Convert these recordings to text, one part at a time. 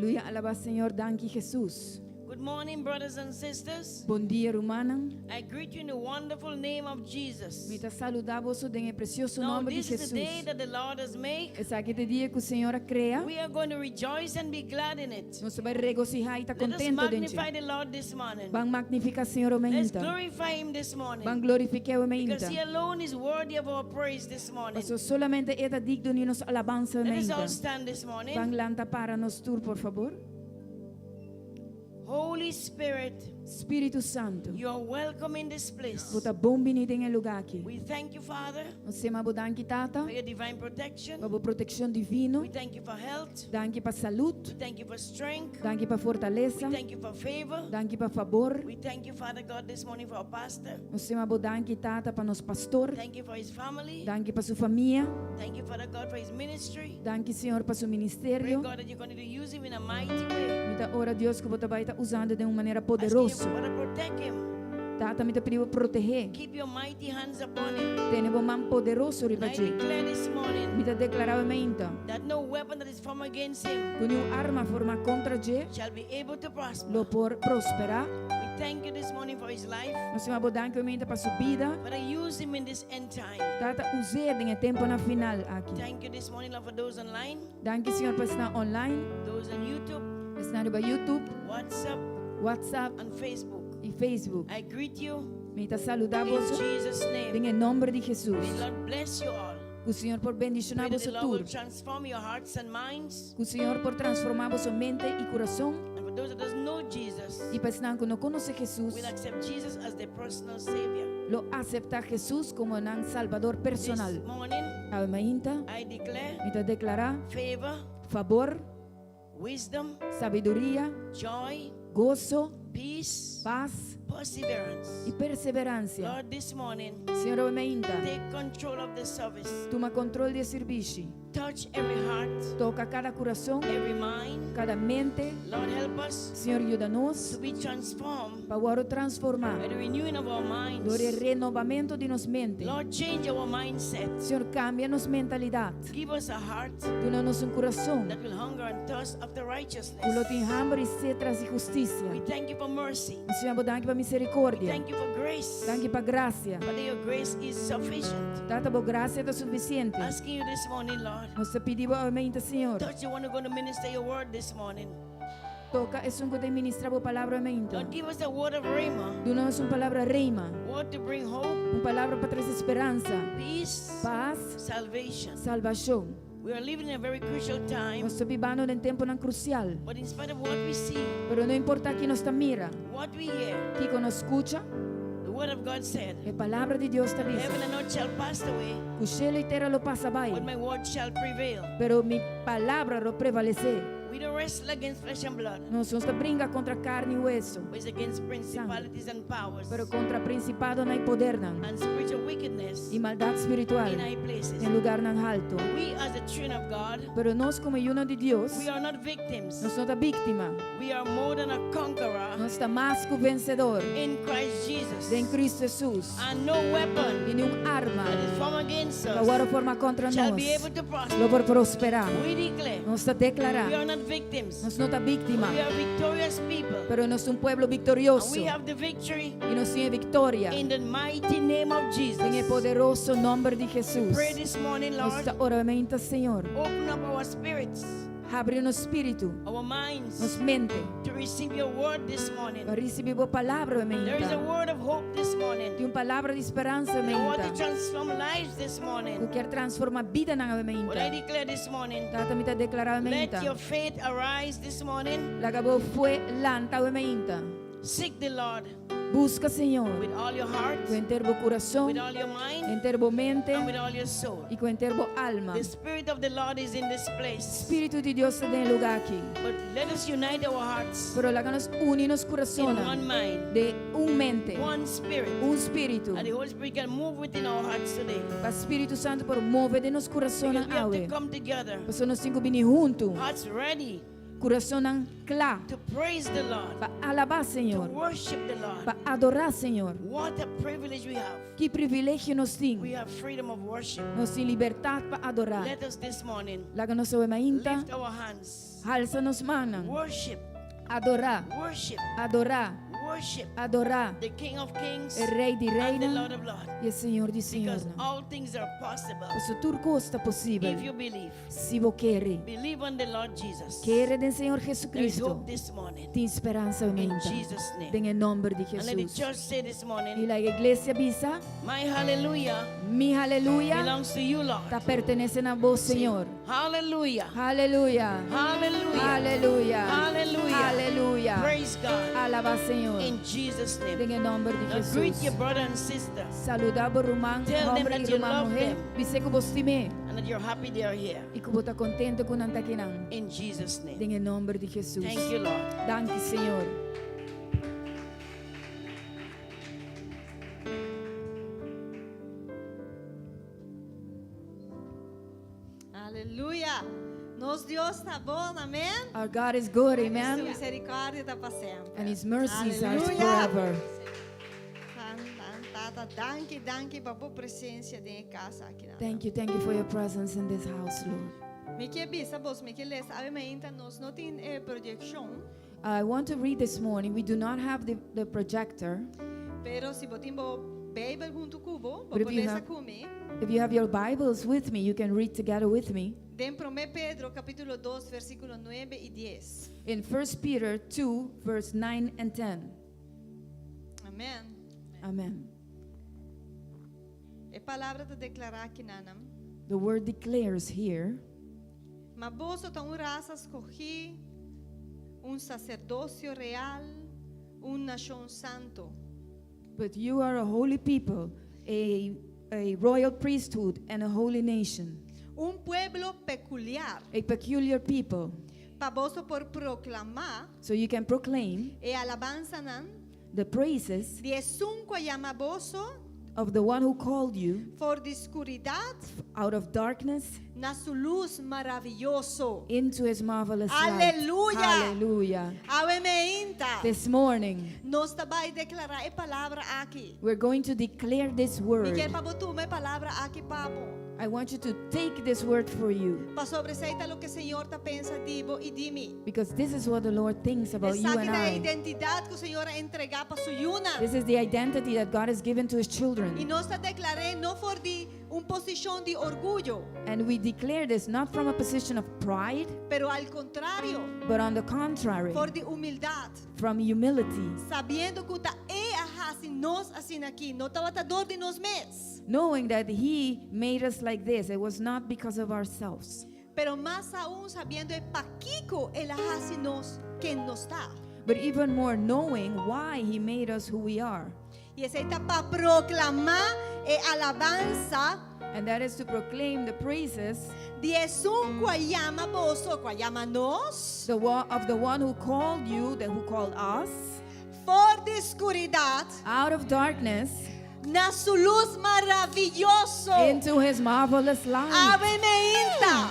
Aleluia, alaba Senhor, dank je Jesus. Good morning, brothers and sisters. Bom dia, irmã. I greet you in the wonderful name of Jesus. Me saludamos em precioso Now, nome de this is the day Jesus. that the Lord has made. Esse aqui é o dia que o Senhor cria. We are going to rejoice and be glad in it. Nós vamos regocijar e estar Let us contente magnify dentro. the Lord this morning. Vamos magnificar o Senhor Let's aumenta. glorify Him this morning. Vamos glorificar o Because aumenta. He alone is worthy of our praise this morning. Mas solamente é digno de nossa alabança Let us aumenta. all stand this morning. Vamos lanta para nós tur, por favor. Holy Spirit, Espírito Santo, you are welcome in this place. bota bom vinida em lugar aqui. We thank you, Father, Nós temos dank tata, for your divine protection. para proteção divina. We thank you for health. Dank para saúde. We thank you for strength. Dank para fortaleza. We thank you for favor. Dank para favor. We thank you, Father God, this morning for our pastor. Nós temos dank tata para nosso pastor. Thank you for his family. Dank para sua família. Thank you, Father God, for his ministry. Dank Senhor para seu Pray, ministério. God, that you're going to use him in a mighty way. Mita ora Deus que você vai estar usando de uma maneira Asking you, poderosa. Father, protect him. Tata mita pediu proteger. Keep your mighty hands upon him. Tem uma mão poderosa And I ribaji. declare this morning Mita declaravamente that no weapon that is formed against him que nenhuma arma forma contra je shall be able to prosper. lo por prosperar. We thank you this morning for his life. Nós temos dank aumenta para sua vida. But I use him in this end time. Tata usei em tempo na final aqui. Thank you this morning, Lord, for those online, Dank Senhor para estar online. those on YouTube, Estar no YouTube, WhatsApp, WhatsApp and Facebook. e Facebook. I greet you Mita in saludamos Jesus' name. em nome de Jesus. May the Lord bless you all. Que o Senhor por Pray bendicionar that the vosso Lord will tur. transform your hearts and minds. Que o Senhor por transformar vossa mente e coração. And for those that doesn't know Jesus, E para os que não conhecem Jesus, will accept Jesus as their personal Savior. lo aceptar Jesus como um Salvador personal. This morning, Almainta, I declare mita declarar favor, favor, wisdom, sabedoria, joy, gozo, peace, paz perseverance. e perseverança. Lord, this morning, Senhor Almainta, take control of the service. toma controle de serviço. Touch every heart, Toca cada coração, every mind. cada mente. Lord, help us Senhor, ajuda-nos to be transformed para transformar. by the renewing of our minds. Dore renovamento de nos mente. Lord, change our mindset. Senhor, cambia nos mentalidade. Give us a heart Dona-nos coração. that will hunger and thirst after righteousness. Culo tem hambre e sede traz justiça. We thank you for mercy. Senhor, dank para We misericórdia. thank you for grace. Dank para graça. But your grace is sufficient. Tata bo graça é suficiente. Asking you this morning, Lord, Nós te pedimos aumenta, Senhor. touch the one who's going to minister your word this morning. Toca é um que ministrar a palavra aumenta. Lord, give us a word of rhema, Dona-nos palavra reima. word to bring hope, Palavra para trazer esperança. peace, Paz, salvation. salvação. We are living in a very crucial time, Nós estamos vivendo em tempo não crucial. but in spite of what we see, Pero não importa que nos mira. what we hear, Que nos escuta. the word of God said, A palavra de Deus está heaven dizendo. and earth shall pass away, O céu e terra lo passa vai. but my word shall prevail. Pero mi palavra lo prevalecer. We don't wrestle against flesh and blood, Nós não estamos brinca contra carne e hueso. but it's against principalities and powers Pero contra principado não poder não. and spiritual wickedness E maldade espiritual in high places. em lugar não alto. We, as the children of God, Pero nós como uno de Deus, we are not victims. nós somos vítima. We are more than a conqueror Nós estamos mais que o vencedor in Christ Jesus. em Cristo Jesus. And no weapon E nenhuma arma that is formed against que us agora forma contra shall nós be able to prosper. lo por prosperar. We declare Nós está we declarar. are not victims. Nós não está vítima. We are victorious people. Pero nós somos um pueblo And victorioso. we have the victory E nós temos vitória. in the mighty name of Jesus. Em o poderoso nome de Jesus. Pray this morning, Nós Lord. está orando, Senhor. Open up our spirits, Abre o nosso espírito, our minds, nossa mente, to receive your word this morning. para receber a palavra, There is a aumenta. word of hope this morning. Tem uma palavra de esperança, I want to aumenta. transform lives this Eu morning. quero transformar a vida na What I aumenta. declare this morning, Tata me está declarando, let aumenta. your faith arise this morning. Lagabo foi lanta, aumenta. Seek the Lord Busca, Senhor, with all your heart, com inteiro coração, with all your mind, inteiro mente and with all your soul. e com inteiro alma. The Spirit of the Lord is in this place. Espírito de Deus está em lugar aqui. But let us unite our hearts Pero lá nos une nos in corações one mind, de mente, one spirit. espírito. And the Holy Spirit can move within our hearts today. Para Espírito Santo por mover de nos corações Because we have awe. to come together, Porque nós temos que vir junto, hearts ready coração ang clá to praise the Lord, para alabar, to Senhor, worship the Lord. para adorar, Senhor. What a privilege we have. Que privilégio nós We temos. have freedom of worship. Nós temos liberdade para adorar. Let us this morning Laga nós o mainta, lift our hands, halsa nos manang, worship, adorar, worship, adorar, worship adorar. the King of Kings O Rei de and the Reina Lord of Lords. e o Senhor de Senhor. Because all things are possible Pois tudo costa possível. if you believe. Se você quer, Believe on the Lord Jesus. quer do Senhor There is Jesucristo, hope this morning. tem esperança In aumenta. Jesus' name. Em nome de And let the Jesus. church say this E morning, a igreja bisa, my hallelujah mi aleluia, belongs to you, Lord. está pertenecendo a vos, Senhor. Hallelujah. Aleluia. Hallelujah. Aleluia. Hallelujah. Aleluia. Praise God. Alaba, Senhor. In Jesus' name. Em nome de Now greet Jesus. your brother and sister Saluda o rumang, Tell them homem that e you rumang love mulher. them. Bise que vos time. and that you're happy they are here. E que vos está contente com anta kinang. In Jesus' name. Em nome de Jesus. Thank you, Lord. Danke, Senhor. Aleluia! Nosso Deus está bom, amém? Our God is good, Sua amen. misericórdia está para sempre. And His mercies are Aleluia. forever. Danke, danke para a boa presença de casa aqui. Thank you for your presence in this house, Lord. Me que bisa, vos me que les Papiamento, nós não tem projeção, I want to read this morning. We do not have the projector. pero se botem Bible junto cubo, But if you poder have- comigo. If you have your Bibles with me, you can read together with me. Dem 1 Pedro capítulo 2, versículo 9 e 10. In 1 Peter 2, verse 9 and 10. Amém. Amen. É palavra de declarar aqui, nanam. The word declares here, Mas vós são raça escolhi, sacerdócio real, nação santo. but you are a holy people, a royal priesthood, and a holy nation, Pueblo peculiar, a peculiar people, para vós por proclamar so you can proclaim e alabança nan, the praises de sunco llama vosso, of the one who called you for de escuridade, out of darkness na su luz maravilhoso. into his marvelous Hallelujah. light. Hallelujah. Amém. This morning, Nós também declarar a palavra aqui. we're going to declare this E word. quer para botar uma palavra aqui, papo. I want you to take this word for you, Para sobresair o que o Senhor está pensa de e de mim. because this is what the Lord thinks about you Essa and é a I. identidade que o Senhor entregar para sua yuna. This is the identity that God has given to his E children. nós está declarando não for de posição de orgulho, And we declare this not from a position of pride, pero al contrário, but on the contrary, por de humildade, from humility, sabendo que tá assim nós assim aqui, não estava dor de nós mesmos, knowing that he made us like this. It was not because of ourselves, pero mais aún sabendo para Kiko ele assim nós quem nós está. but even more knowing why he made us who we are. E essa está para proclamar e alabança And that is to proclaim the praises de um quayama vosso, quayama nós, of the one who called you, who called us for de escuridade, out of darkness na sua luz maravilhoso. into his marvelous light. Amém.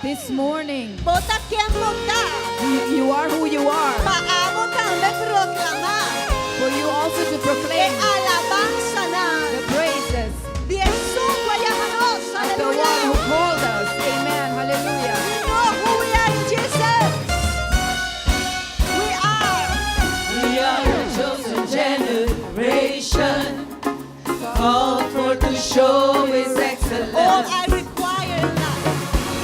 This morning, Bota quem botar. you are who you are. Para também proclamar For you also to e proclaim alabança na the praises de um quayama nós. of the one who Aleluia. called us. Amen. Hallelujah. We know who we are in Jesus. We are a chosen generation, called for to show His excellence. all I require in life.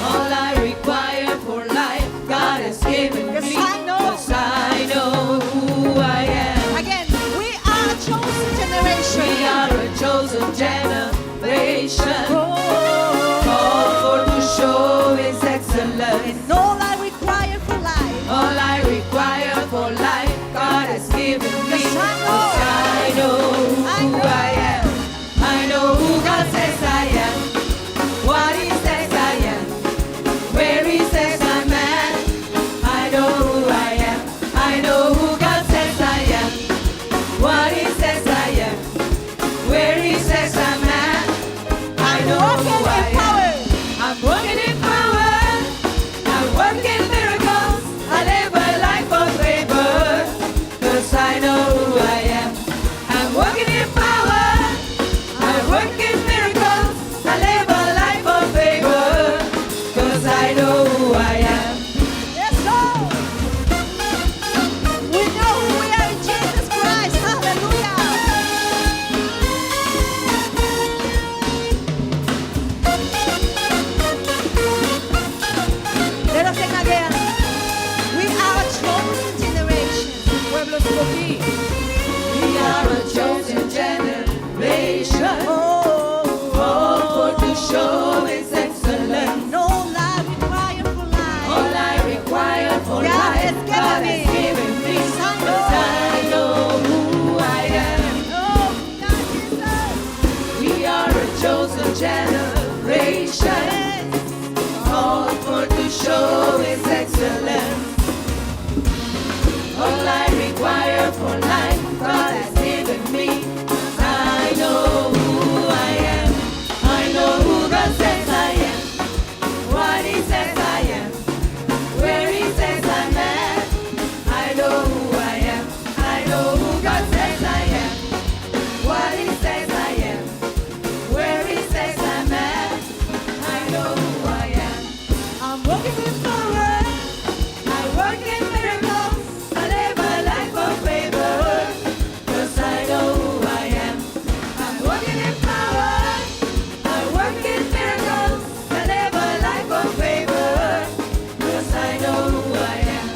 All I require for life, God has given Yes, me. I know. 'Cause I know who I am. Again, we are a chosen generation. We are a chosen generation, called for to show His excellence. And all I require for life. All I require for life, God has given me. Yes, I know. 'Cause I know who I am. I know who God says I am. What He says I am. Where He says I'm at. I know who I am. I know who God says I am. What He says I am. Where He says I'm at. I know who I am. I'm walking in power. I'm working miracles. I live a generation, called for to show His excellence. All I require for life, God has given me. I know who I am. I know who God says I am. What He says I am. Where He says I'm at. I know who I am. I know who God says I am. What He says I am. Where He says I'm at. I know who I am. I'm walking with power. I work in miracles. I live a life of favor. 'Cause I know who I am. I'm walking in power. I work in miracles. I live a life of favor. 'Cause I know who I am.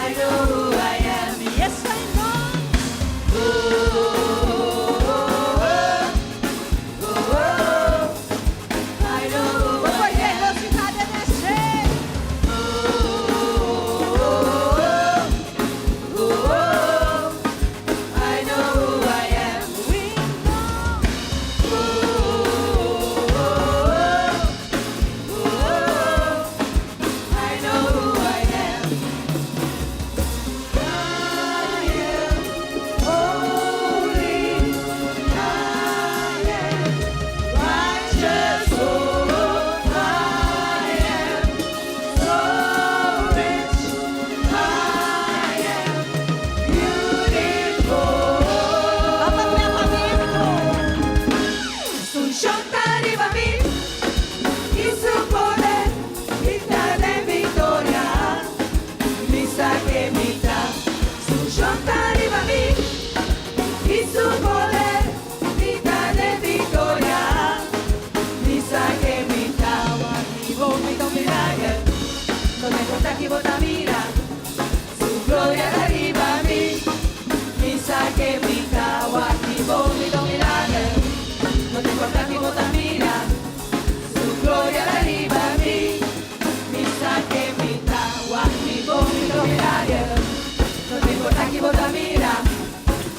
I know who I am. Yes, I know. I know who I am. I know who I am. We I know who I am. I am holy. I am righteous. Oh, I am so rich. I am beautiful. Su sciolta arriva a me, il suo poder mi dà la vittoria, mi sa che mi dà. Su sciolta arriva a me, il suo poder mi dà la vittoria, mi sa che mi dà. Guardi, vomita un milagro, non è conta chi vota mira, su gloria arriva a me, mi sa che mi dà. Guardi, vomita un milagro, non te importa chi vota mira, su gloria arriva a me, mi sa che mi dà. Guardi, vomito milagro, non te importa chi vota mira,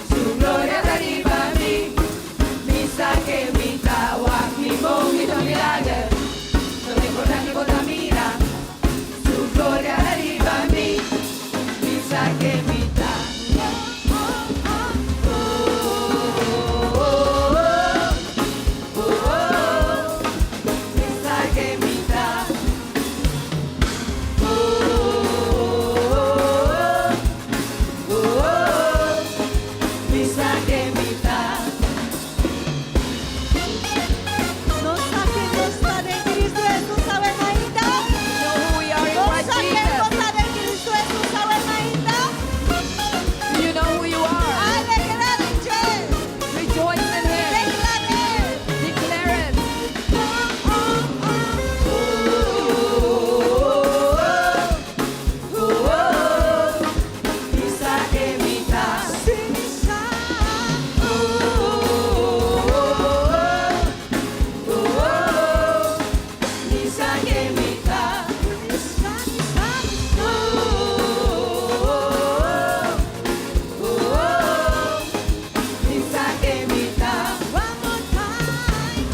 su gloria arriva a me, mi sa che mi dà. Guardi, vomito milagro, non te importa chi vota mira, su gloria arriva a me, mi sa che mi dà. Mi sa che mi dà. Mi sa che mi dà. No saque costa de Cristo Jesús sabe ainda. Know who we are in No Christ saque Jesus. costa de Cristo Jesús sabe ainda. You know who you are. Alegrarse. Rejoice in Him. Declarar. Declare it. Mi sa che mi dà. Mi sa. Mi sa che mi dà. Mi sa, mi sa, mi sa. Mi sa che mi dà. One more time.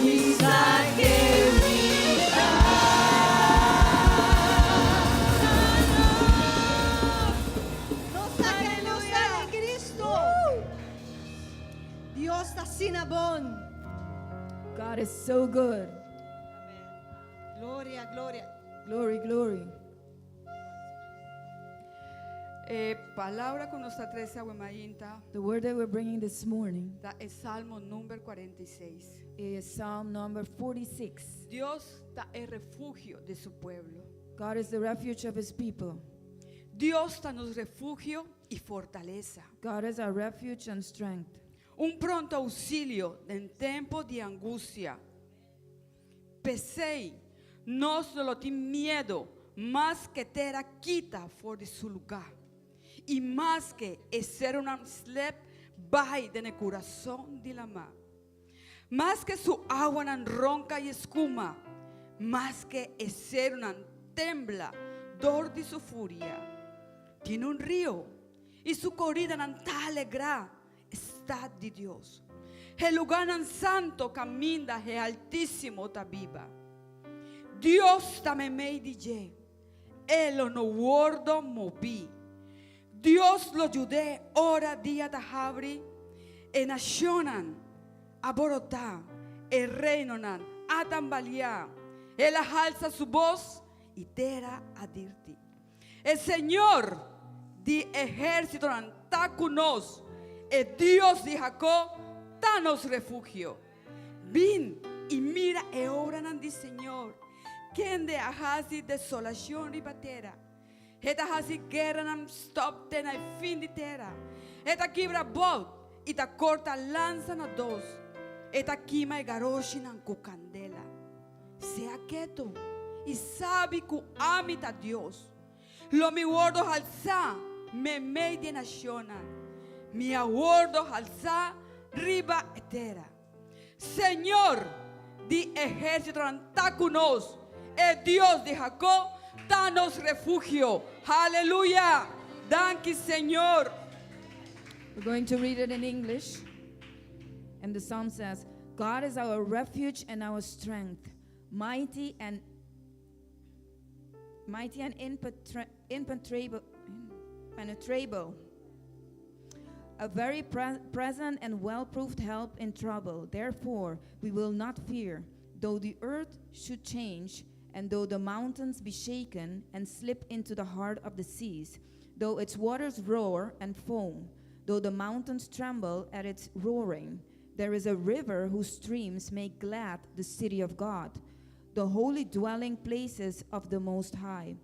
Mi sa che mi dà. No saque costa de Cristo. Dios está sinabon. God is so good. Gloria, gloria. Glory, glory. Palabra con nuestra 13 Aguemainta The word that we're bringing this morning da es Salmo número 46. is Psalm number 46. Dios da el refugio de su pueblo. God is the refuge of his people. Dios danos refugio y fortaleza. God is our refuge and strength. Un pronto auxilio en tiempo de angustia. Pesei, nos lo tem miedo, más que terá quita for de su lugar. Y más que ser un slep vai de corazón de la mar. Más que su agua nan ronca y escuma, más que ser una temblador de su furia. Tiene un río y su corrida nan ta alegra está de Dios. El lugar nan santo camina e altísimo ta viva. Dios tame mei dije, Elo no guardo moví. Dios lo ayudé hora día ta habri, e nacionan aborotá, el reino nan atambalear. Él alza su voz y tera a dirti. El Señor de ejército está con nos. El Dios de Jacob danos refugio. Ven y mira e obra del Señor. Quien de ahasi desolación y batera. Eta hasi guerra nam stop ten al fin de terra. Eta quebra bot y ta corta lanza na dos. Eta quima e garoshi nan cu candela. Sea quieto y sabe que amita a Dios. Lo mi guardo alza me media naciona. Mi aguardo alza riba etera. Señor de ejército está con nos. El Dios de Jacob danos refugio. Aleluya. Danke Señor. We're going to read it in English. And the psalm says, God is our refuge and our strength, mighty and impenetrable, a very present and well-proved help in trouble. Therefore, we will not fear, though the earth should change, and though the mountains be shaken and slip into the heart of the seas, though its waters roar and foam, though the mountains tremble at its roaring. There is a river whose streams make glad the city of God, the holy dwelling places of the Most High.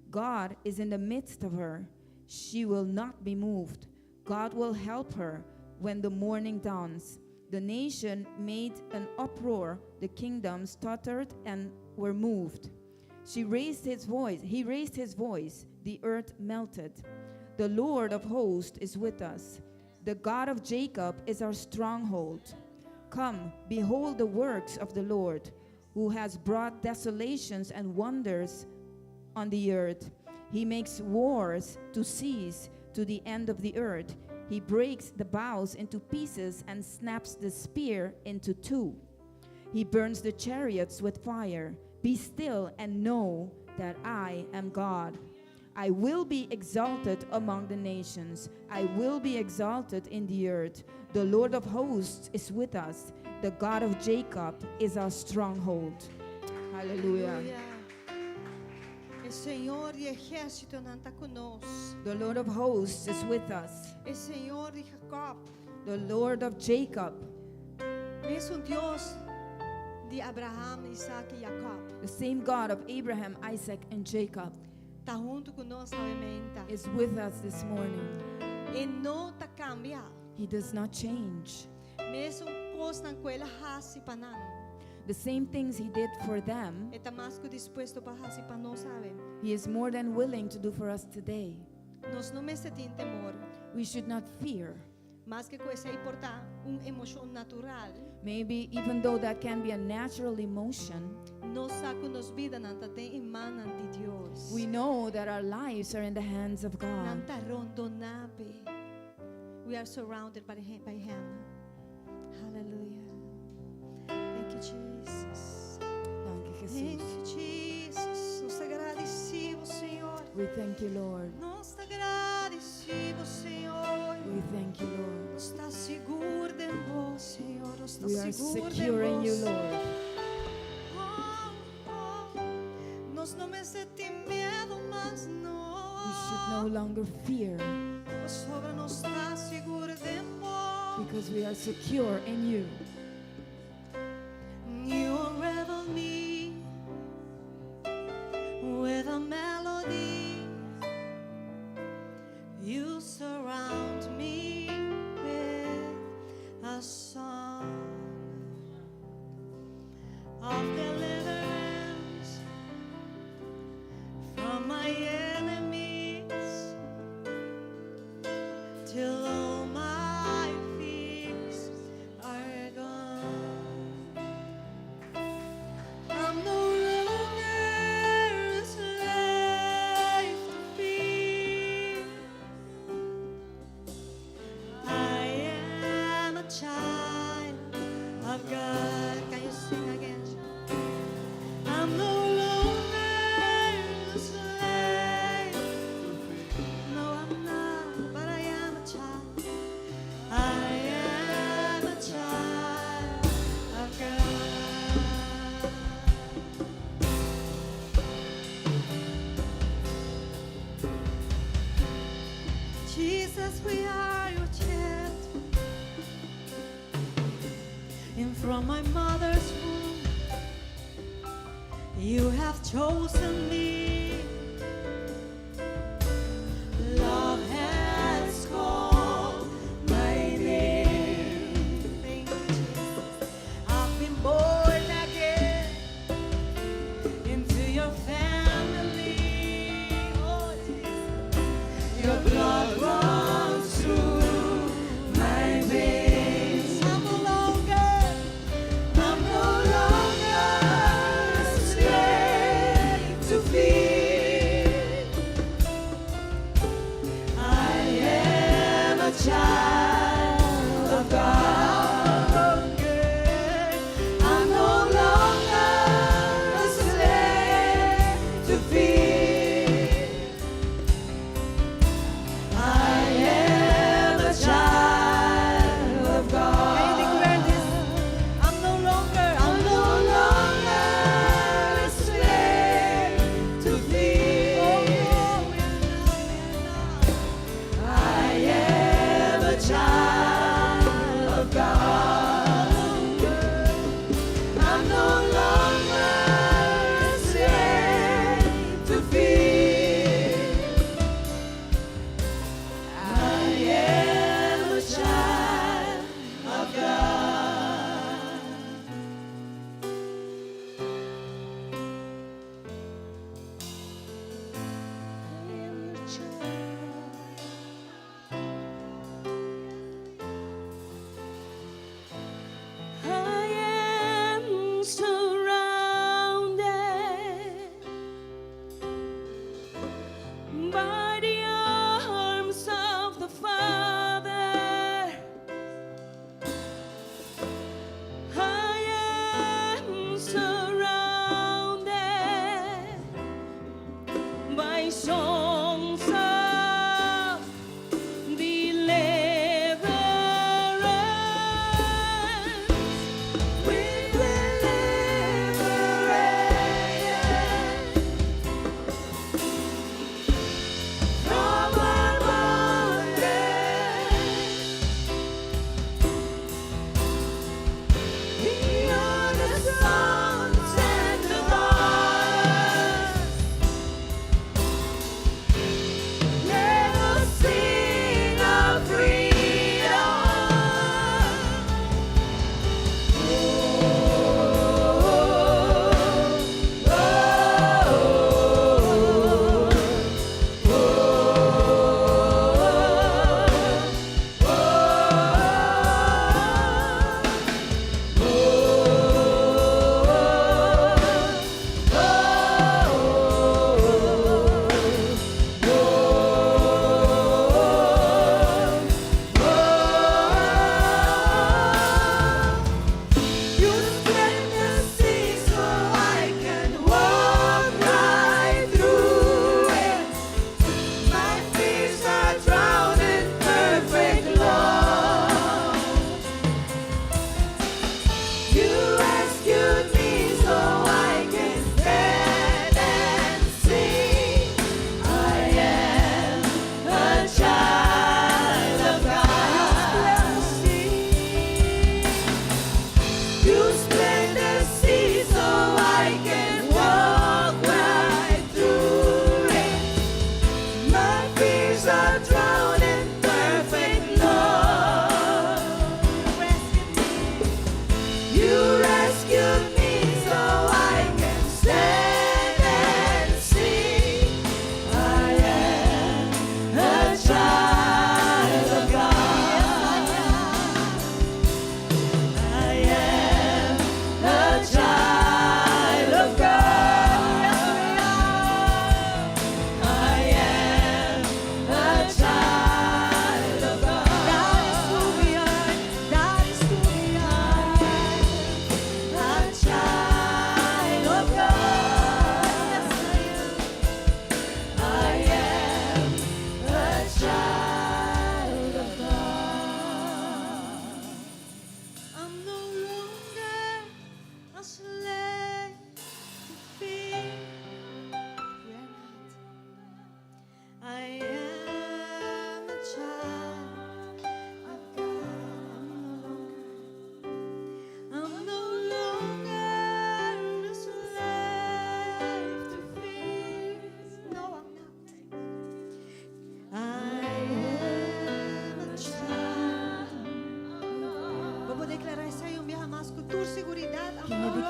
God is in the midst of her. She will not be moved. God will help her when the morning dawns. The nation made an uproar. The kingdoms tottered and were moved. He raised his voice. The earth melted. The Lord of hosts is with us. The God of Jacob is our stronghold. Come, behold the works of the Lord, who has brought desolations and wonders on the earth. He makes wars to cease to the end of the earth. He breaks the bows into pieces and snaps the spear into two. He burns the chariots with fire. Be still and know that I am God. I will be exalted among the nations. I will be exalted in the earth. The Lord of hosts is with us. The God of Jacob is our stronghold. Hallelujah. Aleluya. El Señor de ejército anda con nos. The Lord of hosts is with us. El Señor de Jacob The Lord of Jacob, es un Dios de Abraham, Isaac y Jacob. the same God of Abraham, Isaac, and Jacob, Está junto con nos, obviamente. is with us this morning. E não está cambiado. He does not change. Mesmo coisa na qual hasi panan. The same things he did for them, Está mais que dispuesto para hasi para nós, sabe? he is more than willing to do for us today. Nós não me sentimos temor. We should not fear. Mas que coisa importa emoção natural. Maybe even though that can be a natural emotion, Nós saco nos vida nanta tem imana de Deus. we know that our lives are in the hands of God. Nanta rondonabe. We are surrounded by him. Hallelujah. Thank you, Jesus. Thank you, Thank Jesus. you, Jesus. Nos agradecemos, Senhor. We thank you, Lord. Nos agradecemos, Senhor. We thank you, Lord. Nos está seguro em vós, Senhor. Nos está We are seguro secure em in you, vós. Lord. Nós não me sentimos medo, mas We should no não. longer fear Sobre nós está seguro em vós. because we are secure in you. You unravel me with a melody. You surround me with a song of deliverance from my enemies till all my fears are gone. I'm no Jesus, we are your children. And from my mother's womb, you have chosen me. Love has called my name. Thank you, Jesus. I've been born again into your family. Oh, Jesus. Your blood runs through my veins. I'm no longer a slave to fear.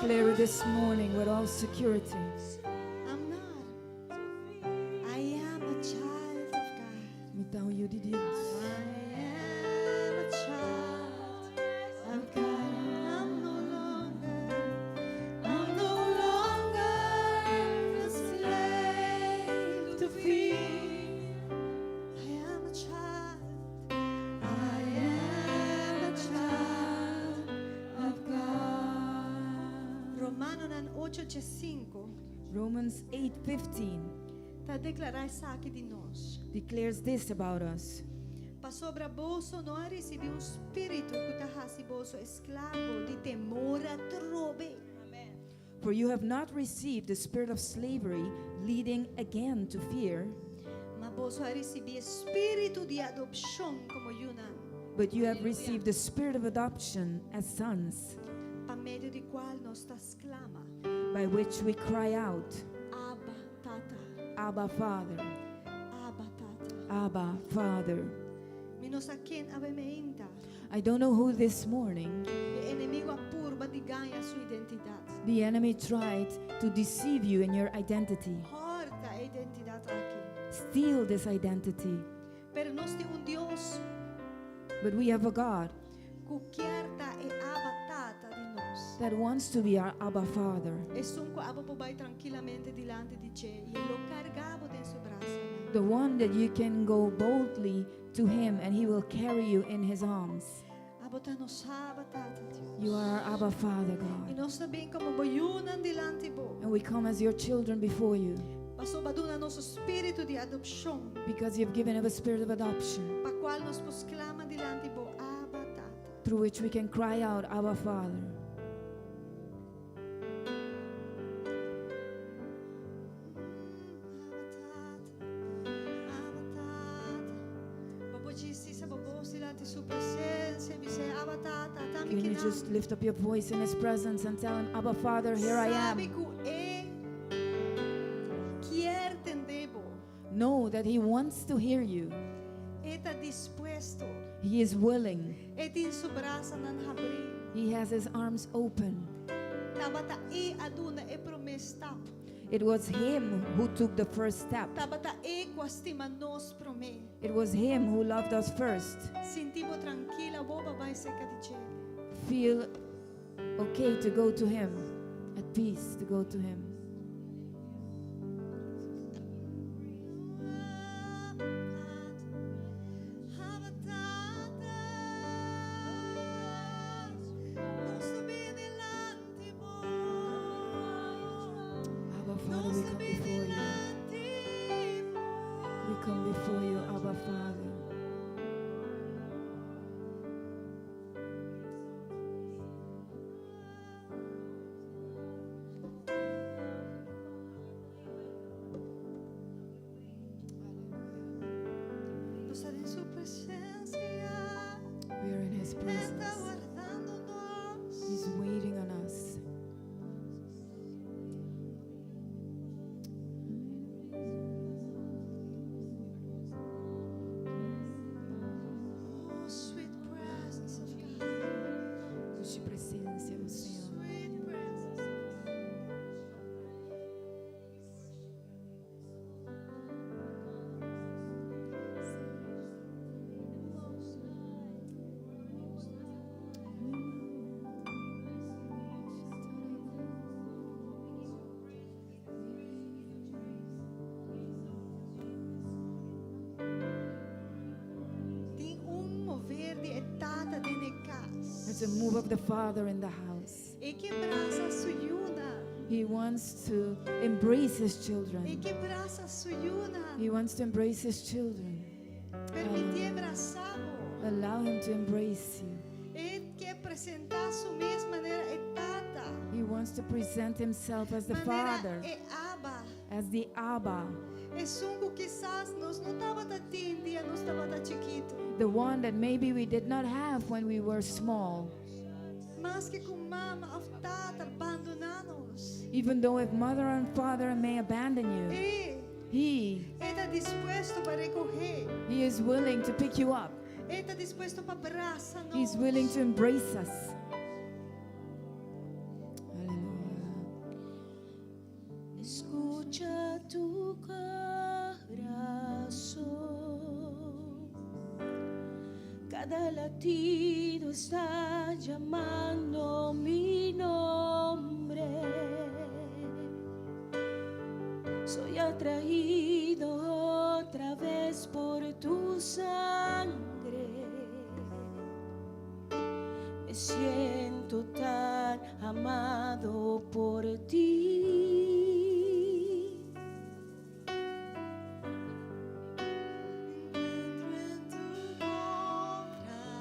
declare it this morning with all security. I'm not. I am a child of God. Mitaw yu di Dios. I am a child of God. I'm no longer a slave to fear. I am a child. I am a child of God. Romano 8:5 Romans 8:15 ta declarar sa akin di nós. declares this about us. Pa sobra bolso não recebi espírito que ta hasi bolso esclavo de temor a trobe. For you have not received the spirit of slavery, leading again to fear, Ma bolso recebi espírito de adopção como Yunan, but you have received the spirit of adoption as sons, pa meio de qual nós ta exclama, by which we cry out, Abba, Tata, Abba, Father, Abba, Tata. Abba, Father. Minos akin avemeinta, I don't know who this morning e inimigo apurba di ganha sua identidade. the enemy tried to deceive you in your identity, Horta a identidade aqui. steal this identity. Pero nós temos Deus But we have a God que quer ta e Abba, Tata de nós. that wants to be our Abba, Father, E sunco Abba po vai tranquilamente dilante di te e lo cargavo de su braccia. the one that you can go boldly to Him and He will carry you in His arms. Abba ta nos Abba, Tata Deus. You are our Abba, Father, E God. nós também como boiunan dilante bo. And we come as your children before you Passou baduna nosso espírito de adopção, because you've given us a spirit of adoption pa qual nos posclama dilante bo Abba, Tata. through which we can cry out, Abba, Father. Can Can you just lift up your voice in His presence and tell Him, Abba, Father, here I am. Know that He wants to hear you. Está dispuesto. He is willing. E din su braça nan habri. He has His arms open. Tabata e aduna e promestap. It was Him who took the first step. Tabata e quastima nos prome. It was Him who loved us first. Sentivo tranquila, boba vai seca di cielo. Feel okay to go to Him, at peace to go to Him. Abba, Father, we come before you. We come before you, Abba, Father. Nos está en su presencia. We are in His Está presence. guardándonos. He's waiting on us. Oh, sweet presence of God. Doce presença do Senhor. Sweet presence. Tem mover de etata de necas. There's a move of the Father in the house. E que braça suyuna. He wants to embrace His E children. que braça suyuna. He wants to embrace His children. Permitir abraçá-lo. Allow Him to embrace you. E que apresentar su mesma maneira etata. He wants to present Himself as the Maneira Father, e aba. as the Abba, E sungo quizás nós não estava da tindia, nós estava da chiquito. the one that maybe we did not have when we were small. Mas que com mama of tata abandonanos. Even though if mother and father may abandon you, E He está disposto para recoger. He is willing to pick you up. Está disposto para abraçar-nos. He's willing to embrace us. Hallelujah. Escucha tu corazón. Cada latido está llamando mi nombre. Soy atraído otra vez por tu sangre. Me siento tan amado por ti. Dentro en tu corazón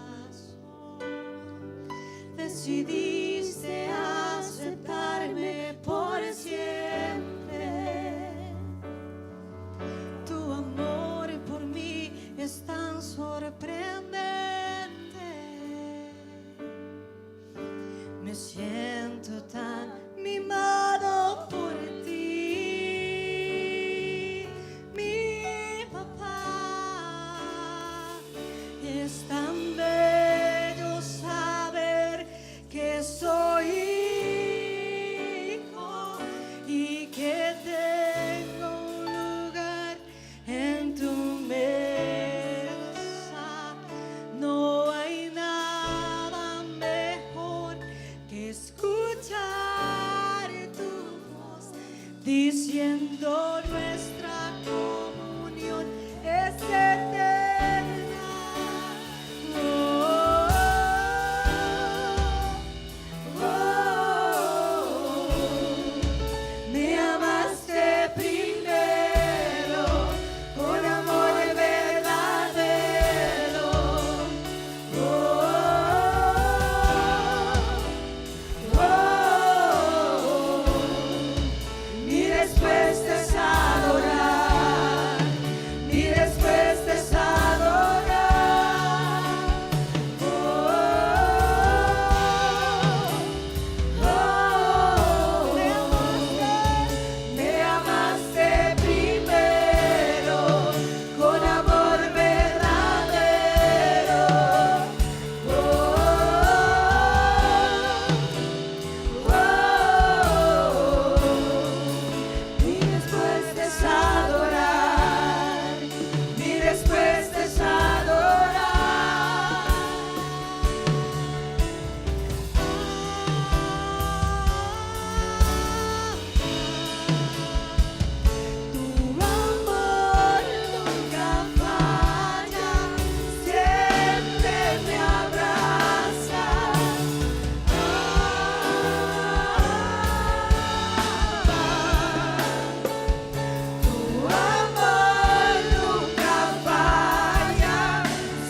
decidiste aceptarme por siempre. Tu amor por mí es tan sorprendente. Me siento tan mimado por ti, mi papá. Es tan bello saber que soy hijo y que tengo un lugar en tu mesa. No hay nada mejor que escuchar tu voz diciendo nuestra comunión es eterna. Oh, oh, oh. Me amaste primero con amor verdadero. Oh, oh, oh. Mi respuesta es adorar. Mi respuesta es adorar. Oh, oh, oh. Me amaste primero con amor verdadero. Oh, oh, oh. Mi respuesta es adorar. Mi respuesta es adorar. Tu amor nunca falla, siempre me abraza. Tu amor nunca falla,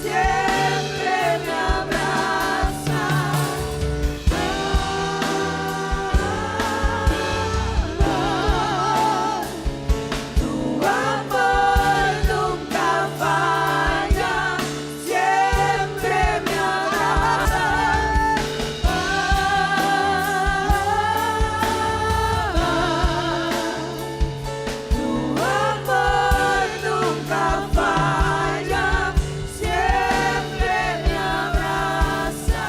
siempre me abraza. Tu amor nunca falla, siempre me abraza. Tu amor nunca falla, siempre me abraza.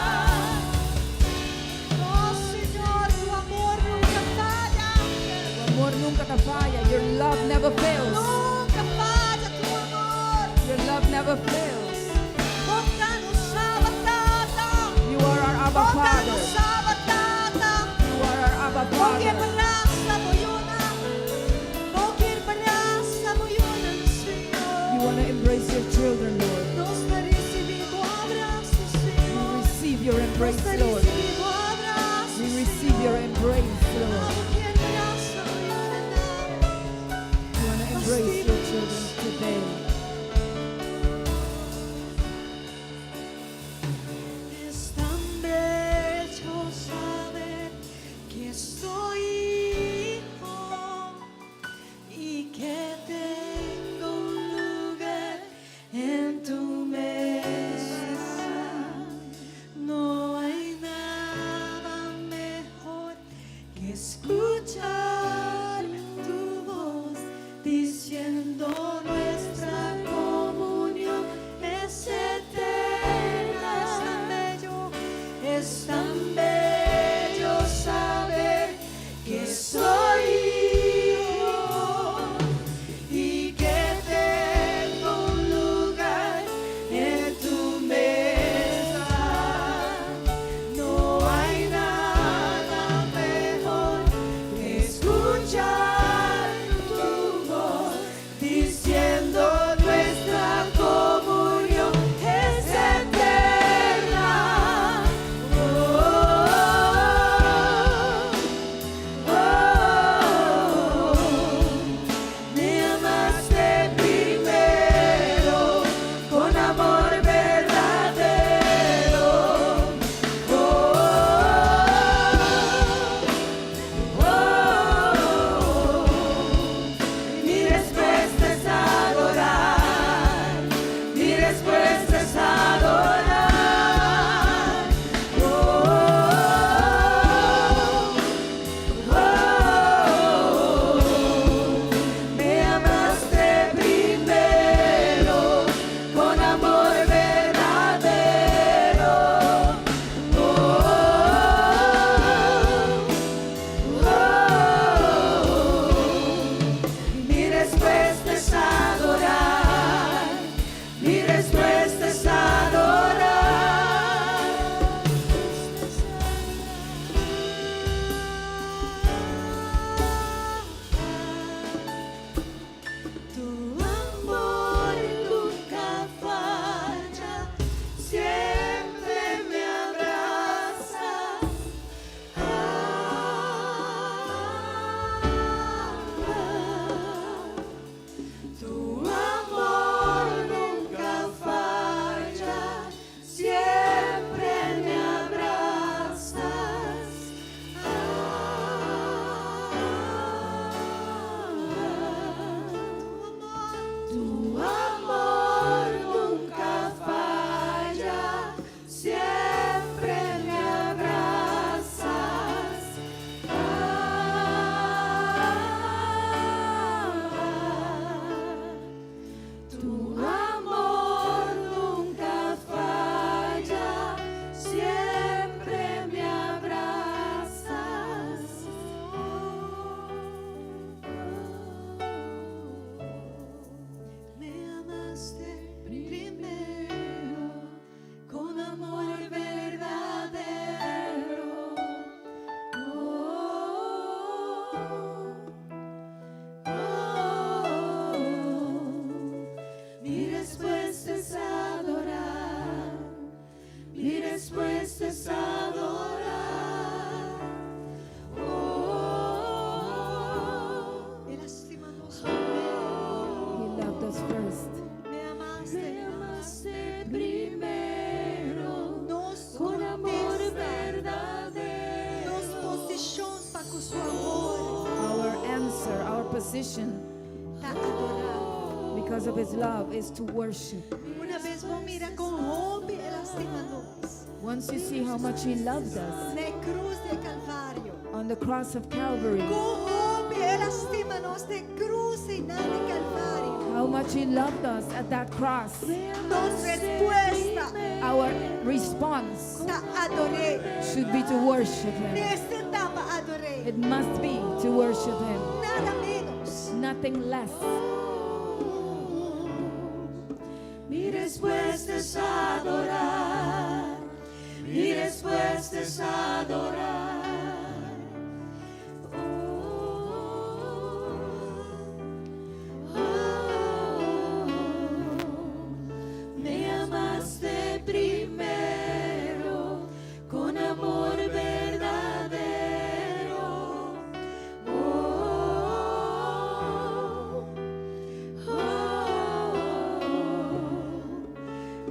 Oh Señor, tu amor nunca falla. Tu amor nunca te falla. Your love never fails. Nunca falla tu amor. Your love never fails. Bocca non sabatata. You are our Abba Bocca non Father. sabatata. You are our Abba Bokir Father. barasa mo yun na. Bokir barasa mo yun na, Señor. You want to embrace your children, Lord. Nos recibimos abrazos, We Señor. receive your embrace, Nos Lord. recibimos abrazos, We receive your embrace, Lord. Bokir barasa mo yun na. You want to embrace your children today. disposition ta adorar. because of his love is to worship. Una vez vos mira con hobby e lastima-nos. Once you see how much he loved us Na cruz de Calvário. on the cross of Calvary, Com hobby e lastima-nos de cruz e na de Calvário. how much he loved us at that cross, Nos respuesta our response ta adorei. should be to worship him. Nesta etapa adorei. It must be to worship him, Nada menos. nothing less. Mi respuesta es adorar. Mi respuesta es adorar. Me amaste primero con amor verdadero.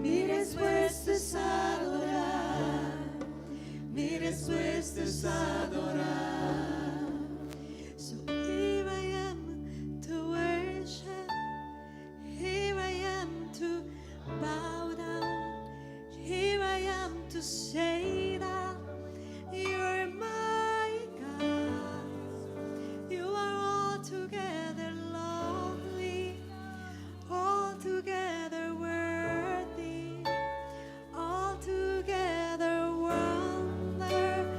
Mi respuesta es adorar. Mi respuesta es adorar. So here I am to worship. Here I am to bow down. Here I am to say that you're my God. You are altogether lovely, altogether worthy, altogether wonderful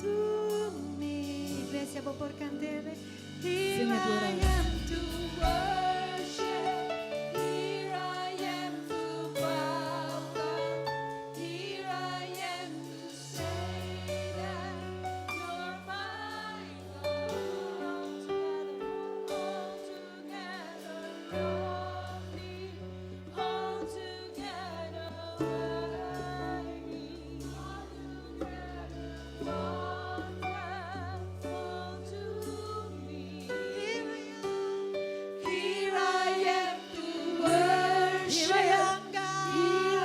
to me. Iglesia, vos por cantar. Here Sing it, I Laura. am to worship. Here I am to bow down. Here I am to say that you're my God. Altogether lovely, altogether worthy, wonderful to me. Here I am to worship. Here I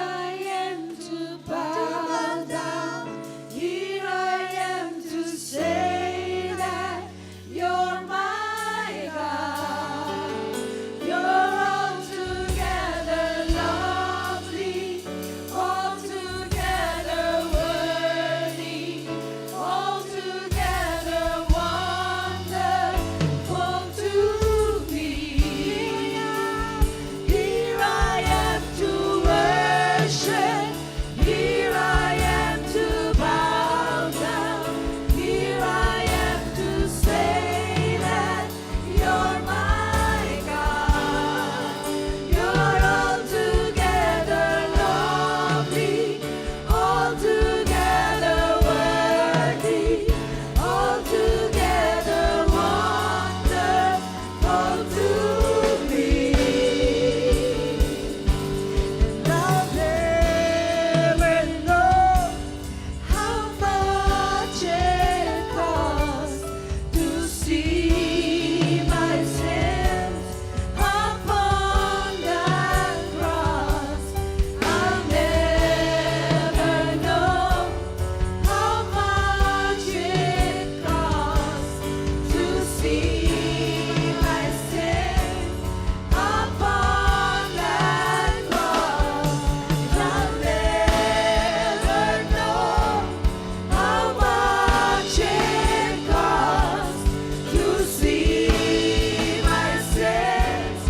am to bow down. Here I am to say that you're my God. You're altogether lovely, altogether worthy, altogether wonderful to me. Here I am to worship. Here I am to bow down. Here I am to say that you're my God. You're altogether lovely, altogether worthy, altogether wonderful to me. And I'll never know how much it costs to see my sins upon that cross. I'll never know how much it costs to see my sins upon that cross. I'll never know how much it costs to see my sins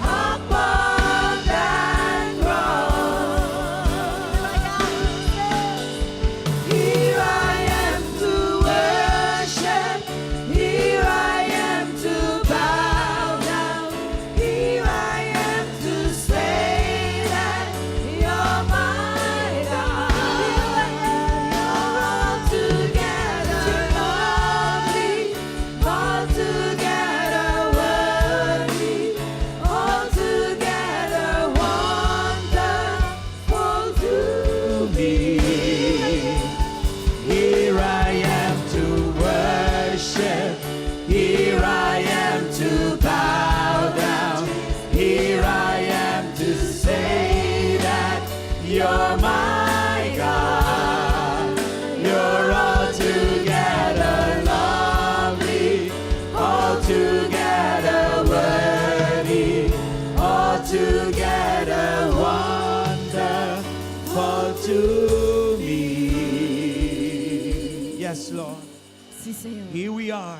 upon that cross. Here I am to worship. Here I am to bow down. Here I am to say that you're my God. You're altogether lovely, altogether worthy, altogether wonderful to me. Here I am to worship. Here I am to bow down. Here I am to say that you're my God. You're altogether lovely, altogether Sim, Senhor. Here we are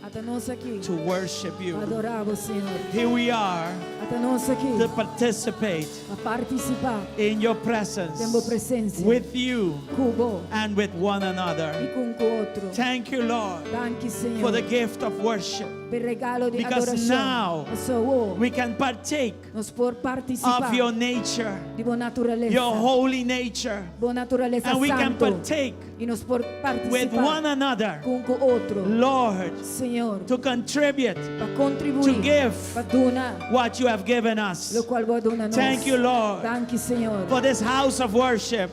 Até nós aqui. to worship you. Adorar o Senhor. Here we are Até nós aqui. to participate A participar in your da presence tua presença. with you Cubo. and with one another. E com o outro. Thank you, Lord, Danke, Senhor. for the gift of worship. Per regalo di Because adorazione. now So, we can partake nos por participar of your nature, di buona naturaleza. your holy nature, Buona naturaleza and we can santo. partake E nos por with participar one another, com o outro. Lord, Senhor, to contribute, para to contribuir, give para donar, what you have given us. lo qual vou donar nós. Thank you, Lord, Danke, Senhor. for this house of worship,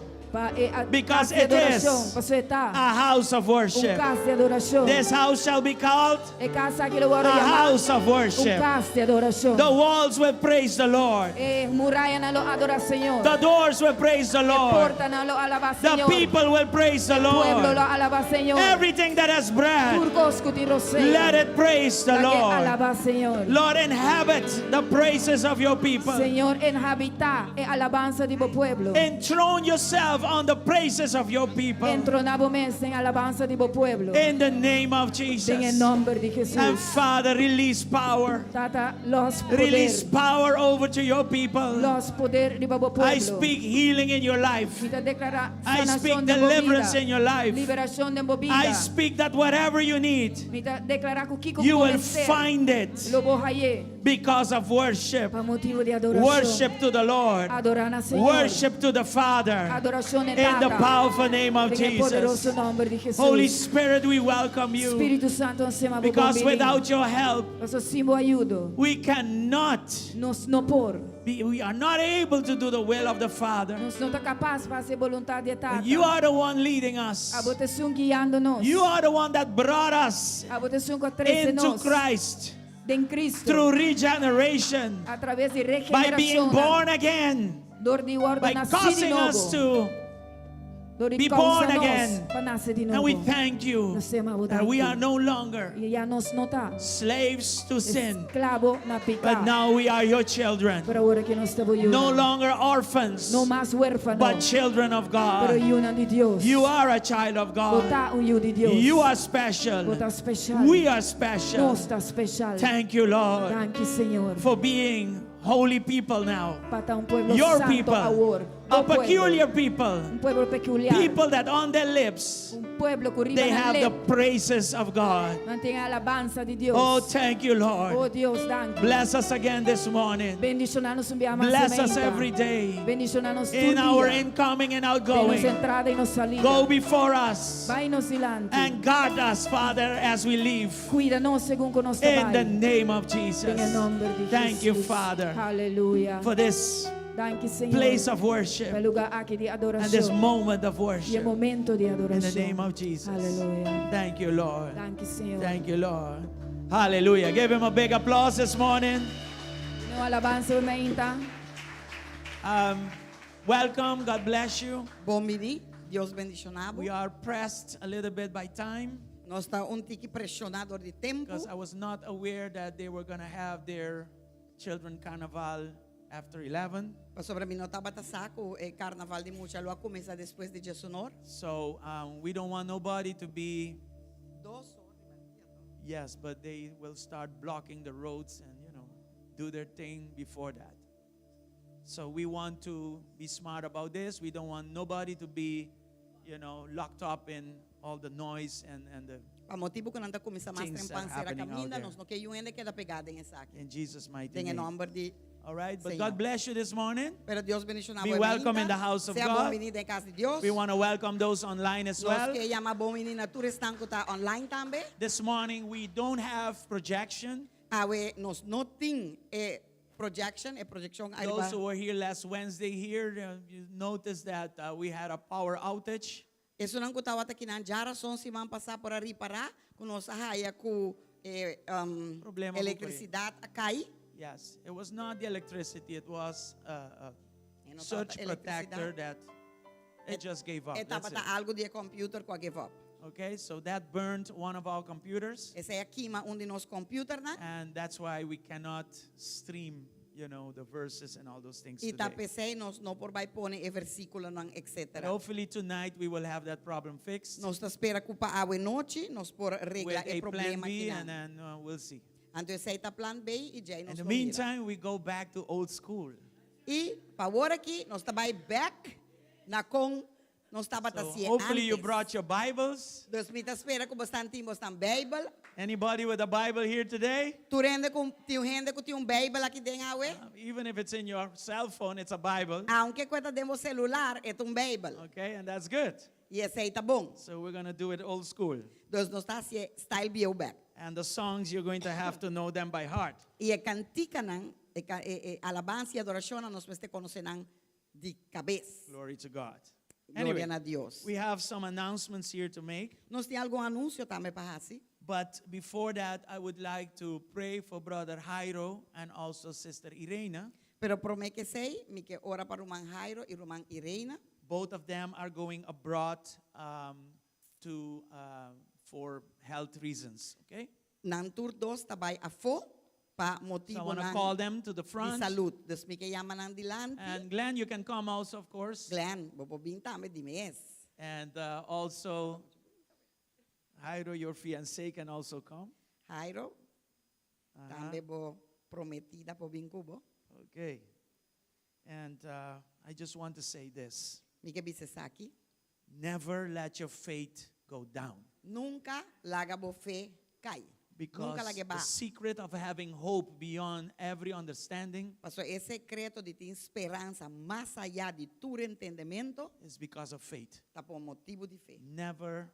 because casa de it adoração, is para você estar. a house of worship. Casa de adoração. This house shall be called É casa que eu vou a chamar. house of worship. Casa de adoração. The walls will praise the Lord. É muralha na lo adorar Senhor. The doors will praise the Lord. Porta na lo alabar The Senhor. people will praise the Pueblo lo Lord. alabar Senhor. Everything that has breath, Turcosco de Rosé. let it praise the Lord. Alabar Senhor. Lord, inhabit the praises of your people. Senhor, en habitar e alabanza di bo pueblo. Enthroned yourself on the praises of your people. Entronavo mesa en alabanza di bo pueblo. In the name of En el Jesus. nombre de And Jesús. Father, release power. Tata los poder. Release power over to your people. Los poder di bo pueblo. I speak healing in your life. Mita declara I speak sanación de bo deliverance vida. in your life. Liberación de bo vida. I speak that whatever you need, Mita declara que kiko you will convencer. find it Lo bo haye. because of worship. Pa motivo de adoración. Worship to the Lord. Adorar a Senhor. Worship to the Father. Adoración In the Tata. powerful name of En el poderoso Jesus. nombre de Jesús. Holy Spirit, we welcome you. Espírito Santo, nós Because without your help, nosso símbolo ajuda. we cannot Nos não por. we are not able to do the will of the Father. Nós não está capaz de fazer vontade de Tata. You are the one leading us. A votação guiando nós. You are the one that brought us A votação que atreve into nós. Christ Em Cristo. through regeneration, Através de by being regeneração. born again, Dor de ordem by nascer de causing us novo. to Dor de be causa born nós again. para nascer de And novo. we thank you Nós temos a that we are no longer E já nós não tá slaves to sin, escravo na but pecado. now we are your children. Para agora que nós estamos No longer orphans, não mais huérfanos. but children of Pero God. una de Deus. You are a child of God. Botar filho de Deus. You are special. Botar special. We are special. Nós está special. Thank you, Lord, Danke, Senhor. for being holy people now. Para pueblo Your santo people, agora. a Do pueblo. peculiar people, Pueblo peculiar. people that on their lips Pueblo que they riba have na the lei. praises of God. Mantém a alabanza de Deus. Oh, thank you, Oh Lord. Deus, danke. Bless us again this morning. Bendicionar-nos um dia mais Bless us semente. every day Bendicionar-nos in todo our dia. incoming and Tem nossa outgoing. entrada e nossa salida. Go before us Vai nos dilante. and guard us, Father, as we leave. Cuida-nos segundo o nosso In the trabalho. name of Jesus. Em nome de Thank you, Jesus. Father, Aleluia. for this Danke, Senhor. place of worship Pelo lugar aqui de and this adoração. moment of E é worship. momento de In adoração. the name of Jesus. Aleluia. Thank you, Lord. Danke, Senhor. Thank you, Lord. Hallelujah. Give him a big applause this morning. No alabanza menta. Welcome. God bless you. Bom mini, Deus bendicionado. We are pressed a little bit by time Nós está tique pressionado de tempo. because I was not aware that they were going to have their children carnival after 11. Sobre mim não estava saco e carnaval de mucha lua começa depois de Jesunor. So we don't want nobody to be, yes, but they will start blocking the roads and, do their thing before that. So we want to be smart about this. We don't want nobody to be, locked up in all the noise and the, Pa motivo que não está começa mais Things trempan are será happening out caminha, there. nós não queremos ainda queda pegada em saque. in Jesus' mighty Em name. nome de All right, but Senhor. God bless you this morning. Pero Deus bendicionado. Be welcome in the house of Seja God. bom menino em casa de Deus. We want to welcome those online as well. Nós que chama bom menino tu restante que está online também. This morning we don't have projection. Awe nós não tem projection, projection Those who were here last Wednesday here, you noticed that we had a power outage. Isso não estava aqui na jara son se man passar por ali para com nós haya com Problema eletricidade a cair. Yes, it was not the electricity, it was a E não surge estava protector that it just gave up. Estava That's it. algo de computer com a give up. Okay, so that burned one of our computers, Esse é aqui uma de nos computer, né? and that's why we cannot stream the verses and all those things E today. tapesei nós não por vai pone e versículo não But etc. hopefully tonight we will have that problem fixed Nós ta espera que pa awe noite nós por with regla e a plan problema B, aqui and na. then we'll see. Anto aceita plan B e já In nós the não mira. meantime, we go back to old school. E pa agora aqui nós tá vai back na com nós estava tá So se hopefully you antes. brought your Bibles. Dus me ta espera que bastante bastante Bible. Anybody with a Bible here today? Tu rende com teu rende com teu Bible aqui dentro awe. Even if it's in your cell phone, it's a Bible. Aunque cuenta dentro celular é um Bible. Okay, and that's good. E aceita bom. So we're going to do it old school. Dus nós tá se style bio back. And the songs, you're going to have to know them by heart. E a cantica nan, alabança e adoração nós vamos conhecer nan de cabeça. Glory to God. Glória Anyway, a Deus. we have some announcements here to make. Nós tem algum anúncio também para fazer? But before that, I would like to pray for Brother Jairo and also Sister Irena. Pero promete que sei, me que ora para o irmão Jairo e o irmão Irena. Both of them are going abroad for health reasons. Okay? Nan tur dos tabay afo pa So I motivo want to nan call them to the de front. salud. Dus me que llama nan dilante. And Glenn, you can come also, of course. Glenn, bobo binta me di mes. And also, Jairo, your fiancé, can also come. Jairo, Uh-huh. tambe bo prometida po bincubo. Okay. And I just want to say this. Me que bisesaki. Never let your faith go down. Nunca laga bo fe cai. Because Nunca lage the ba. secret of having hope beyond every understanding Paso es secreto de ti esperanza más allá de tu entendimiento, is because of faith. está por motivo de fe. Never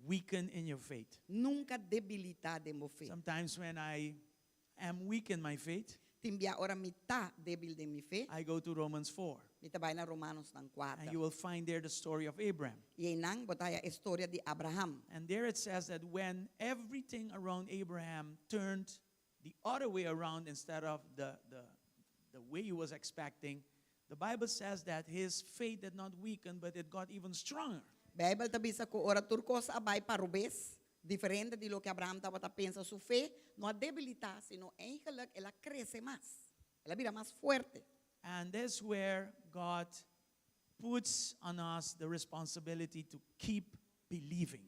weaken in your faith. Nunca debilitar de mo fe. Sometimes when I am weak in my faith, Timbia ora mitad débil de mi fe, I go to Romans 4. mita vai na Romanos ng 4. And you will find there the story of Abraham. E nang botaya historia de Abraham. And there it says that when everything around Abraham turned the other way around instead of the way he was expecting, the Bible says that his faith did not weaken, but it got even stronger. Bible tabisa ko ora turcos abay parubes, diferente de lo que Abraham estaba pensa su fe, no debilita, sino eigenlijk ela crece más. Ela vira más fuerte. And that's where God puts on us the responsibility to keep believing.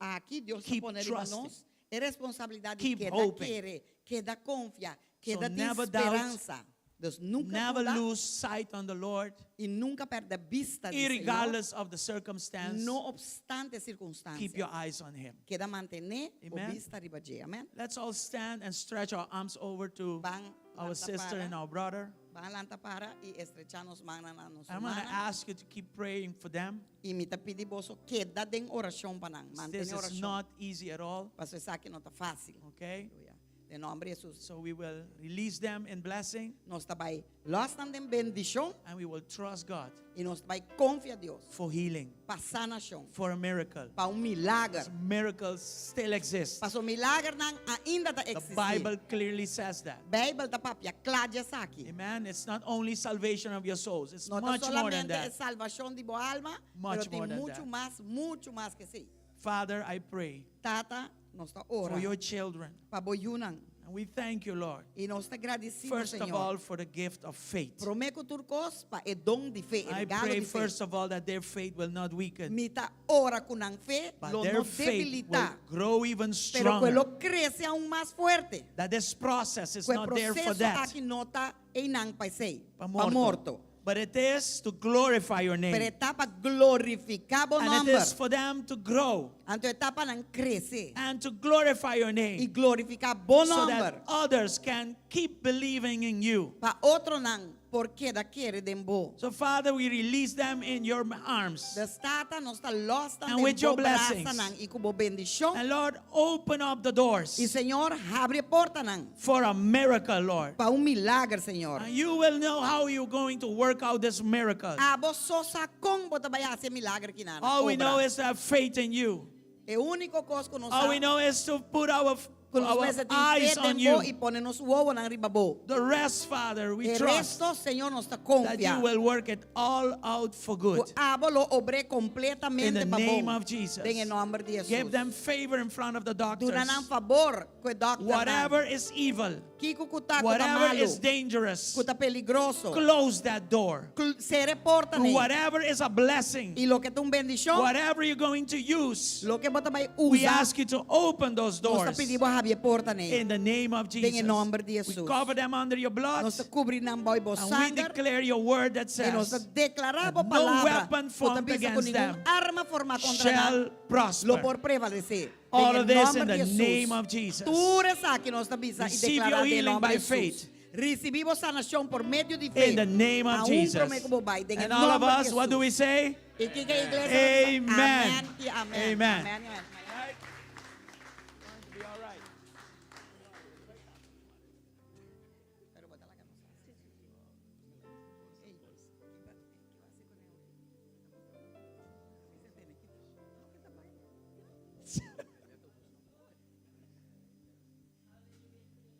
Aqui Deus Keep pone trusting. nós é responsabilidade Keep que da hoping. querer, que da confia, que So da de never doubt, esperança. Deus nunca Never duda lose sight on the Lord, e nunca perde vista de Senhor, regardless of the circumstance. no obstante circunstância. Keep your eyes on Him. Queda mantener o Amen. vista riba de. Amém. Let's all stand and stretch our arms over to Van our lanta sister para, and our brother. van lanta para e estrecharnos mana na nos I'm going to mana. ask you to keep praying for them. E me tá pedi boso queda den oração para nang. This Mantene is oração. not easy at all, Paso essa que não tá fácil. okay? Aleluia. De nome de Jesus. So we will release them in blessing, Nós também los den bendição and we will trust God e nós também confia a Deus for healing, para sanação, for a miracle. para milagre. Miracles still exist. Para o milagre nang ainda tá The existir. Bible clearly says that. Bible tá papia cládia aqui. Amen. It's not only salvation of your souls, it's Não tá much more than solamente that. salvação de boa alma, Much pero tem more than muito mais que sim. Father, I pray Tata, nós tá for ora your children. para boiunang And we thank you, Lord, e nós tá agradecido, first of Senhor. all, for the gift of faith. Prometo turcos pa e dom de fé, I regalo pray de fé. first of all that their faith will not weaken, Mita ora com ang fé, but lo their no faith will debilita, grow even pero stronger. quello cresce aún más fuerte. That this process is Quel not there for processo that, aqui nota e nang paisei, pa pa morto. but it is to glorify your Pero name. etapa glorificar o And nome. it is for them to grow Anto etapa nang cresce and to glorify your e name glorificar bom so nome. that others can keep believing in you. Pa outro nang, porque da quere dembo. So, Father, we release them in your arms. Destata nos tá losta And with your dembo braça blessings. nang e kubo bendição. And Lord, open up the doors E Senhor, abre a porta nang for a miracle, Lord. pa milagre, Senhor. And you will know how you're going to work out this miracle. Abo sosa kong bota baya se milagre kinana. All we obra. know is to have faith in you. E único coisa que nós All we know is to put our Kung our nos eyes on you. y ponemos huevo ng ribabo. The rest, Father, we El trust resto, Señor, nos está that you confia. will work it all out for good. O abo lo obre In completamente the babong. name of Jesus. En el nombre de Jesús. Give them favor in front of the doctors. Duran ang favor ko doctor. Whatever is evil, Kiko kuta ko whatever malo. is dangerous, Kuta peligroso. close that door. Se reporta ni. Whatever is a blessing, Y lo que es un bendición, whatever you're going to use, lo que bota may we usa, ask you to open those nos doors pedimos a Javier porta ni. in the name of Jesus. En el nombre de We Jesús. cover them under your blood, Nos cubrir ng boy bo and we sangre. declare your word that Y nos says declaramos that no palabra. weapon Puta formed bisa against con them ningún arma forma contra shall nada. Lo prosper. por prevalecer. All En of el this in nombre the de Jesús. name of Jesus. Tú eres aquí nos avisa y Receive declarar your en el healing nombre by de Jesús. faith. Recibimos sanación por medio de fe. In the name of Aún Jesus. prometo bye. En el And all of nombre de us, what do we Jesús. say? Y aquí que iglesia, Amen. amén y amén. Amen. Amén y amén.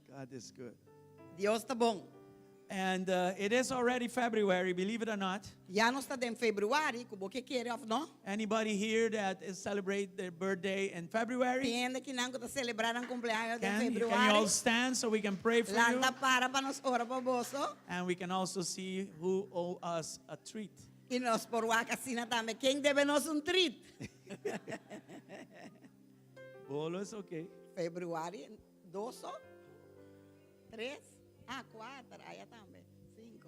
God is good. Dios está bom. And it is already February, believe it or not. Ya no está en Februário, como que quiere, não? Anybody here that is celebrate their birthday in February? Tiende que não está celebrar um cumpleaños de Can you all Februário. stand so we can pray for you? Landa para nos ora para vosso. And we can also see who owe us a treat. E nós por lá casina também. Quem deve nos treat? Bolo is okay. Februário, 2, 3, 4, aí também, 5.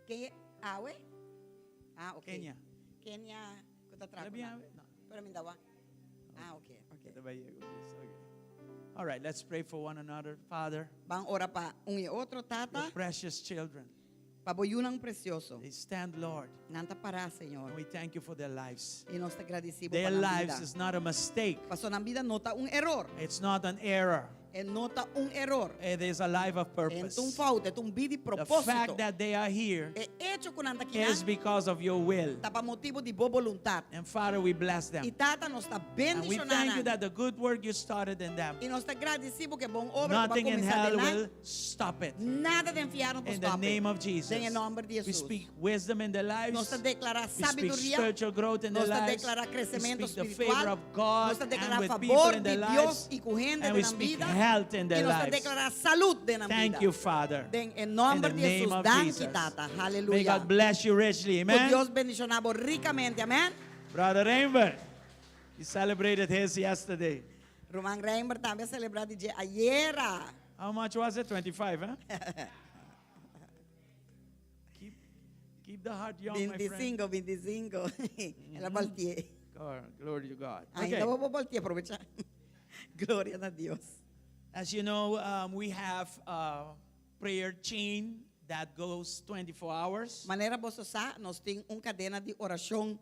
Quem é? Awe? Ok. Kenya. Kenya, que está Let me atrás. have it. No. Para mim, dawa. Ok. The Bahia, please. Okay. All right, let's pray for one another. Father, Vamos orar para e outro, tata. your precious children, Para boiunang precioso. they stand, Lord, Nanta para, Senhor. and we thank you for their lives. E nós te agradecemos Their pela lives vida. is not a mistake. Passou na vida, nota error. It's not an error. É nota error. It is a life of purpose. É falta, é vida e The propósito. fact that they are here É hecho com nanta aqui. is because of your will. Tá para motivo de boa vontade. And Father, we bless E them. tata nos está And we thank you bendicionando. that the good work you started in them, E nós te agradecemos que bom obra que vai nothing in começar hell de lá. will stop it. Nada de enfiar no In the name of Jesus, Em nome de we Jesus. speak wisdom in their Nós lives. te declarar We speak sabedoria. spiritual growth in their Nós te lives. declarar We crescimento speak the espiritual. favor of God Nós te and declarar with people favor in de their Dios lives. e com gente And de we na speak vida. health in E their nós te lives. declarar salud de na vida. Thank you, Father. Em nome In the de name Jesus, of danke Jesus. tata. May Aleluia. God bless you richly. Por Amen. Deus bendicionado ricamente. Amém. Brother Rainbow, he celebrated his yesterday. Roman Reimer também celebrou de ayer. How much was it? 25, huh? keep the heart young, my friend. 25. Ela voltou. Glory to God. Ainda Okay. vou voltar, aproveitar. Glória a Deus. As you know, we have a prayer chain that goes 24 hours. Maneira você sabe, nós temos cadena de oração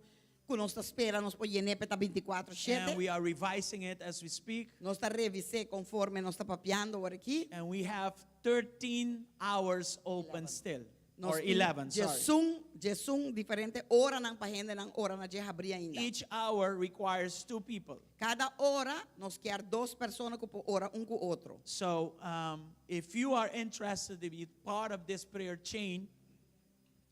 que nós espera, nós podemos para 24/7. And we are revising it as we speak. Nós está revisando conforme nós está papiando agora aqui. And we have 13 hours open still. Nós Or 11, sorry. Jesum diferente hora ng pahenda ng hora na dia abrir ainda. Each hour requires 2 people. Cada hora nós quer 2 pessoas que por hora com outro. So if you are interested to be part of this prayer chain,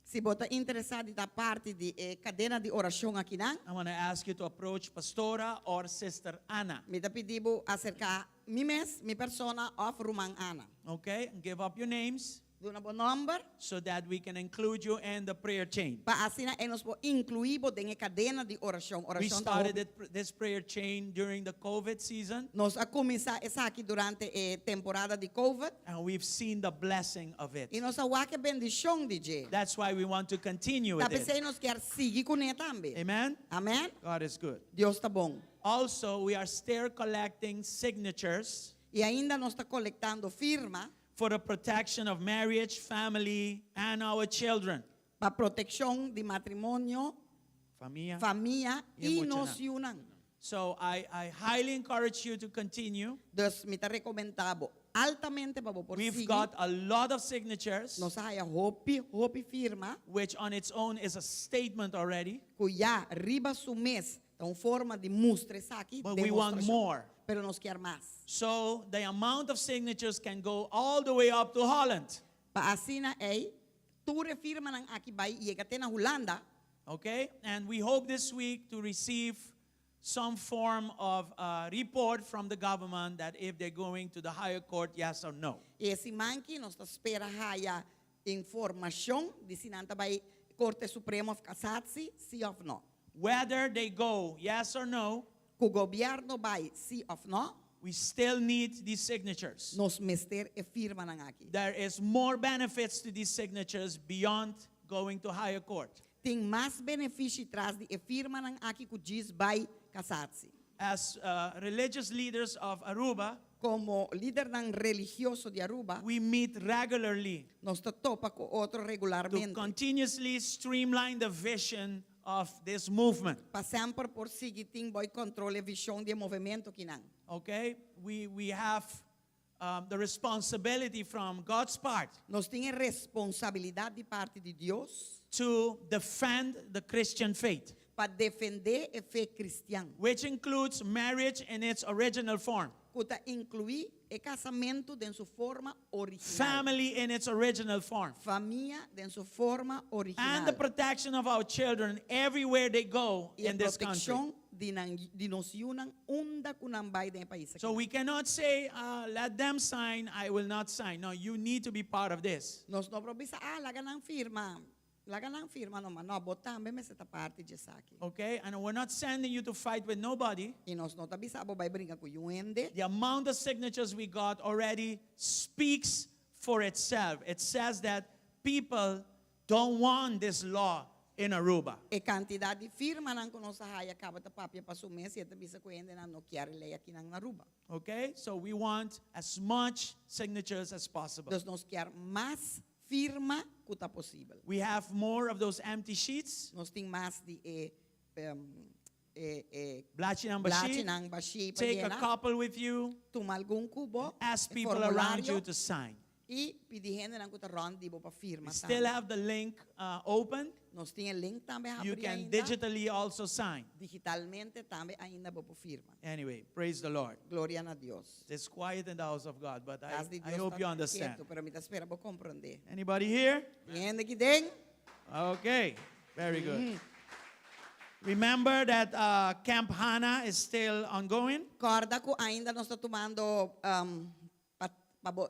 Se você está interessado em dar parte de cadena de oração aqui não, I want to ask you to approach Pastora or Sister Anna. me dá pedido acercar mi persona of Roman Ana. Okay? And give up your names Do na bo number so that we can include you in the prayer chain. para assim nós po incluíbo dentro cadena de oração. We Oração started this prayer chain during the COVID season, nós a começar essa aqui durante a temporada de COVID and we've seen the blessing of it. e nós a que bendição de je. That's why we want to continue with Tapi it. sei nós quer seguir com ele também. Amen? Amém? God is good. Deus está bom. Also, we are still collecting signatures E ainda nós está coletando firma for the protection of marriage, family, and our children. para proteção de matrimônio, Familia. família E e emocional. nós unam. So I highly encourage you to continue. Deus me está recomendando altamente para por We've seguir. got a lot of signatures, Nós haya hope firma, which on its own is a statement already, cuya riba su mês, então forma de mostra aqui, but we want more. pero nos quiere más. So the amount of signatures can go all the way up to Holland. Paasina ay, ture firma ng aki bay, iegate na Holanda, Okay? And we hope this week to receive some form of report from the government that if they're going to the higher court, yes or no. e si manki nos ta spera haya información, di sinanta bay Korte Supremo of Kasatsi, sí of no. Whether they go yes or no, Ku gobyerno bay, sí of no, we still need these signatures. nos mester e firma ng aki. There is more benefits to these signatures beyond going to higher court. Tem mais benefício traz de e firma ng aki ku diz bay Kasatsi. As religious leaders of Aruba, Como líder ng religioso de Aruba, we meet regularly nos topa ko otro to regularmente. continuously streamline the vision of this movement. Passam por sigiting boy controle visão de movimento kinang. Okay? We have the responsibility from God's part Nós tinha responsabilidade de parte de Deus to defend the Christian faith, para defender a fé cristã, which includes marriage in its original form, que inclui o casamento em sua forma original, family in its original form, família em sua forma original, and the protection of our children everywhere they go e a in this country. proteção de nós unang unda kunambay de país. So we cannot say, let them sign, I will not sign. No, you need to be part of this. Nós não probisa laga ng firma. Laga ng firma naman, no, botam bem essa parte de saki. Okay? And we're not sending you to fight with nobody. E nós não tabisa abo vai brincar com yuende. The amount of signatures we got already speaks for itself. It says that people don't want this law in Aruba. E quantidade de firma nang kuno sa haya kabata papia pa sumes e tabisa ko ende na no kiari lei aqui nang Aruba. Okay? So we want as much signatures as possible. Dos nos quer mais firma kuta possível. We have more of those empty sheets. Nós tem mais de Blachi number blachi sheet. nang bashi pa Take a llena. couple with you. Toma algum cubo. Ask e people around formulario, you to sign. E pedindo nang kuta rondi bo pa firma. We still have the link open. Nós tem link também You abrir can ainda. digitally also sign. Digitalmente também ainda bo pa firma. Anyway, praise the Lord. Glória a Deus. It's quiet in the house of God, but As de I Deus hope tá you understand. quieto, pero me espera bo compreender. Anybody here? Entende que den? Okay, very good. Remember that Camp Hannah is still ongoing. Corda ko ainda nós está tomando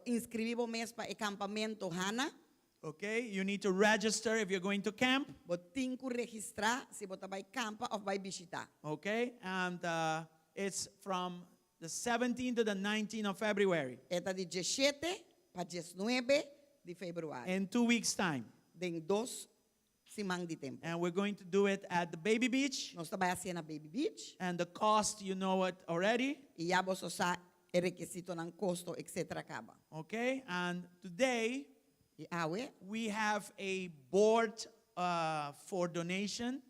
inscrever mês para acampamento Hana. Okay, you need to register if you're going to camp. Botin ko registrar se bota vai campa ou vai visitar. Okay, and it's from the 17th to the 19th of February. Eta de 17 para 19 de Februário. In 2 weeks' time. Den 2 semana de tempo. And we're going to do it at the Baby Beach. Nós está assim na Baby Beach. And the cost, you know it already. E já você sa o requisito ng custo, etc. acaba. Okay, and today E awe, we have a board for donation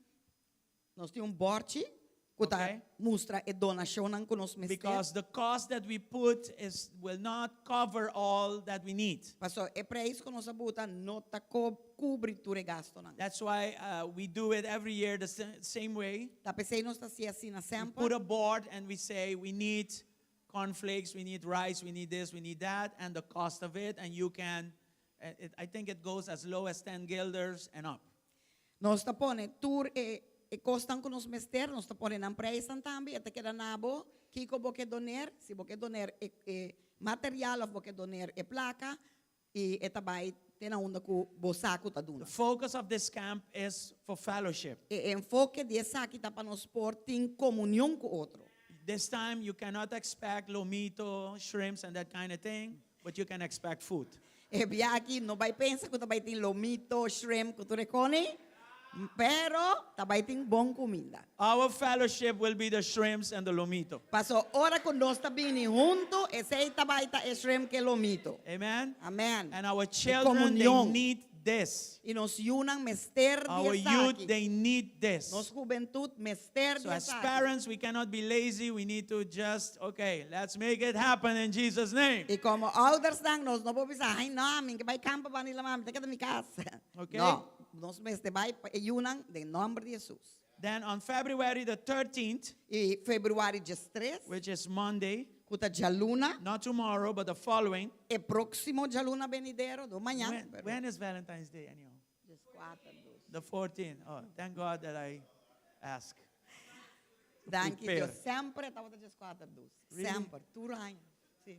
nós temos board kuta Okay. mostra e donação ng kunos mester. because the cost that we put will not cover all that we need. Paso e preço que nós abuta não ta cobre tudo gasto nang. That's why we do it every year the same way. Tapos aí nós está assim na We sempre. put a board and we say we need cornflakes, we need rice, we need this, we need that, and the cost of it. And you can, I think it goes as low as 10 guilders and up. Nós está pone tour e costan com nos mester, nós está pone na preço também, até que era nabo, kiko boque doner, se boque doner material, ou boque doner placa, e tabay tena onda ku bosaku ta The duna. focus of this camp is for fellowship. E enfoque de essa aqui tá para nos porting comunhão com outro. This time you cannot expect lomito, shrimps, and that kind of thing, but you can expect food. E aqui não vai pensar que tabay tem lomito, shrimp, que tu recone, pero tabay tem bom comida. Our fellowship will be the shrimps and the lomito. Paso ora con nós tá bini junto, e sei tabay ta shrimp que lomito. Amen? Amen. And our children, they comunión. need this. E nos unang mester Our de youth, aqui. they need this. Nos juventud mester So de as aqui. parents, we cannot be lazy. We need to just, okay, let's make it happen in Jesus' name. E como elders lang, nos não podemos dizer, ai não, minha vai campo para nila mami, te queda mi casa. Okay. No, nos mester vai unang de nombre de Jesus. Then on February the 13th, E februário dia 3, which is Monday, kuta dia luna, not tomorrow, but the following. e próximo dia luna venidero, do manhã. When is Valentine's Day anyhow? Dia 4, 12. The 14th. Oh, thank God that I asked. Danke prepare. Deus. Sempre estava dia 4, 12. Really? Sempre. Tudo ano. Sim.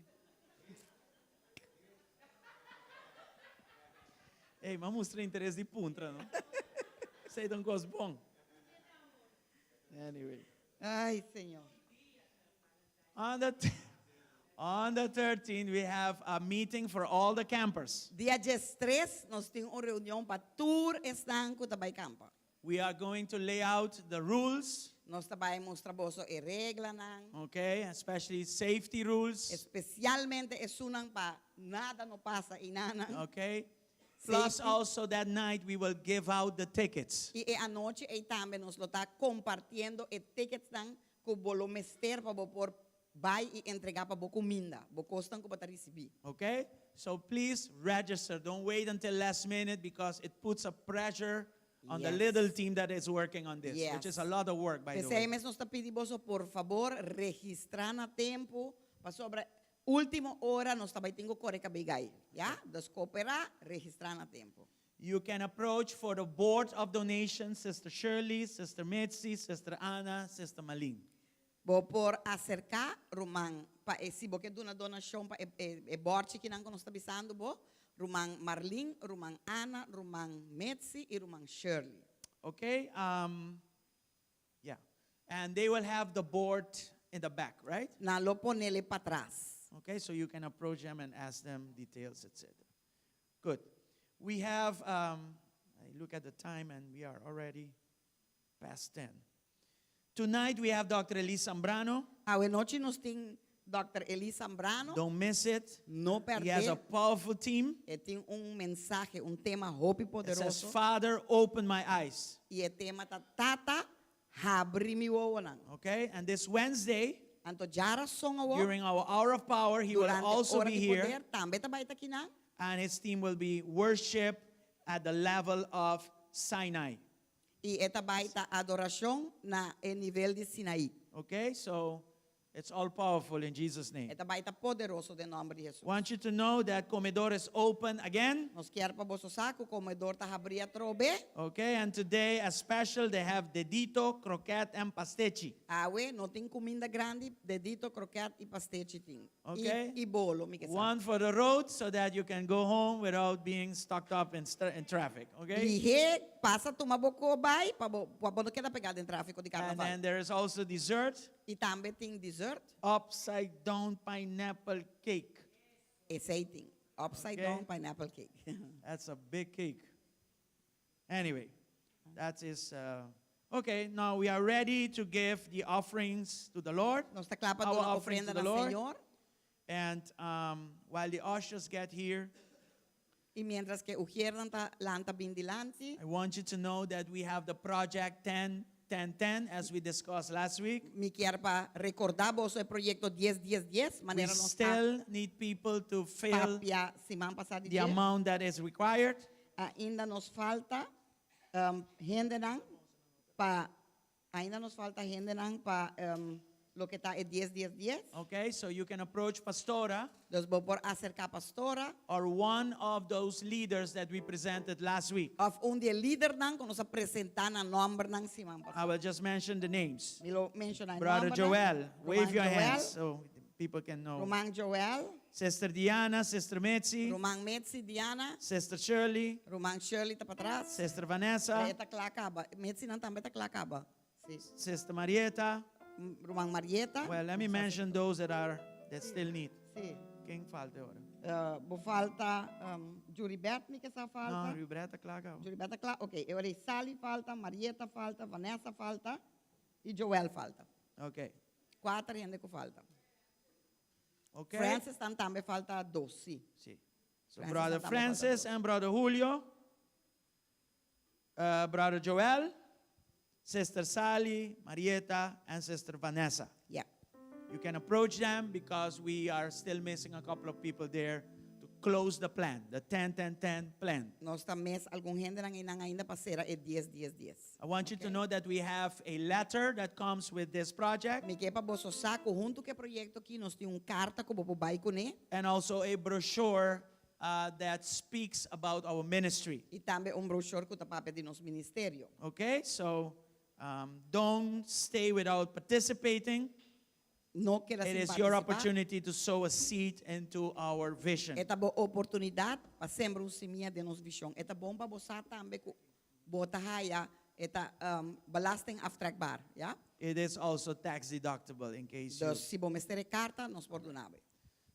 Ei, mas mostra interesse de puntra, não? Sei de coisa bom. Anyway. Ai, Senhor. On the 13th, we have a meeting for all the campers. Dia 3, nós temos uma reunião para tour estanco da campa. We are going to lay out the rules, Nós também mostramos e regra não. okay, especially safety rules, Especialmente é sunang pa nada no passa e nana. okay? Plus, Safety. also that night, we will give out the tickets. E a noite e também nos lo está compartiendo e tickets dan que bolo mester para bo por vai e entregar para bo comida. Bo costan ko para receber. Okay? So please register. Don't wait until last minute because it puts a pressure on the Yes. little team that is working on this, which Yes. is a lot of work, by the way. PCMS nos está pedindo por favor registrar na tempo para sobre última hora nos também tenho corre cabigay. Ya? Dos cooperar registrar na tempo. You can approach for the board of donations, Sister Shirley, Sister Mitzi, Sister Anna, Sister Malin. Bo por acercar rumang pa si bo que dona donação pa borte que não nos está bisando bo rumang Marlene, rumang Ana, rumang Metsi e rumang Shirley. Okay? Yeah. And they will have the board in the back, right? Na lo ponele para trás. Okay, so you can approach them and ask them details, etc. Good. We have, I look at the time and we are already past 10. Tonight we have Dr. Eli Zambrano. Awe noche nos tem Dr. Eli Zambrano. Don't miss it. No He has a perder. powerful team. E tem mensaje, tema hope It says, poderoso. Father, open my eyes. E tema ta tata habri mi wowonan. Okay, and this Wednesday, Anto jara song awo. during our hour of power, he will Durante also hora be de here, poder, tambe tabay ta kinang. and his team will be worship at the level of Sinai. Y eta baita adoración na el nivel de Sinaí. Okay, so it's all powerful in Jesus' name. Eta baita poderoso de nombre de Jesus. Want you to know that Comedor is open again. Nos quer pa boso saco comedor ta habria trobe. Okay, and today, as special, they have dedito, croquette, and pastechi. Awe no ting comida grande, dedito, croquete y pastechi ting. Okay. Y bolo mi que sa. One for the road so that you can go home without being stuck up in traffic. Okay, Lihe pasa tumaboko bay pa bo queda pegada em tráfico de and carnaval. then there is also dessert, E tambe ting dessert, upside down pineapple cake. aceiting, upside Okay. down pineapple cake. That's a big cake. Anyway, that is okay. Now we are ready to give the offerings to the Lord. Nos ta clapa Our do offering ofrenda to the na Lord. Senhor. And while the ushers get here, Y mientras que ujierdan ta lanta bindilanti, I want you to know that we have the project 10-10-10 as we discussed last week. mi quer pa recordar vos el proyecto 10-10-10, We manera nos still need people to fill papia semana passada the amount that is required. ainda nos falta gente nan pa ainda nos falta gente nan pa lo que está é 10-10-10. Okay, so you can approach Pastora Los vou por acercar pastora or one of those leaders that we presented last week. of dia líder nan que nos apresentar na nombre nan semana I passada. will just mention the names. Me lo menciona Brother Joel, wave your Joel, hands so people can know. Romang Joel, Sister Diana, Sister Mitzi, Romang Metsi Diana, Sister Shirley, Romang Shirley ta patras. Sister Vanessa, Eta klakaba. Metsi nan também ta klakaba. Si. Sister Marieta. Romang Marieta. Well, let me mention those that still need. Si. Quem falta agora? Bo falta Juribert mi que sa No, falta. Ribreta Claga. Juribert claro. Ok, eu orei Sally falta, Marieta falta, Vanessa falta e Joel falta. Okay. 4 gente que falta. Okay. Francis também falta 2, si. Sí. So Francis Brother también Francis falta and Brother Julio, Brother Joel, Sister Sally, Marieta, and Sister Vanessa. Yeah. You can approach them because we are still missing a couple of people there close the plan, the 10-10-10 plan. Nós mes algum gente nang inang ainda pasera e 10-10-10. I want you to know that we have a letter that comes with this project Me kepa boso saco junto que proyecto aqui nós tem carta ko bobo bai ko ne and also a brochure that speaks about our ministry. e tambe brochure ko tapape di nos ministerio. Okay, so don't stay without participating. No queda It sin is your participar. opportunity to sow a seed into our vision. Eta bo oportunidad pa sembra semilla de nos vision. Eta bom pa bosa tambe ko bota haya eta belasting aftrekbaar, ja? It is also tax deductible in case you. Dus si bom estere carta nos perdonabe.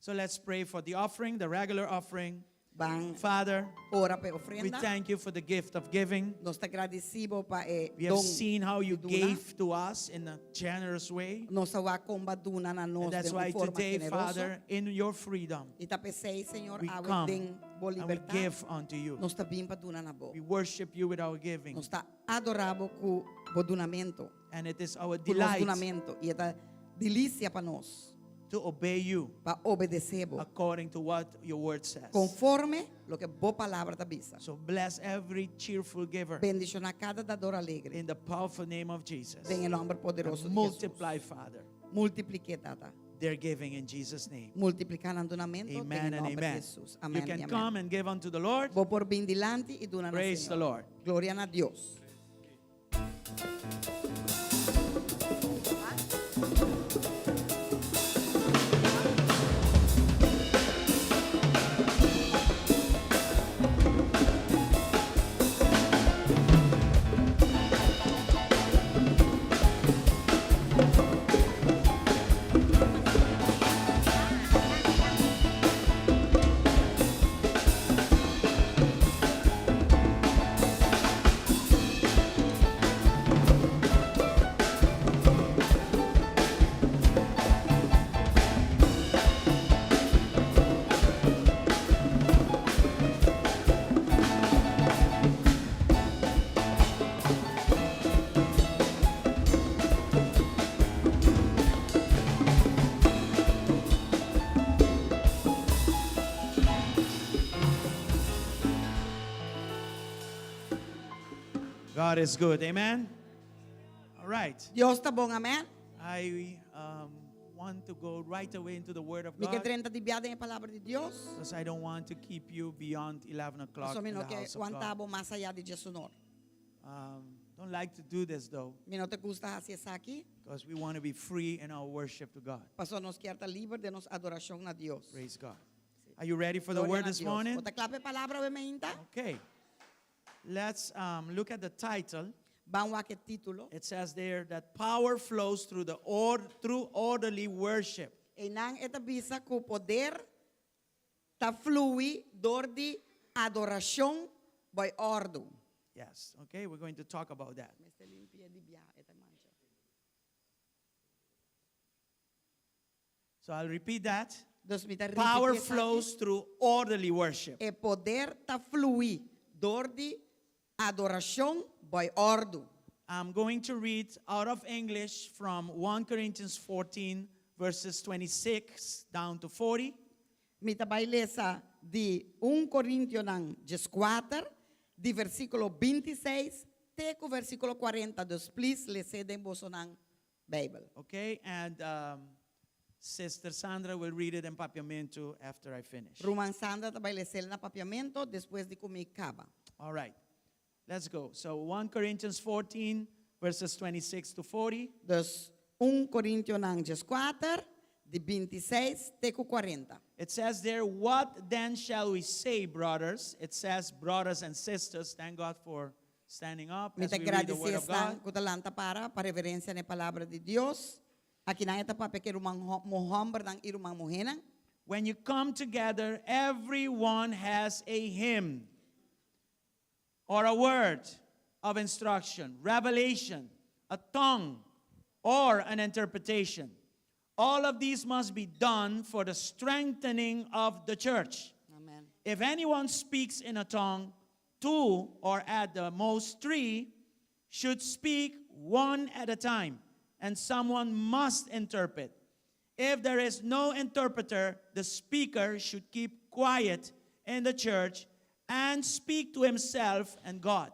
So let's pray for the offering, the regular offering. Bang Father, ora pe we ofrenda. thank you for the gift of giving. Nos te agradecibo pa We have don seen how you duna. gave to us in a generous way. Nos awa comba duna na nos And that's de why forma today, generoso. Father, in your freedom, Ita pesei, Señor, we awe come ding bo and we libertad. give unto you. Nos ta bimpa duna na bo. We worship you with our giving. Nos ta adorabo ku bo dunamento. And it is our Ku nos delight dunamento. E ita delicia pa nos. to obey you Pa obedecebo. according to what your word says. Conforme lo que bo palabra ta bisa. So bless every cheerful giver Bendición a cada dador alegre. in the powerful name of Jesus. En el nombre poderoso And de multiply, Jesús. Father, Multiplique, tata. their giving in Jesus' name. Multiplicar en donamento en Amen el and nombre de amen. Jesús. You Amén y can amén. come and give unto the Lord. Bo por bindilante y duna na Praise the Señor. Lord. Gloria a Dios. God is good. Amen. All right. Dios está bom, amén. I want to go right away into the Word of Mi que God 30 de biada em palavra de Deus. because I don't want to keep you beyond 11 o'clock Só in mino the que house of God. quantabo mais allá de Jesunor. Don't like to do this though Mino te gusta hacer isso aqui. because we want to be free in our worship to God. Pastor nos quer estar livre de nos adoração a Deus. Praise God. Are you ready for the Gloria Word a this Deus. morning? Bota clave palavra obviamente. Okay. Let's look at the title. Vamos a que título. It says there that power flows through through orderly worship. E nang eta bisa que o poder ta flui dor de adoração by ordem. Yes. Okay, we're going to talk about that. So I'll repeat that. Dus me ta Power repetir flows through orderly worship. e poder ta flui dor de adoração by ordem. I'm going to read out of English from 1 Corinthians 14, verses 26 down to 40. Me ta bailesa de 1 Coríntios 14, de versículo 26 até o versículo 40. Dus please lesedem vosso nang Bible. Okay, and Sister Sandra will read it in Papiamento after I finish. Roman Sandra ta bailesel na papiamento después de comer caba. All right, let's go. So 1 Corinthians 14, verses 26 to 40. Dus 1 Coríntios 14, de 26 até o 40. It says there, what then shall we say, brothers? It says brothers and sisters. Thank God for standing up Me as te we read the word agradecer of God. stan kutalanta para reverência na palavra de Deus. Aqui na eta pa que rumang mohomber nang irumang muhenang. When you come together, everyone has a hymn or a word of instruction, revelation, a tongue, or an interpretation. All of these must be done for the strengthening of the church. Amen. If anyone speaks in a tongue, 2 or at the most 3 should speak one at a time, and someone must interpret. If there is no interpreter, the speaker should keep quiet in the church and speak to himself and God.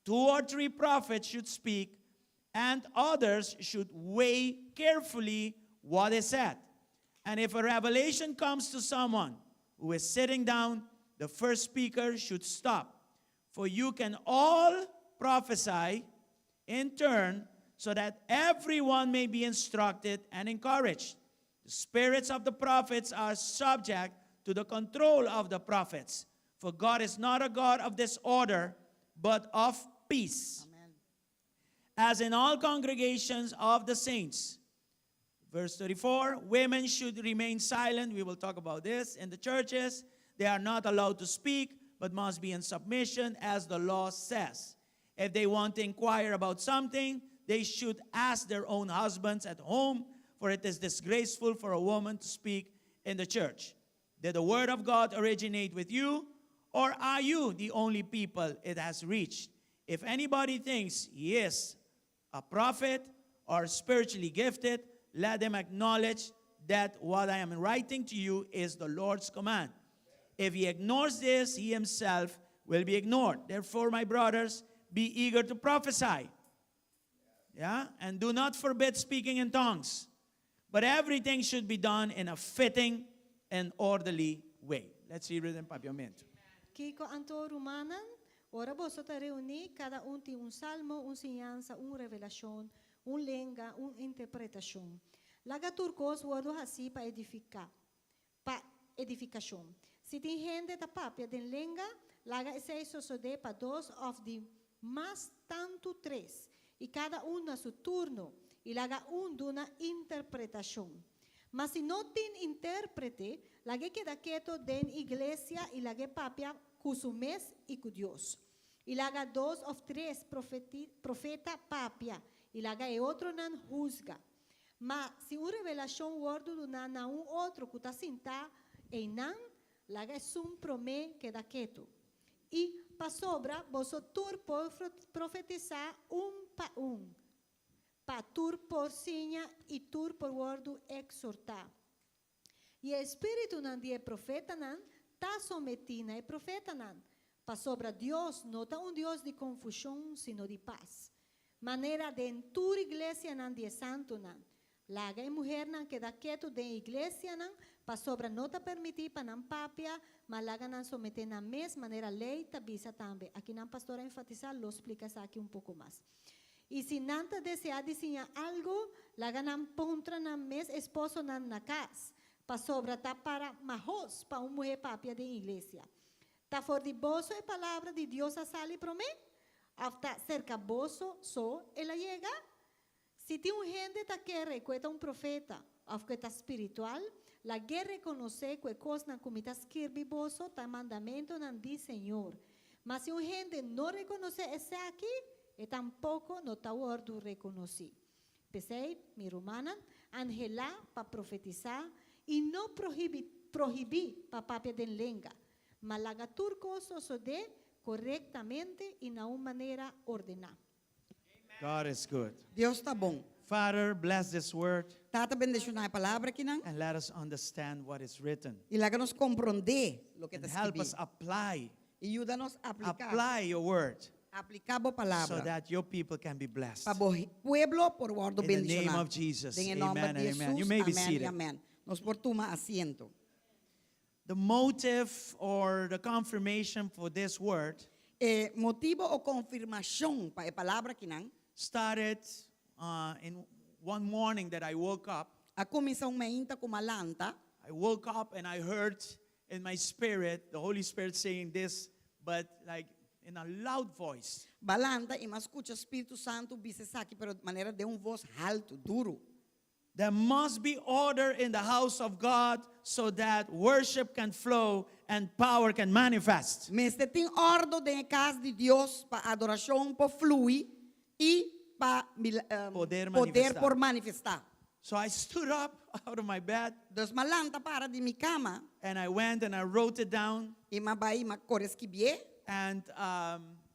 2 or 3 prophets should speak, and others should weigh carefully what is said. And if a revelation comes to someone who is sitting down, the first speaker should stop. For you can all prophesy in turn, so that everyone may be instructed and encouraged. The spirits of the prophets are subject to the control of the prophets. For God is not a God of disorder, but of peace. Amen. As in all congregations of the saints. Verse 34, women should remain silent. We will talk about this. In the churches, they are not allowed to speak, but must be in submission, as the law says. If they want to inquire about something, they should ask their own husbands at home, for it is disgraceful for a woman to speak in the church. Did the word of God originate with you, or are you the only people it has reached? If anybody thinks he is a prophet or spiritually gifted, let them acknowledge that what I am writing to you is the Lord's command. If he ignores this, he himself will be ignored. Therefore, my brothers, be eager to prophesy. Yeah? And do not forbid speaking in tongues. But everything should be done in a fitting and orderly way. Let's read it in Papiamento. Kiko anto rumanan, ora boso te reuni, cada un ti un salmo, un enseñanza, un revelación, un lenga, un interpretación. Laga turcos wordo hasi pa edificación. Si ti gente ta papia den lenga, laga ese sosode pa 2 of the más tanto 3. Y cada uno a su turno, y laga un duna interpretación. Mas si no tin intérprete, laga queda quieto den iglesia y laga papia cusumes y cu Dios. Y laga 2 of 3 profeta papia, y laga e otro nan juzga. Ma si un revelación wordo duna na un otro cuta sinta, e nan, laga es un promé queda quieto. Y pa sobra, vosso tur por profetizar pa tur por signa y tur por wordo exhortar. E espírito nan die profeta nan, ta sometina e profeta nan. Pa sobra Dios, no ta un Dios de confusión, sino de paz. Manera de en tur iglesia nan die santo nan. Laga e mujer nan queda quieto de iglesia nan, pa sobra no ta permitir pa nan papia, malaga nan someter na mes manera lei tabisa tambe. Aqui nan pastora enfatizar, lo explica aqui un poco más. Y si nanta desea diseñar algo, laga nan pontra nan mes esposo nan na casa, pa sobra ta para majos pa un mujer papia de iglesia. Ta for di boso e palabra de Dios a sali promé, afta cerca boso so ela llega. Si ti un gente ta quere cueta un profeta, of cueta espiritual, la guerra reconoce que cosa comita skirbi boso ta mandamento nan di Señor. Mas si un gente no reconoce ese aquí, e tampoco no ta wordu reconocí. Pesei, mi romana, Angela pa profetizar y no prohibí pa papia den lenga. Malaga turco sosode correctamente y na una manera ordenada. God is good. Deus está bom. Father, bless this word Tata bendicionar a palavra aqui não. and let us understand what is written. E lá que nos compreender o que And está help us escrito. apply E ajuda-nos a aplicar. your word Aplicar a so palavra. that your people can be blessed. Para o pueblo por guardo In the name bendicionar. of Jesus. Em nome Amen de and Jesus. amen. You may be Amém seated. e amém. Nos por toma asiento. The motive or the confirmation for this word Motivo ou confirmação para a palavra aqui não. started in one morning that I woke up. A comissão meinta com uma lanta. I woke up and I heard in my spirit the Holy Spirit saying this, but like in a loud voice. Balanta e mas escuta o Espírito Santo diz aqui, pero de maneira de voz alto, duro. There must be order in the house of God so that worship can flow and power can manifest. Mas tem ordem na casa de Deus para adoração para fluir e para Poder poder manifestar. por manifestar. So I stood up out of my bed Dus malanta para de minha cama and I went and I wrote it down e mabai makoresquibie and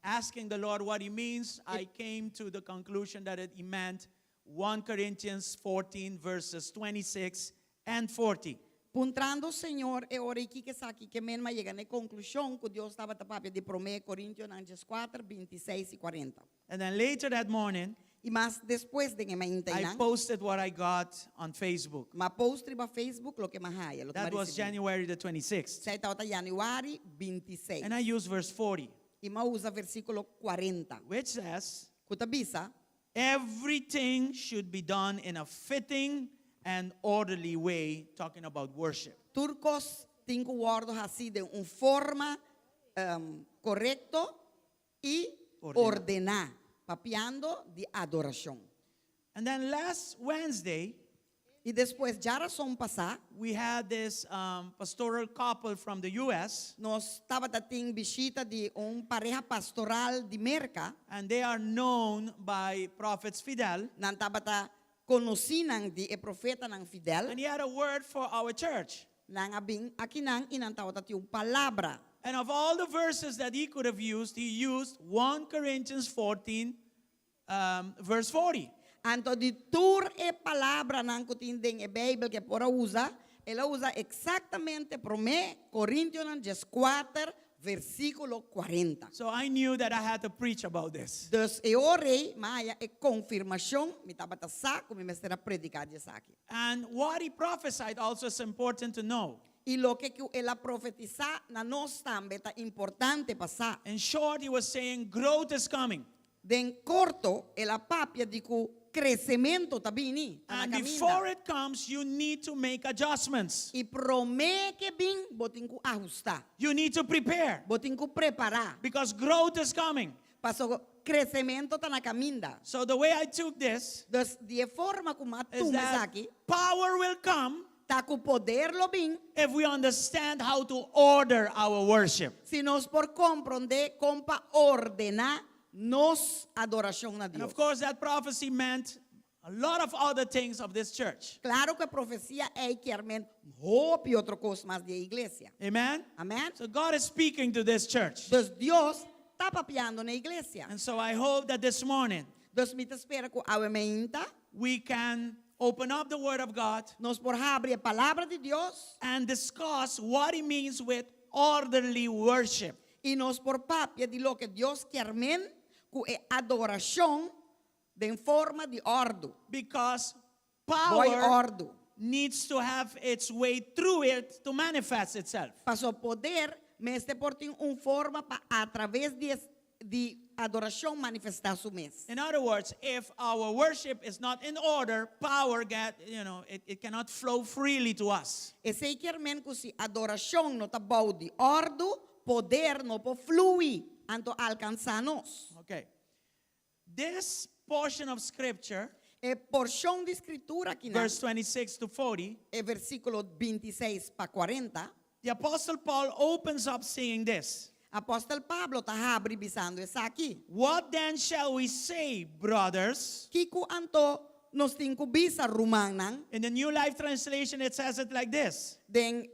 asking the Lord what he means. I came to the conclusion that it meant 1 Corinthians 14 verses 26 and 40. puntrando Senhor e ora aqui que aqui que men mas chega na conclusão que Deus estava tapando de 1 Coríntios 4, 26 e 40. And then later that morning, E mas depois de que me I entendam, posted what I got on Facebook. ma post riba Facebook lo que mahaya, lo que That was January the 26th. Sai tawta Januari 26. And I used verse 40, E ma usa versículo 40. which says, Kutabisa, everything should be done in a fitting and orderly way, talking about worship. turcos cinco wordos assim de forma correcto e ordenar, papiando de adoração. And then last Wednesday, E depois, já razão passar, we had this pastoral couple from the U.S., nós estava tating visita de pareja pastoral de Merca, and they are known by prophets Fidel. nan tava ta conhecinan de profeta ng Fidel, And he had a word for our church. nang abing akinang inan tawta yung palabra. And of all the verses that he could have used, he used 1 Corinthians 14, verse 40. Anto di tur palabra ng kutinding Bible que pora usa, ela usa exactamente por 1 Corintios 4, versículo 40. So I knew that I had to preach about this. Dus eu orei, maya confirmação, me tabata sa, como me será predicar de aqui. And what he prophesied also is important to know. E lo que ela profetiza na nós também tá importante passar. In short, he was saying growth is coming. Den corto, ela papia de que crescimento tá bini. And before it comes, you need to make adjustments. E promete que bem, botin ku ajustar. You need to prepare Botin ku preparar. because growth is coming. Paso crescimento tá na caminda. So the way I took this Dus de forma como is tu me that aqui, power will come tá com poder lo bem, if we understand how to order our worship. se nós por compreender compa ordenar nos adoração na And Deus. of course, that prophecy meant a lot of other things of this church. Claro que a profecia é que armen hope e outra coisa mais de igreja. Amen? Amém? So God is speaking to this church. Dus Deus está papiando na igreja. And so I hope that this morning Dus me te espera que a meinta we can open up the Word of God nos por abrir a palavra de Deus and discuss what it means with orderly worship. e nos por papia de lo que Deus quer men que é adoração de forma de ordo. Because Boy power ordo. needs to have its way through it to manifest itself. Para o poder, me este por tem forma para através de adoração manifestar su mes. In other words, if our worship is not in order, power it cannot flow freely to us. E sei quer men que se adoração não tá bom de ordo, poder não pode fluir anto alcançar nós. Okay. This portion of scripture, E porção de escritura aqui na verse 26 to 40, é versículo 26 para 40. the Apostle Paul opens up saying this. Apóstolo Pablo está abre bisando essa aqui. What then shall we say, brothers? Kiku anto nos tinko bisa rumanan. In the New Life Translation, it says it like this. Den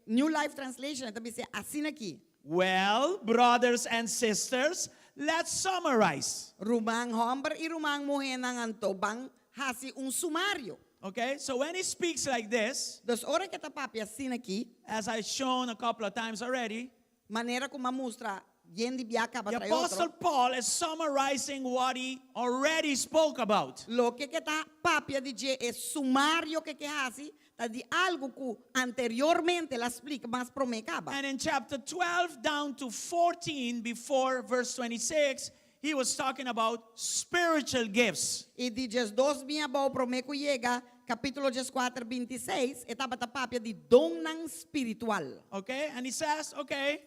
New Life Translation ito bisa assim aqui. Well, brothers and sisters, let's summarize. Rumang hombre e rumang mujer nang anto bang hasi sumario. Okay, so when he speaks like this, Dus ora que papi assim aqui, as I've shown a couple of times already, maneira como mostra yendi biaka the para Apostle outro. Paul is summarizing what he already spoke about. Lo que tá papi dice é sumário que hasi tá de algo que anteriormente la explica mas promecaba. And in chapter 12 down to 14, before verse 26, he was talking about spiritual gifts. E de 2 minha bom promeco chega capítulo 4, 26, etapa ta papia de dom nang espiritual. Okay, and he says, okay,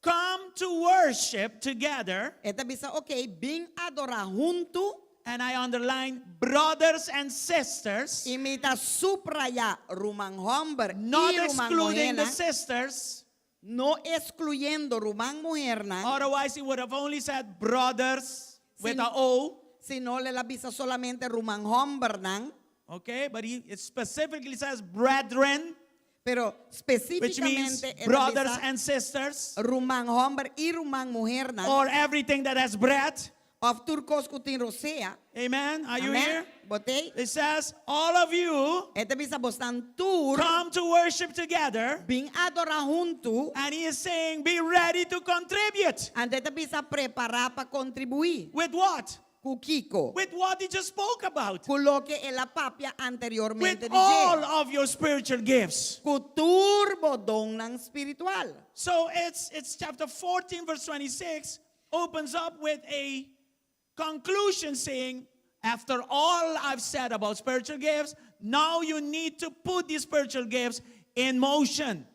come to worship together. Eta bisa okay, bing adorar junto, And I underline brothers and sisters, imita supraya rumang hombre not y rumang excluding the mujer, sisters. no excluyendo rumang mujer, Otherwise, he would have only said brothers with Sin- a O. sino le la bisa solamente rumang hombre nang, Okay, but it specifically says brethren, pero which means específicamente brothers and sisters, rumang hombre y rumang mujer nang, or everything that has breath. of turkos kutin rosea. Amen. Are you here? Botei. It says, all of you Ete bisa bostan tur come to worship together. bing adora junto. And he is saying, be ready to contribute. Ante te bisa preparar para contribuir. With what? Kukiko. With what he just spoke about. Kulo que ela papia anteriormente With all dice. of your spiritual gifts. Kuturbo dong ng spiritual. So it's chapter 14, verse 26, opens up with a conclusion saying, after all I've said about spiritual gifts, now you need to put these spiritual gifts in motion.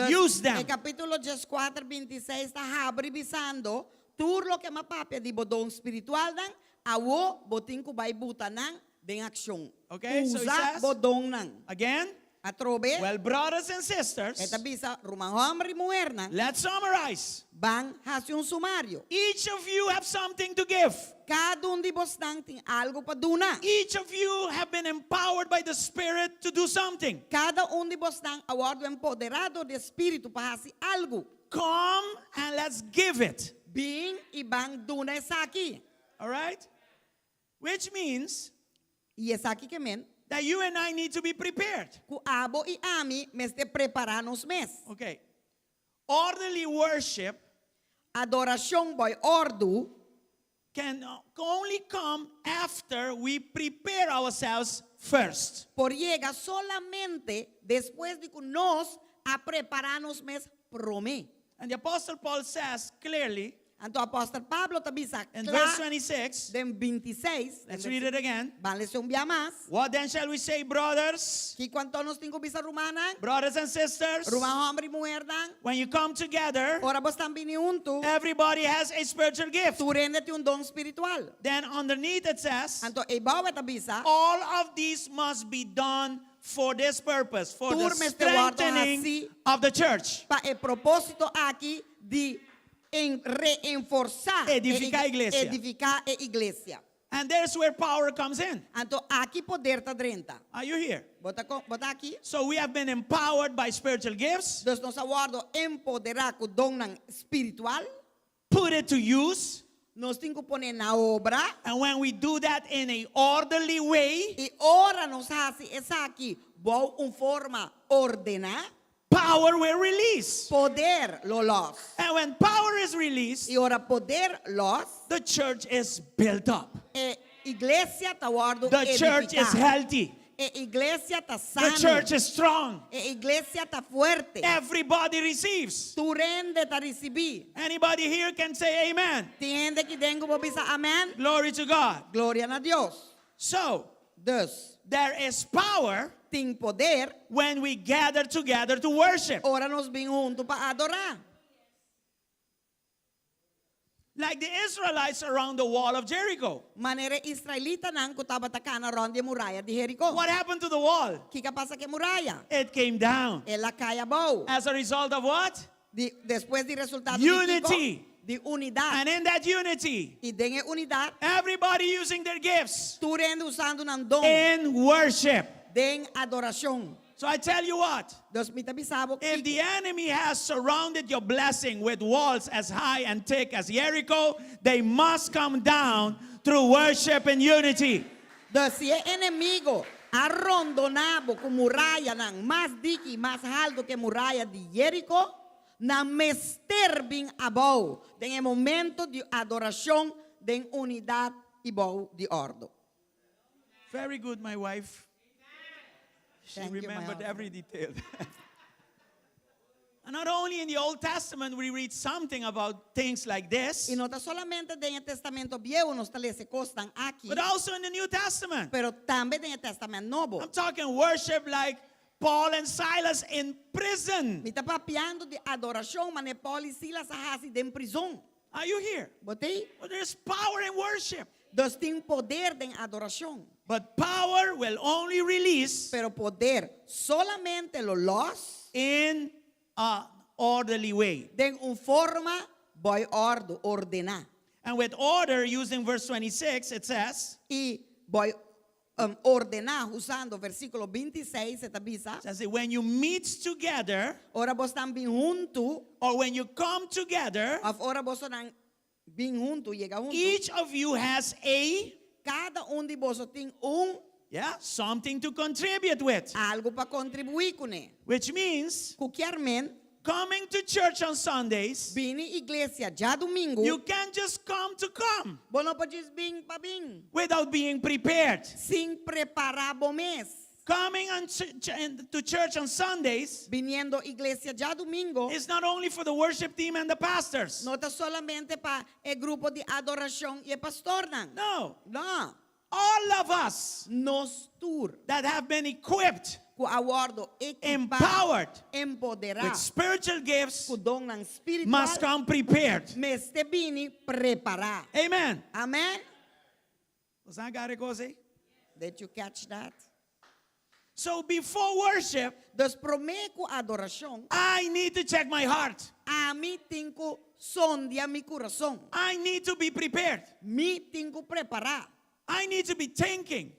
Use them. El capítulo 4:26 está abribizando tur lo que mapapia di bodong spiritual nang awo boting ko bay buta nang deng aksyon. Okay, so it Usa says- bodong nang. Again, Atrobe. well, brothers and sisters, Eta bisa rumah hombre mujer nang let's summarize. bang hasyong sumario. Each of you have something to give. Cada un di bos nang ting algo pa duna. Each of you have been empowered by the Spirit to do something. Cada un di bos nang award empoderado de espíritu pa hasi algo. Come and let's give it. Bing ibang duna esaki. All right? Which means Y esaki que men that you and I need to be prepared. ku abo y ami mes de preparanos mes. Okay. Orderly worship Adoración boy ordu can only come after we prepare ourselves first. por llega solamente después de que nos a prepararnos mes promé. And the Apostle Paul says clearly Anto apóstol Pablo tabisa in verse cla 26, den 26. let's read it again. Vanle un día más. What then shall we say, brothers, Que cuanto nos tengo bisa rumana, brothers and sisters? rumah hombre y mujer dan, When you come together, ora vos também junto, everybody has a spiritual gift. tu rendete un don espiritual. Then underneath it says, Anto ibaw tabisa, all of these must be done for this purpose, for the Turmes te guardo strengthening así. of the church. pa el propósito aquí de reenforzar Edificar iglesia. edificar a iglesia. And there's where power comes in. Anto aquí poder ta drenta. Are you here? Bota aqui. So we have been empowered by spiritual gifts, Dos nos aguardo empoderar com dom nan espiritual. put it to use, Nos tengo poner na obra. and when we do that in a orderly way, E ora nos hace essa aqui. Boa forma ordenar. power will release. Poder lo los. And when power is released, E ora poder los. the church is built up. E iglesia ta guardo The church is healthy. E iglesia ta The sana. church is strong. E iglesia ta fuerte. Everybody receives. Tu rende ta recebi. Anybody here can say amen. Tiende que tengo bobisa amen. Glory to God. Gloria a Dios. So, Dus, there is power tem poder. when we gather together to worship. Ora nos vim junto para adorar. Like the Israelites around the wall of Jericho. Manera israelita nang kutaba takana ronde muralla de Jerico. What happened to the wall? Kika pasa que muralla. It came down. Ela cai bom. As a result of what? Después de resultado Unity. de unidad. And in that unity, E dengue unidad. everybody using their gifts Tu rende usando nan dom. in worship. Den adoración. So I tell you what, Dos mita bisabo. if the enemy has surrounded your blessing with walls as high and thick as Jericho, they must come down through worship and unity. Dos si es enemigo arrondonado con muralla nan más diki más alto que muralla de Jericho, na mester bin abou. Den el momento de adoración, den unidad y bou de ordo. Very good, my wife. She Thank you, my remembered husband. every detail. And not only in the Old Testament we read something about things like this, Y no está solamente en el Testamento Viejo nos se costan aquí, but also in the New Testament. pero también en el Testamento Nuevo. I'm talking worship like Paul and Silas in prison. Me está papiando de adoración, mas Paulo y Silas ahasi de prisão. Are you here? Botei? Well, there's power in worship. Dos tem poder de adoración, But power will only release pero poder solamente lo los in an orderly way. de forma voy ordenar. And with order, using verse 26, it says, Y voy ordenar usando versículo 26, esta bisa. it says that when you meet together, Ora vos também junto, or when you come together, ora vos nang Vim junto, llega junto. Each of you has a, Cada de vós tem something to contribute with. algo para contribuir com ele. Which means Qualquer man, coming to church on Sundays, vini igreja já domingo, you can't just come to come bom não pode vir para vir, without being prepared. sem preparar bom mês. Coming to church on Sundays Viniendo igreja já domingo, is not only for the worship team and the pastors. não está solamente para o grupo de adoração e o pastor, não. No. Não. All of us Nós tour, that have been equipped, com a bordo empowered empoderar, with spiritual gifts com dom ng espiritual, must come prepared. mas te vini preparar. Amen. Amen? Was that got it, Jose? Did you catch that? So before worship, Dus promeco adoração, I need to check my heart. a mim tenho sondia mi coração. I need to be prepared. Mi tenho preparar. I need to be thinking,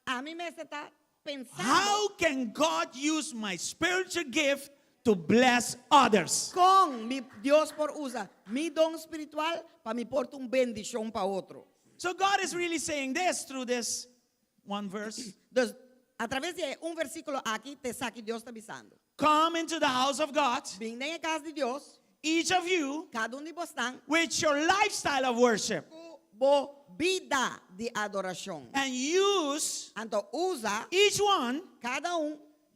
A mim me está pensando. how can God use my spiritual gift to bless others? Com mi Deus por usa mi dom espiritual para me portar bendição para outro. So God is really saying this through this one verse. Dus através de versículo aqui te sabe que Deus está avisando. Come into the house of God, Vem na casa de Deus, each of you, cada de vós estão with your lifestyle of worship, com bo vida de adoração. and use Então usa each one cada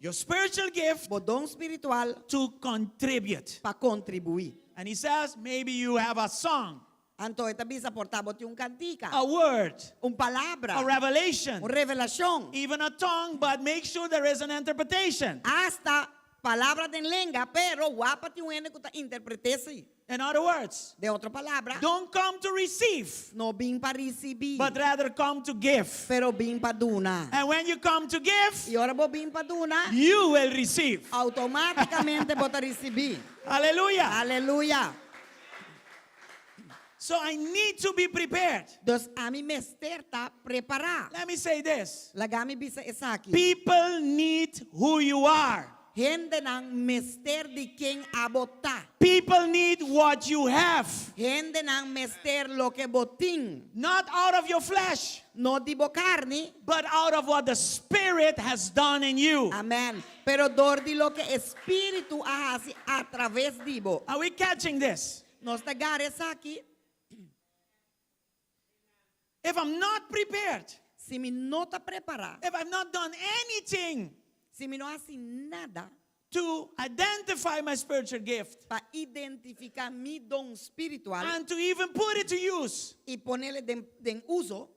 your spiritual gift bo dom espiritual to contribute. para contribuir. And he says, maybe you have a song, Então esta bisa portava-te cantica, a word, palavra, a revelation, revelação, even a tongue, but make sure there is an interpretation. hasta palavra de língua, pero guapa te que ta interpretese. In other words, De outra palavra, don't come to receive, não vim para receber, but rather come to give. pero vim para donar. And when you come to give, E ora vou vim para donar, you will receive. automaticamente vou receber. Hallelujah. Aleluia. So I need to be prepared. Dus a mim mester tá preparar. Let me say this. Lagami bisa essa aqui. People need who you are. Gente nang mester de quem abota. People need what you have. Gente nang mester lo que botin. Not out of your flesh, No di bo carne. but out of what the Spirit has done in you. Amen. Pero dor di lo que espírito hace através de bo. Are we catching this? Nos tagares aqui. If I'm not prepared, Se me não tá preparar. if I've not done anything Se me não hace nada to identify my spiritual gift para identificar mi dom espiritual and to even put it to use, y ponerle de uso.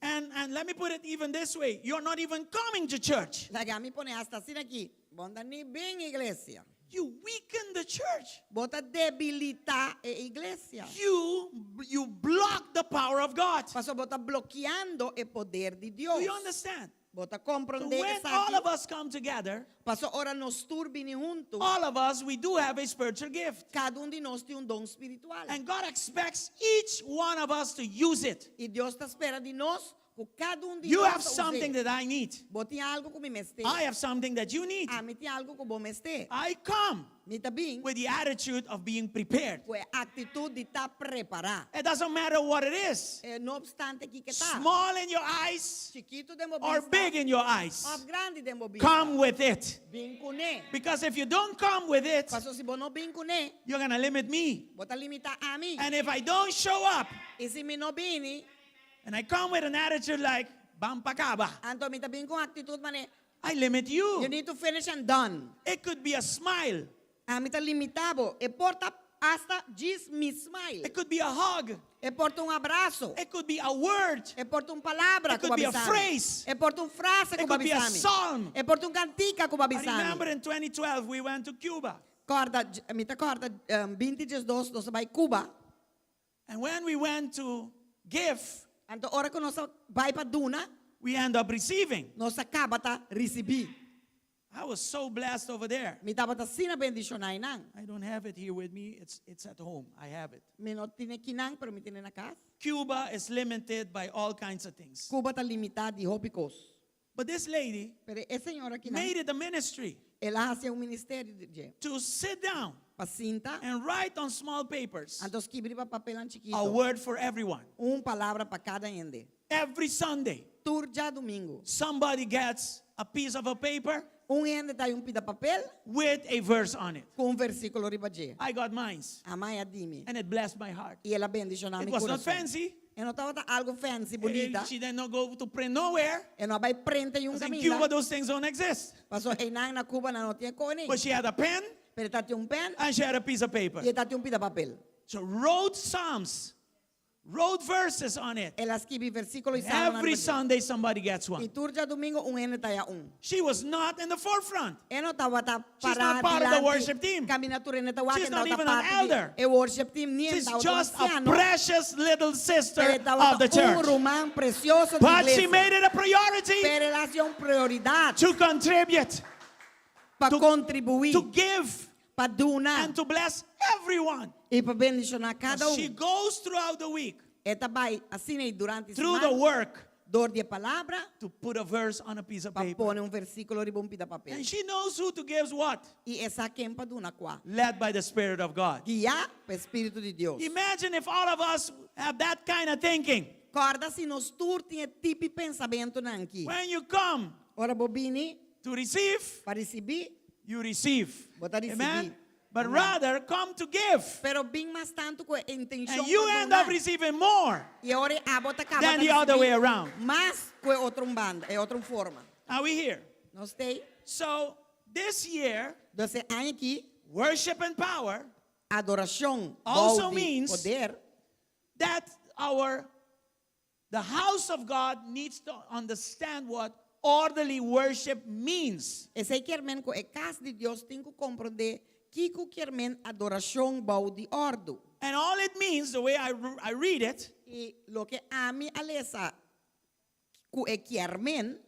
and let me put it even this way, you're not even coming to church. Lagami pone hasta assim aqui. Bonda ni bem igreja. You weaken the church. Bota debilitar a igreja. You block the power of God. Pastor, bota bloqueando o poder de Deus. Do you understand? Bota So compreender when isso all of aqui. us come together, Pastor, ora nos turbine junto. all of us, we do have a spiritual gift. Cada de nós tem dom espiritual. And God expects each one of us to use it. E Deus está espera de nós, que cada de You nós have something that I need. Bote algo que me meste. I have something that you need. A mim tem algo que vou meste. I come Me também. with the attitude of being prepared. Com a atitude de estar preparado. It doesn't matter what it is. No obstante que está. Small in your eyes Chiquito de or big in your eyes. Of grande de vista. Come with it. Vem com ele. Because if you don't come with it, Pastor, se você não vem com ele, you're going to limit me. bota limitar a mim. And if I don't show up E se me não vem, and I come with an attitude like, Bampakaba, então me também com atitude, mané. I limit You you. need to finish and done. It could be a smile. A mim está limitado. E porta hasta diz me smile. It could be a hug. E porta abraço. It could be a word. E porta palavra It com could be a babisame. phrase. E porta frase It com could be a babisame. psalm. E porta cantica com I remember babisame. in 2012 we went to Cuba. Corda, me tá corda 22 nós vai Cuba. And when we went to give, Então hora que nós vai para Duna, we end up receiving. nós acaba tá receber. I was so blessed over there. Me tava tá sina bendição aí não. I don't have it here with me. It's at home. I have it. Me não tinha aqui não, pero me tinha na casa. Cuba is limited by all kinds of things. Cuba tá limitado de hobby coisas. But this lady Pero essa senhora aqui não, made it a ministry. ela hacía un ministerio de to sit down pacinta, and write on small papers antes que escrever papel en a chiquito, word for everyone. palabra para cada ende. Every Sunday, Tur já domingo, somebody gets a piece of a paper ende tá pida papel with a verse on it. com versículo ribaje. I got mine, A mãe dime. and it blessed my heart. E ela bendicionou It meu was not coração. fancy. Eu não estava algo fancy, bonita. She did not go to print nowhere. Eu não vai prende em Because in Cuba, caminho. those things don't exist. Passou em na Cuba não tinha cone. But she had a pen Pero tá tinha pen and she had a piece of paper. e tá tinha pida papel. So wrote psalms, wrote verses on it. Ela escreve versículo e salmo. Every Sunday, somebody gets E one. tur já domingo ende tá She was not in the forefront. Eu não estava She's not part of the worship team. Caminatura neta She's not even an elder. E worship team nem She's estava just a precious little sister Estava of the church. román precioso de But she iglesia. made it a priority Pero ela hacía una prioridad to contribute, para to- contribuir, to give, para donar and to bless everyone. e para bendicionar cada She goes throughout the week Esta vai assim aí durante a through the semana, work dor de palavra, to put a verse on a piece of para paper. pôr versículo de da papel. And she knows who to give what, E essa quem para donar quá. led by the Spirit of God. Guiar para o Espírito de Deus. Imagine if all of us have that kind of thinking. Corda se nós tur tinha tipo de pensamento aqui. When you come Ora bobini to receive, para receber, you receive. Botar receber. Amen? But Amen. rather come to give. pero bem mais tanto com a intenção And you end up receiving more E ora a bota acaba than the other way around. Mas com outra banda, é outra forma. Are we here? Nós tem So this year, 12 anos aqui, worship and power adoração, Also balde, means- poder, that the house of God needs to understand what orderly worship means. esse quer men com a casa de Deus tem que compreender que quer men adoração, balde, ordo. And all it means, the way I read it, E lo que a mim alesa ku e quer men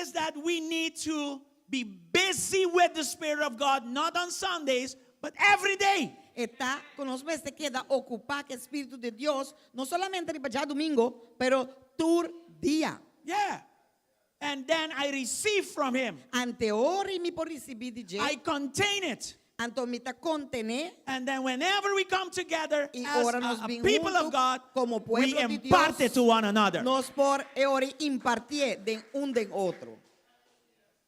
is that we need to be busy with the Spirit of God, not on Sundays, but every day. está con los meses queda ocupar que el Espíritu de Dios no solamente ya domingo, pero tur día. Yeah. And then I receive from Him. Ante ori mi por recibir DJ, I contain it. anto mi ta contene, And then whenever we come together Y as ora nos a vin people juntos of God, como we pueblo de impart Dios, it to one another. nos por e ori impartir de den otro.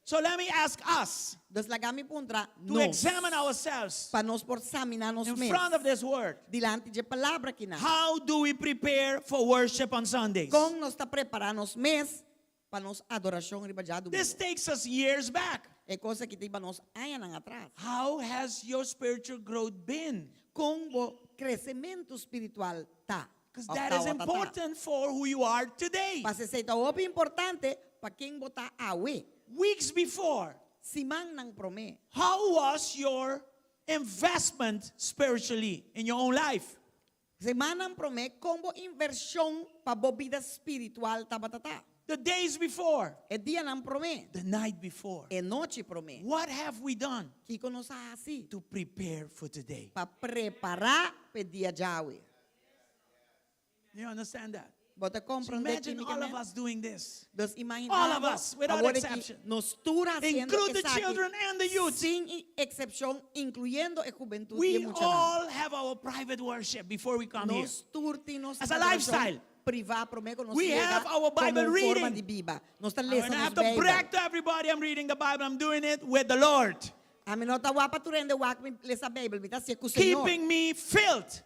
So let me ask us Entonces la gami puntra to nos, examine ourselves para nos por examinar nos in mes, front of this word. dilante de palavra que na. How do we prepare for worship on Sundays? Como nos está preparando os mes para nos adoração riba já domingo. This takes us years back. É coisa que tiba nos anos atrás. How has your spiritual growth been? Como crescimento espiritual tá. Because that is important for who you are today. Para ser algo importante para quem botar awe. Weeks before, Simang nang prome. how was your investment spiritually in your own life? Semana prome como inversão para bobida espiritual tabatata. The days before, É dia nang prome. the night before. É noite prome. What have we done Que conosca assim to prepare for today? para preparar para dia jawe. You understand that? Bota So compreender imagine all of us doing this. Dos imaginamos All of us, without agora que exception. nos tura haciendo Include the esa aquí, children and the youth. sin excepción, incluyendo a juventud y We mucha all have our private worship before we come here. nos turti nos As a adoración lifestyle. privada promego nos We llega have our como Bible forma reading. de Bíblia. Nos está And lendo I have nos to brag to everybody I'm reading the Bible. I'm doing it with the Lord. A mim não tá guapa turende wak mi lesa Bíblia, mi tá se com o Senhor. Keeping me filled.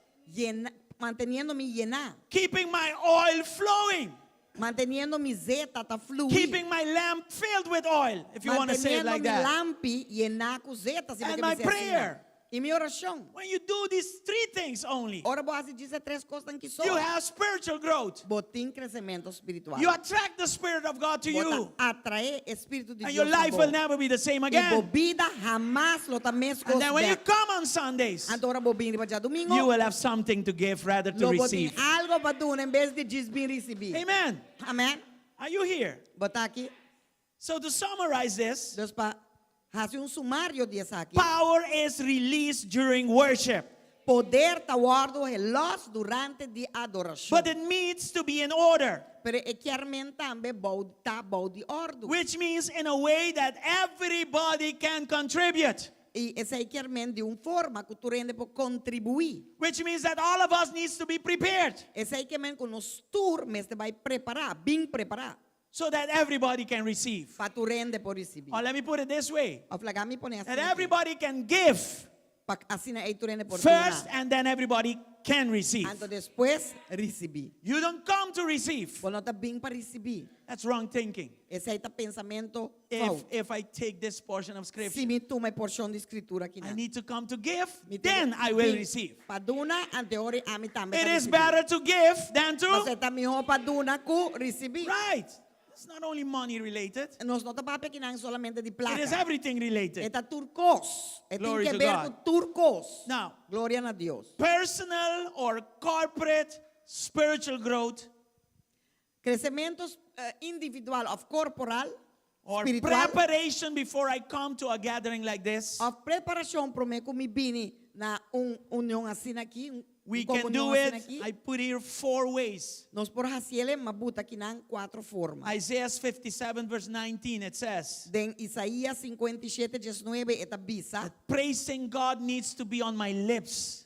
Manteniendo mi llenar, Keeping my oil flowing. manteniendo mi zeta ta fluir. Keeping my lamp filled with oil, if you want to say it Manteniendo like mi that. lampi llenar com zeta, se And você my me assim, prayer. E minha oração. When you do these three things only, Ora boa se diz três coisas que só. you have spiritual growth. Botim crescimento espiritual. You attract the Spirit of God to you. Bota atrair espírito de And Deus. your life no will bom. never be the same E again. bobida jamás lo tá mesmo. And then when you come on Sundays, Agora bobinho para domingo. you will have something to give rather to Lo botim receive. algo para tu em vez de desbir receber. Amen. Amém. Are you here? Botar aqui. So to summarize this, Deus para fazer sumário dessa aqui. power is released during worship. poder tawardo helos durante di adoración. But it needs to be in order, Pero e chiaramente tambe bau di ordo. which means in a way that everybody can contribute. E essa é chiaramente di un forma che tu rende per contribuire. Which means that all of us needs to be prepared Essa é chiaramente con nos tour meste vai preparar, bem preparar, so that everybody can receive. para tu rende por receber. Or let me put it this way, A flagami pone assim. that everybody can give Assim aí tu rende por first donar. and then everybody can receive. Anto depois receber. You don't come to receive. Quando está bem para receber. That's wrong thinking. Esse aí tá pensamento If, falso. if I take this portion of scripture, Se me toma a porção de escritura aqui I na. need to come to give, then I will receive. Para donar, ante ore a mim também. It is better to give than Mas to. é também para donar que receber. Right. It's not only money related, Nós não estamos pequenando solamente de it placa. is everything related. Está turcos. Tem Glory que to ver God. com turcos. Now, Glória a Deus. personal or corporate spiritual growth Crescimento individual of corporal, or espiritual, preparation before I come to a gathering like this, of preparação para mim como bini na união assim aqui, we como can união do assim it. aqui. I put here 4 ways. Nós por haciele mabuta aqui na 4 formas. Isaiah 57 verse 19, it says, Den Isaías 57, 19, eta bisa, that praising God needs to be on my lips.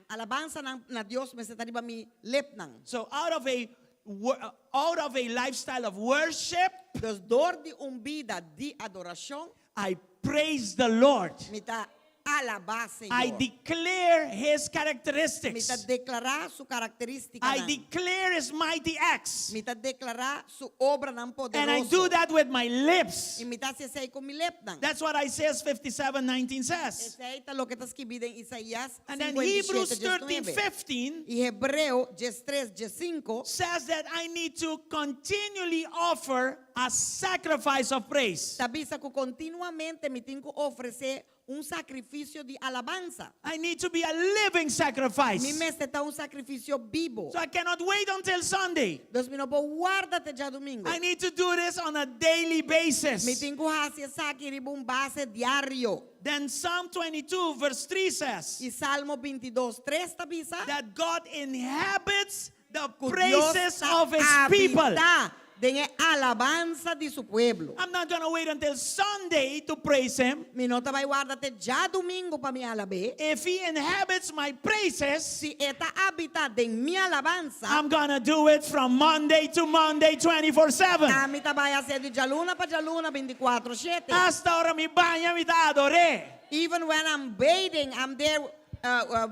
alabanza na Dios me está riba mi lip nang. So out of a lifestyle of worship, Dus door die vida de adoração, I praise the Lord. me está alabar Senhor. I declare His Me characteristics. está declarar su característica. I nang. declare His mighty acts. Me está declarar su obra nan And I poderoso. do that with my lips. E me está se com mi lip nang. That's what Isaiah 57:19 says. Esse aí tá lo que está escrito em Isaías And then 57, Hebrews 19. 13:15 E Hebreu 13, 5 says that I need to continually offer a sacrifice of praise. avisa que continuamente me tenho que oferecer sacrifício de alabanza. I need to be a living sacrifice. Mi mestre está sacrifício vivo. So I cannot wait until Sunday. Deus me não pode guardar-te já domingo. I need to do this on a daily Me basis. tenho que fazer essa base diário. Then Psalm 22 verse 3 says E Salmo 22, 3 avisa that God inhabits the que Deus praises está of His people. habitar de alabanza de su pueblo. I'm not going to wait until Sunday to praise Him. Me não te vai guardar-te já domingo para me alabar. If He inhabits my praises, Se está habitada em minha alabanza, I'm going to do it from Monday to Monday 24/7. a mim vai ser de jaluna para jaluna 24/7. Hasta ahora mi baña mi ta adoré. Even when I'm bathing, I'm there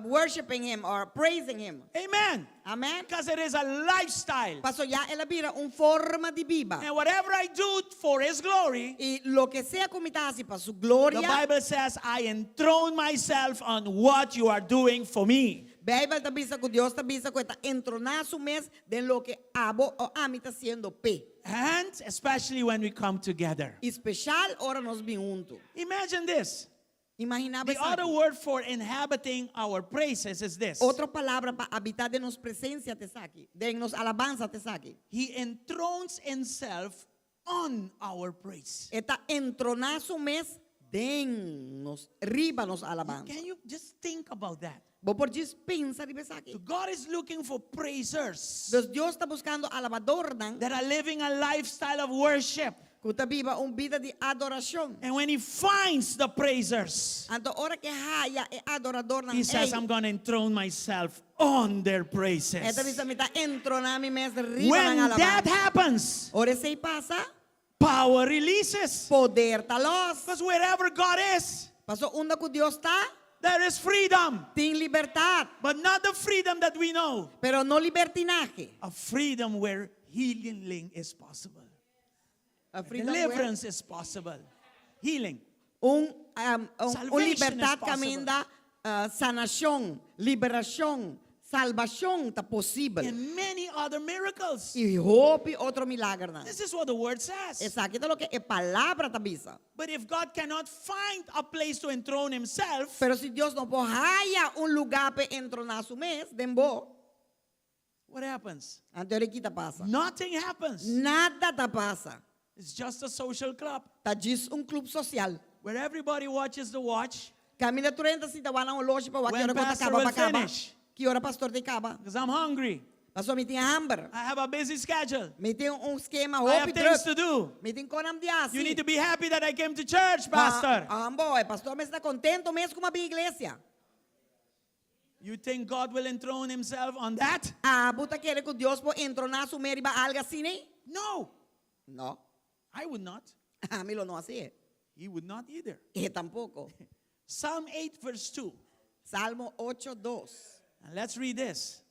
worshiping Him or praising Him. Amen. Amen. Because it is a lifestyle. Paso ya ela vira forma de vida. And whatever I do for His glory, Y lo que sea como está así para su the gloria, Bible says, I enthrone myself on what you are doing for me. Bíblia está bisa que Deus está bisa que está entronar su mes de lo que abo o ami está haciendo pe. And especially when we come together. Especial ora nos vi juntos. Imagine this. Imaginaba The other word for inhabiting our praises is this. outra palavra para habitar de nos presencia te saque, de nos alabanza te saque. He enthrones Himself on our praise. Está entronar su mes den nos riba nos alabanza. Can you just think about that? Vos por diz pensa de saque. So God is looking for praisers Dus Dios está buscando alabador nan that are living a lifestyle of worship. que está viva vida de adoración. And when He finds the praisers, Anto hora que haya adorador nan He says, I'm going to enthrone myself on their praises. esta visa me está entronar mi mes riba When nan that alabanza. happens, Ora se pasa power releases. poder talos. Because wherever God is, Paso onda que Dios está, there is freedom. tem libertad, But not the freedom that we know. pero no libertinaje. A freedom where healing is possible. A freedom where- Deliverance is possible. Healing. un Salvation libertad is possible. caminda sanación, liberación, salvación está posible. And many other miracles. Y hope otro milagro. nan. This is what the word says. Exacto, lo que es palabra tabisa. But if God cannot find a place to enthrone Himself, Pero si Dios no haya un lugar para entronar su mes, dembo, what happens? anteriorita pasa. Nothing happens. Nada te pasa. It's just a social club Está diz club social. where everybody watches the watch Camina 30 si tawana ang loja pa, When wakira ko pastor takaba will pa kaba. finish. Que hora pastor de kaba? Because I'm hungry. Pastor, meeting hamburger. I have a busy schedule. Meeting schema, I have hopi things druk. to do. Meeting ko nam diasi. You need to be happy that I came to church, Pastor. Boy, pastor, me está contento mesmo com uma igreja. You think God will enthrone himself on that? Buta querer que Deus po entronar su meriba algo assim, né? No, No. I would not. A mí lo no así. He would not either. Tampoco. Psalm 8, verse 2. Salmo 8:2. And let's read this.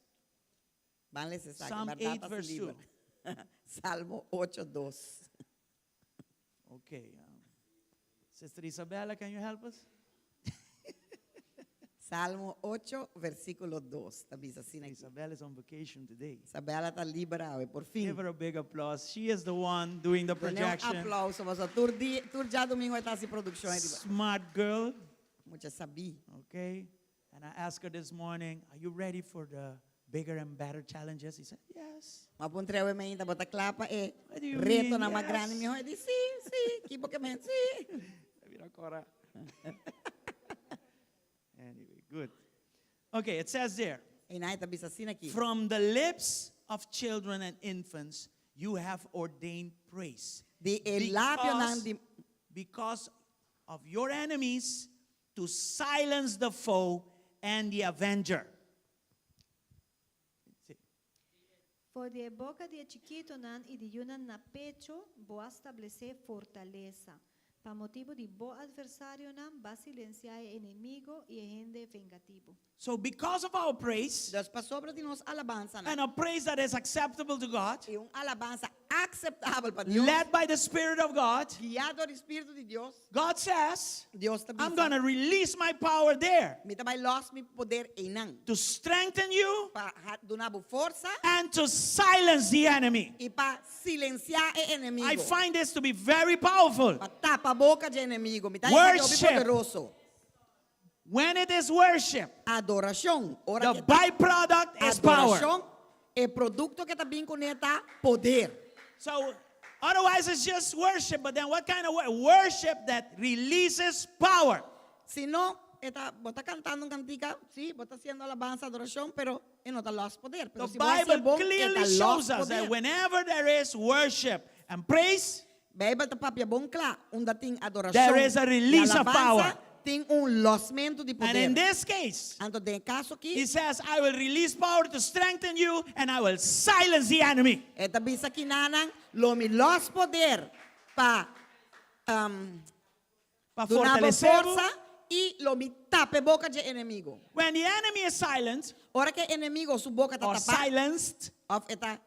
Vanle se saque, Psalm verdad, 8, tá verse su 2. libro. Salmo 8:2. Okay. Sister Isabella, can you help us? Salmo 8, versículo 2. Tá bisa assim aqui. Isabella is on vacation today. Isabela tá liberada, por fim. Give her a big applause. She is the one doing the projection. Aplauso, mas tur já domingo vai estar se produção aí. Smart girl. Muita sabi. Okay. And I asked her this morning, are you ready for the bigger and better challenges? He said, yes. Mas pun trewe me ainda bota clapa What do you reto mean, na yes? magrani mi hoy sí, kibo que men, sí. Anyway, good. Okay, it says there, E nai tá bisa assim aqui. from the lips of children and infants, you have ordained praise. De el labio nan di Because of your enemies, to silence the foe and the avenger. For de boca de chiquito nan y de yunan na pecho, boa establecer fortaleza. Pa motivo de bo adversario nan, va silenciar enemigo y gente vengativo. So because of our praise, Deus pa sobra de nós alabança and a praise that is acceptable to God, e alabança aceitável para Deus. led by the Spirit of God, Guiado do Espírito de Deus. God says, Deus tá I'm going to release my power there Me também los mi poder e nan. to strengthen you Pa donabo força and to silence the enemy. e pa silenciar o inimigo. I find this to be very powerful. Pa tapa a boca de inimigo. Me tá Worship. poderoso. When it is worship, Adoração. the byproduct is power. Adoração é produto que também conecta poder. So otherwise it's just worship, but then what kind of worship that releases power? Se não, bota cantando cantica, sí, bota haciendo alabanza, adoración, pero no te los poder. Pero The si vos haces Bible bon, clearly te shows los us that poder. whenever there is worship and praise, Bible te papia bon clar, onde tem adoração there is a release e of alabanza, power. tem losmento de and poder. in this case, Anto de caso aqui, he says, I will release power to strengthen you and I will silence the enemy. esta bisa aqui nanang, lo mi los poder pa Pa donar fortalecer-vos. força e lo mi tape boca de inimigo. When the enemy is silent Ora que inimigo su boca ta or tapa, silenced, of eta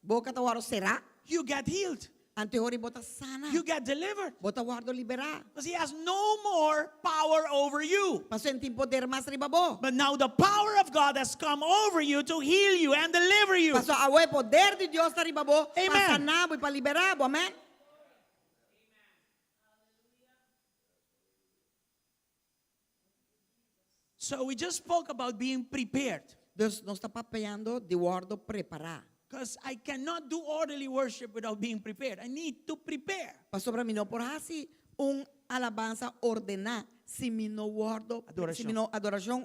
boca ta waro será, you get healed. ante hori bota sana. You get delivered. Bota guardo liberar. Because he has no more power over you. Paso en poder más ribabo. But now the power of God has come over you to heal you and deliver you. Paso awe poder de Dios está ribabo. Amen. Para sanabo y para liberabo. Amén. So we just spoke about being prepared. Deus nos está papeando de guardo preparar. Because I cannot do orderly worship without being prepared. I need to prepare. Paso para mí no por así alabanza ordenar. Si mi no guardo. Adoración. Si mi no adoración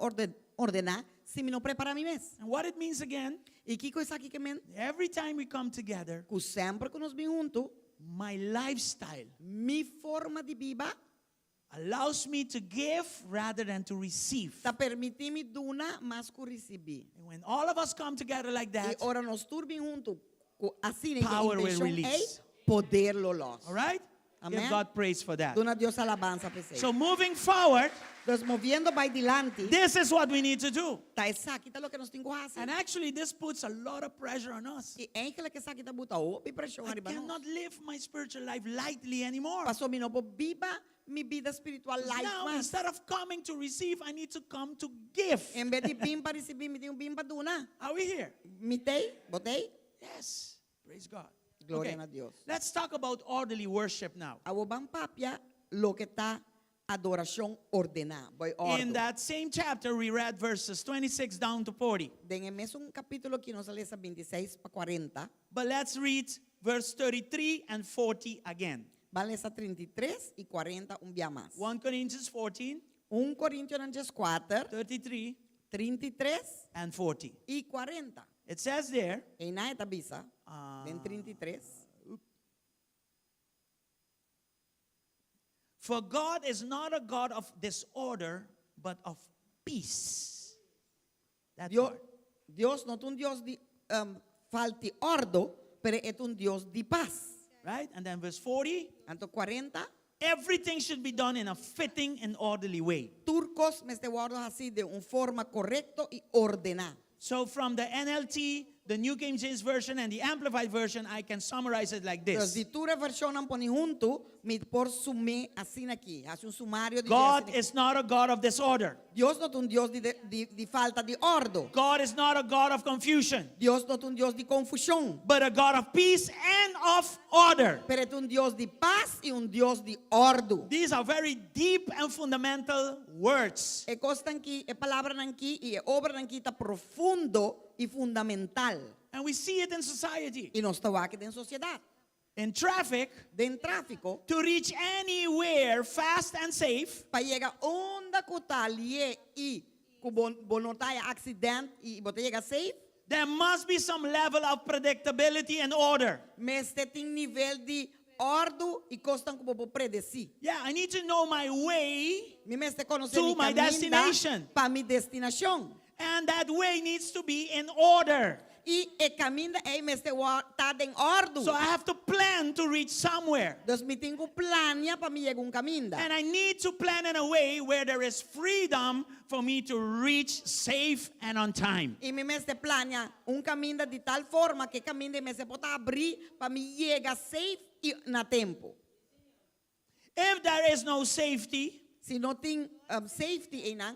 ordenar. Si mi no prepara mi mes. And what it means again, Y que coisa aqui que men. every time we come together, Que sempre que nos vem junto. my lifestyle Mi forma de viva. allows me to give rather than to receive. Está permitindo duna mais que receber. And when all of us come together like E that, ora nos turbem junto. Assim Power will release. Poder lo los. all right? Give Amen. God praise for that. Dona Dios alabanza para você. So moving forward, Nos moviendo para dilante. this is what we need to do. Tá essa aqui tá lo que nós temos que fazer. And actually, this puts a lot of pressure on us. E é aquela que essa aqui tá bota o pressão I arriba nós. cannot live my spiritual life lightly anymore. Passou mi no po viva mi vida espiritual life Now, mas. instead of coming to receive, I need to come to give. Em vez de bim para receber, mi tenho bim para duna. Are we here? Mitei, botei. Yes. Praise God. Glória Okay, a Deus. let's talk about orderly worship now. Abo bang papia lo que tá adoração ordenar. Boy ordo. In that same chapter, we read verses 26 down to 40. Den en mesmo capítulo que nos lê 26 para 40. But let's read verse 33 and 40 again. Van ler 33 y 40 un día más. 1 Corinthians 14, 1 Coríntios 4, 33 33 and 40. y 40. It says there, E na esta bisa, Ah. en 33. for God is not a God of disorder, but of peace. That Dios, part. Dios no es un Dios de falti ordo, pero es un Dios de paz. Right? And then verse 40, Anto 40, everything should be done in a fitting and orderly way. turcos me este guardo así de una forma correcto y ordenada. So from the NLT, the New King James Version, and the Amplified Version, I can summarize it like Los this. ditura versionan poni junto, mi por sumé así aquí, hace un sumario de God Dios. is not a God of disorder. Dios no es un Dios de falta de ordo. God is not a God of confusion, Dios no es un Dios de confusión, but a God of peace and of order. pero es un Dios de paz y un Dios de ordo. These are very deep and fundamental words. E costan aquí, e palabra aquí y e obra aquí está profundo y fundamental. And we see it in society. Y nos está aquí en sociedad. In traffic, Den tráfico, to reach anywhere fast and safe, para llegar onda cotalie y bonotaya accident y bote llega safe, there must be some level of predictability and order. este tem nível de ordo y costan como por predecir. Yeah, I need to know my way, Mi este conocer To mi my destination. para mi destinación. and that way needs to be in order. Y e caminho é este está em ordo. So I have to plan to reach somewhere. Dos mi tengo plania para mi llegar caminho. And I need to plan in a way where there is freedom for me to reach safe and on time. Y mi este plania caminho de tal forma que caminho me se pode abrir para mi llegar safe y na tempo. If there is no safety, Se não tem safety em nan,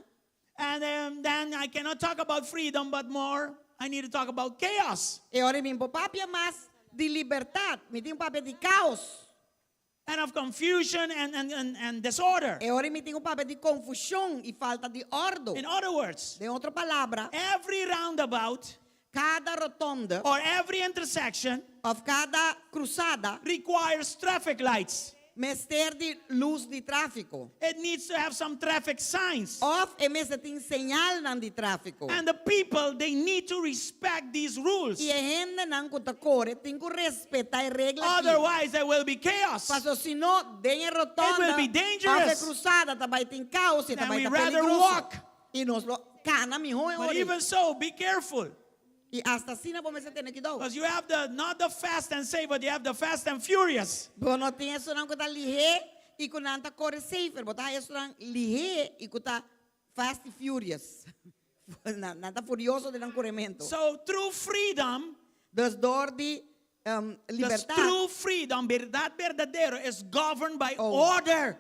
and then I cannot talk about freedom, but more, I need to talk about chaos e ora mi papia mais de liberdade, me tem papia de caos. and of confusion and disorder. E ora mi tem papia de confusão e falta de ordo. In other words, De outra palavra, every roundabout cada rotonda or every intersection of cada cruzada requires traffic lights. mester de luz de tráfico. It needs to have some traffic signs. Of e mester tem señal nan de tráfico. And the people, they need to respect these rules. E a gente nan kuta core tem que respeitar a regra aqui. Otherwise, there will be chaos. Paso se não den a rotonda, It will be dangerous. of a cruzada também tem caos e And também we tá rather peligroso. walk. E nós lo cana mi hoi But ori. even so, be careful. E hasta assim não vamos ter que dar. Because you have not the fast and safe, but you have the fast and furious. Bom, não tem isso não kuta lihe e kunanta core safer, botar isso não lihe e kuta fast and furious. Nanta furioso de corrimento. So through freedom, Dus door die the libertad, true freedom, verdad verdadero, is governed by Oh. order.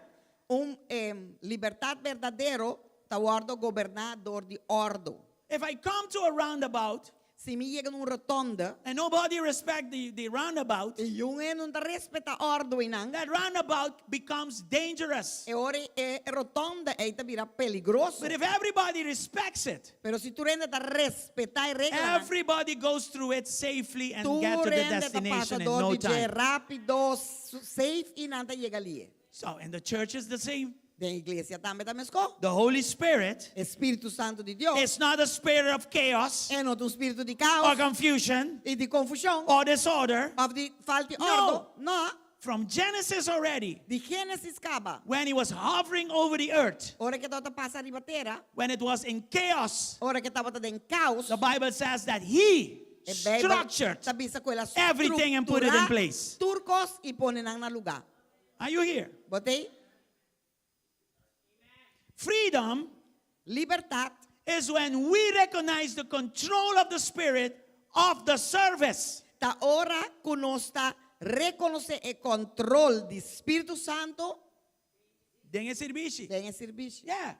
Libertad verdadero está gobernado door die ordo. If I come to a roundabout Se me llega num rotonda and nobody respect the roundabout, e jongen não respeta ordo inang, that roundabout becomes dangerous. e ora e rotonda e ita vira peligroso. But if everybody respects it, Pero si tu rende ta respeta e regra, everybody goes through it safely and tu get to the rende ta destination passa in door no di je time. rápido, safe e nanta llega ali. So, and the church is the same. Da igreja também tá mesco. The Holy Spirit Espírito Santo de Deus is not a spirit of chaos é não um espírito de or caos confusion e de confusão, or disorder. of de falta de No. ordo. Não. From Genesis already, De Gênesis caba. when he was hovering over the earth, Ora que tota passa riba terra, when it was in chaos, ora que estava em caos, the Bible says that he e Bíblia structured. tabisa com ela everything and put it in place. Turcos e põe na lugar. Are you here? Botei? Freedom Libertad is when we recognize the control of the Spirit of the service. ta ora conosca reconoce e control di Espírito Santo Den servici. em serviço. Yeah.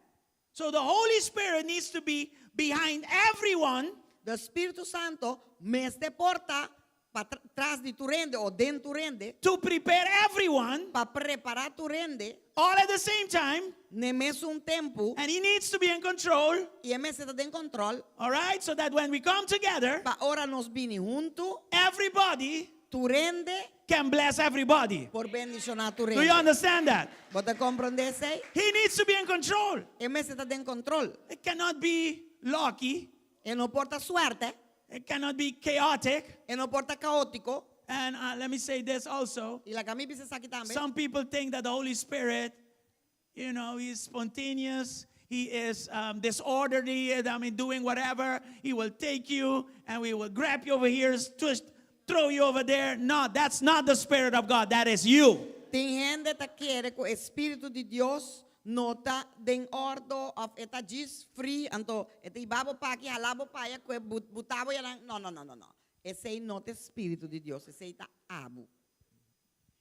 So the Holy Spirit needs to be behind everyone Do Espírito Santo mes de porta para trás de tu rende ou dentro tu rende to prepare everyone para preparar tu rende all at the same time, ne mes tempo and he needs to be in control. e a mes está em control All right, so that when we come together, para ora nos vini junto everybody tu rende can bless everybody. por bendicionar tu Do you rende. understand that? Você compreende isso aí? He needs to be in control. E mesmo está em controle. It cannot be lucky. E não porta suerte. It cannot be chaotic. E não porta caótico. And let me say this also. E lá que a mim precisa aqui também. Some people think that the Holy Spirit, you know, he's spontaneous. He is disorderly. I mean, doing whatever. He will take you and we will grab you over here, twist, throw you over there. No, that's not the Spirit of God. That is you. Tem gente que quer que o Espírito de Deus não está em ordem, está diz free, então, está ibabo pa aqui, alabo pa aí, que butabo ya não. Esse aí não é Espírito de Deus, esse aí está abo.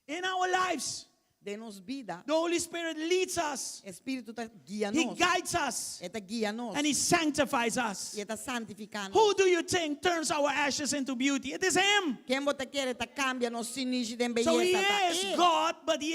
In our lives, De nos vida, the Holy Spirit leads us. Espírito está guia He nos, guides us. está guia nos, And He sanctifies us. e está santificando. Who do you think turns our ashes into beauty? It is Him. Quem você quer, está cambia nos sinistros de So He beleza. is God, but He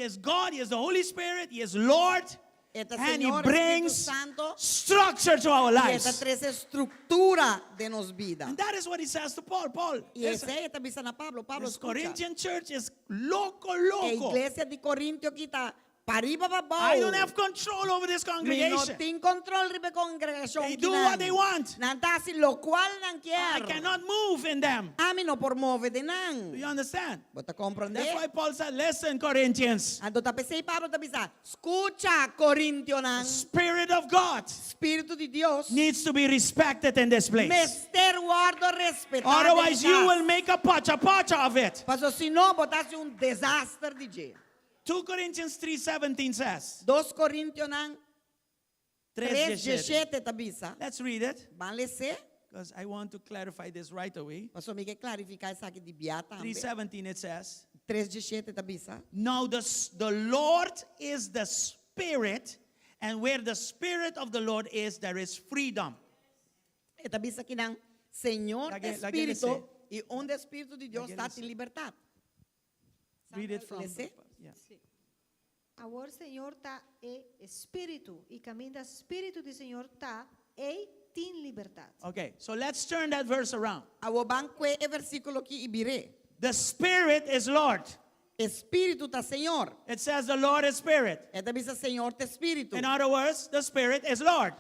is God, He is the Holy Spirit, He is Lord, Este and He Señor Espíritu brings Santo, structure to our y esta lives. tres estructura de nos vida. And that is what He says to Paul. Paul, Y listen, ese está avisando a Pablo. Pablo this escucha. Corinthian church is loco, La loco. iglesia de Corintio aquí está para arriba, para abajo. I don't have control over this Mi no congregation. tiene control de congregación. They do what they want. Nantasi lo cual nan I quiere. cannot move in them. A mí no promove de Do nan. you understand? ¿Vos comprende? That's why Paul said, listen, Corinthians, Ando ta pensei Pablo ta bisa. Escucha Corintio nan. Spirit of God Espíritu de Dios. needs to be respected in this place. Mester guardo respetar. Otherwise, you will make a pacha of it. Paso si no, botasse un desastre DJ. 2 Corinthians 3:17 says, 2 Coríntios nan 3:17. 3:17 ta bisa. Let's read it, Van lese. because I want to clarify this right away. Paso mi que clarificar isso aqui de biata. 3:17 it says, 3:17 ta bisa. now the Lord is the Spirit, and where the Spirit of the Lord is, there is freedom. Esta bisa aqui nan Senhor Like Espírito e onde Espírito de Deus Like está lese. em liberdade. Read it from. Lese. Yeah. Agora o Senhor está é Espírito e caminho do Espírito do Senhor está e tem liberdade. Okay, so let's turn that verse around. Abo banco e versículo aqui ibire. The Spirit is Lord. Espírito tá Senhor. It says the Lord is Spirit. Esta bisa Senhor te Espírito. In other words, the Spirit is Lord.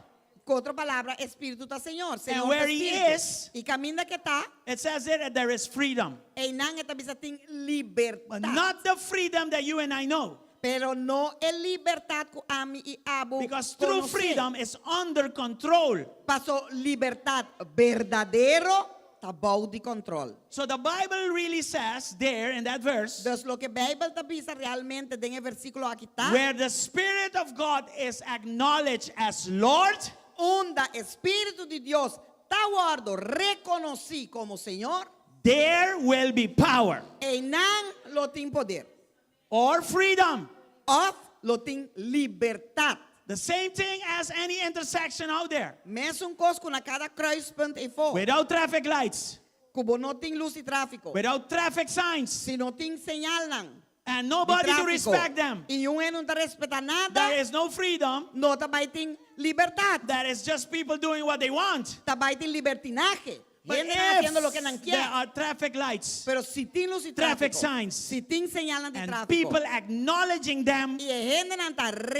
Com outra palavra, Espírito tá Senhor. Senhor where tá He Espírito. is, E caminho que tá, It says it that there is freedom. e não esta bisa tem But liberdade. not the freedom that you and I know. Pero no é liberdade que ami e abo. Because true conhecer. freedom is under control. Passou liberdade verdadeiro, tá bom de controle. So the Bible really says there in that verse, Então, o que a Bíblia tá bisa realmente tem o versículo aqui tá. where the Spirit of God is acknowledged as Lord, Onde Espírito de Deus tá guardo, reconheci como Senhor, there will be power e não lo tem poder. or freedom. Of lo tem liberdade. The same thing as any intersection out there. Mesmo coisa na cada cruispunto e for. Without traffic lights, Como não tem luz e tráfico. without traffic signs, Se não tem señal não. and de nobody to tráfico, respect them, E não tá respeita nada. there is no freedom. Não também tem liberdade. That is just people doing what they want. Também tem libertinaje. But Gente haciendo lo que não if there quer. are traffic lights Pero si tem luz e Traffic tráfico. signs, Si tem señal de and tráfico. people acknowledging them, E a gente não tá then we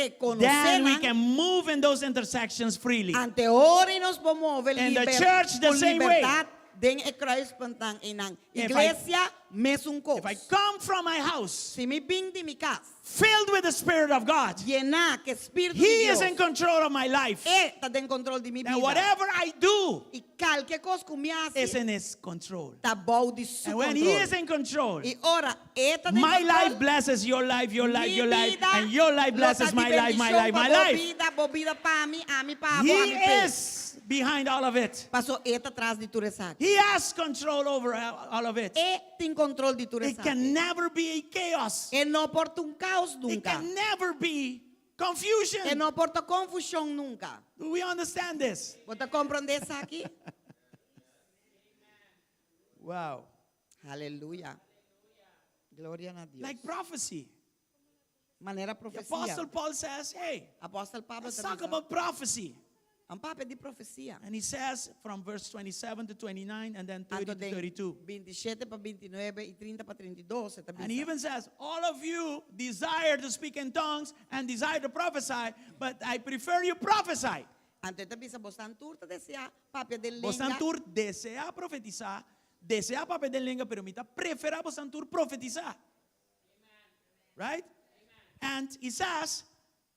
reconhecendo. can move in those intersections freely. Ante ora e nos promove And the church the same way. liberdade. Den e cruispuntan e nang. If Iglesia mesmo If I coisa. come from my house Se me vim de mi casa. filled with the Spirit of God, Llenar que Espírito He de is Deus. in control of my life. Está en control de mi vida. And whatever I do Y cualquier cosa que me is hace, in His control. está bajo de su And when control. He is in control, Y ahora, esta de my control, life blesses your life, your life, mi your life, vida, and your life lo blesses está my de life, my bendición life, my pa' life. bo vida para mí, a mí para He a mí pe. is behind all of it. Pasó esta atrás de tu resaca. He has control over all of it. Tem control de tu It resaca. can never be chaos. E não porta caos It nunca. can never be E confusion. não porta confusão nunca. Do we understand this? Você compreende isso aqui? Wow. Aleluia. Glória a Deus. Like prophecy. Maneira The profecia. Apostle Paul says, hey, Apóstolo Pablo let's também talk fala. about prophecy. Ang papel di profecia. And he says from verse 27 to 29 and then 30 Anto to den 32. 27 pa 29 y 30 pa 32. Ita And he bisa. even says, all of you desire to speak in tongues and desire to prophesy, but I prefer you prophesy. Anto ita bisa bostan turta desea papel de Bostantur desea profetizar, desea papel de lengua, pero mita prefera Bostantur profetizar. Right? And he says,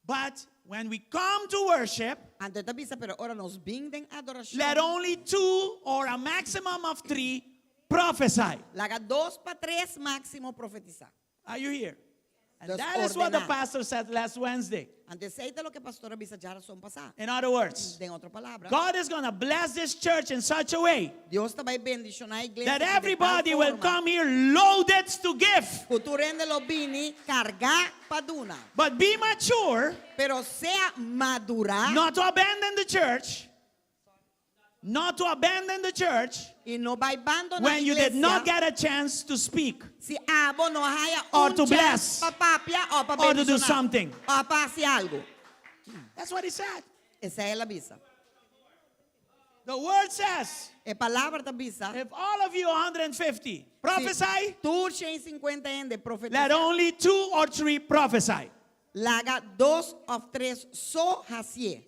but when we come to worship, Anto ita bisa pero ora nos bingden adoración. let only 2 or a maximum of 3 prophesy. Laga 2 pa 3 máximo profetizar. Are you here? And Dos that is what the ordenar. pastor said last Wednesday. Antes seita lo que pastora bisa jara son pasar. In other words, En otra palabra, God is going to bless this church in such a way Dios te va a bendicionar a iglesia that de tal everybody will forma come here loaded to give. que tú rende lo bini carga paduna. But be mature, Pero sea madura not to abandon the church, not to abandon the church y no va abandonar when you did not iglesia get a chance to speak si abo no haya or un to chance bless pa papia o pa or to do bendicionar something. o pa hacer algo. That's what he said. Esa es la visa. The word says, E palabra ta visa. if all of you 150 prophesy, Tú 150 en de profetizar. let only 2 or 3 prophesy. Laga 2 of 3 so hasie.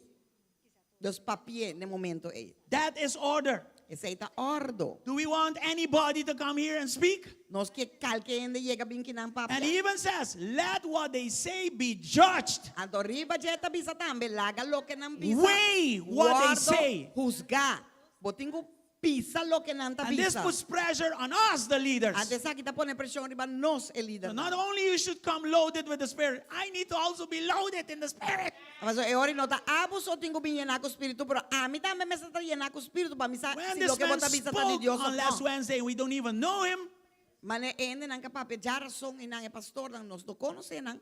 Dos papie de momento ei. That is order. Esa ita ordo. Do we want anybody to come here and speak? Nos que calque ende llega bin kinang papia. And he even says, let what they say be judged. Anto riba jeta bisa tambe laga lo que nan bisa. Weigh what they Guardo, say. Juzga. Botingo pisa lo que nan ta And this bisa. puts pressure on us, the leaders. Antes sa kita pone presión riba nos el líder. So not only you should come loaded with the Spirit, I need to also be loaded in the Spirit. Mas e ori nota abus o tingo bin llena con espíritu, pero a mí también me está llena con espíritu para misa When si this lo que man bota bisa ta di spoke Dios on last o Wednesday, we don't even know him. Mane ende nan kapape jara son inang e pastor nan nos do conoce nan.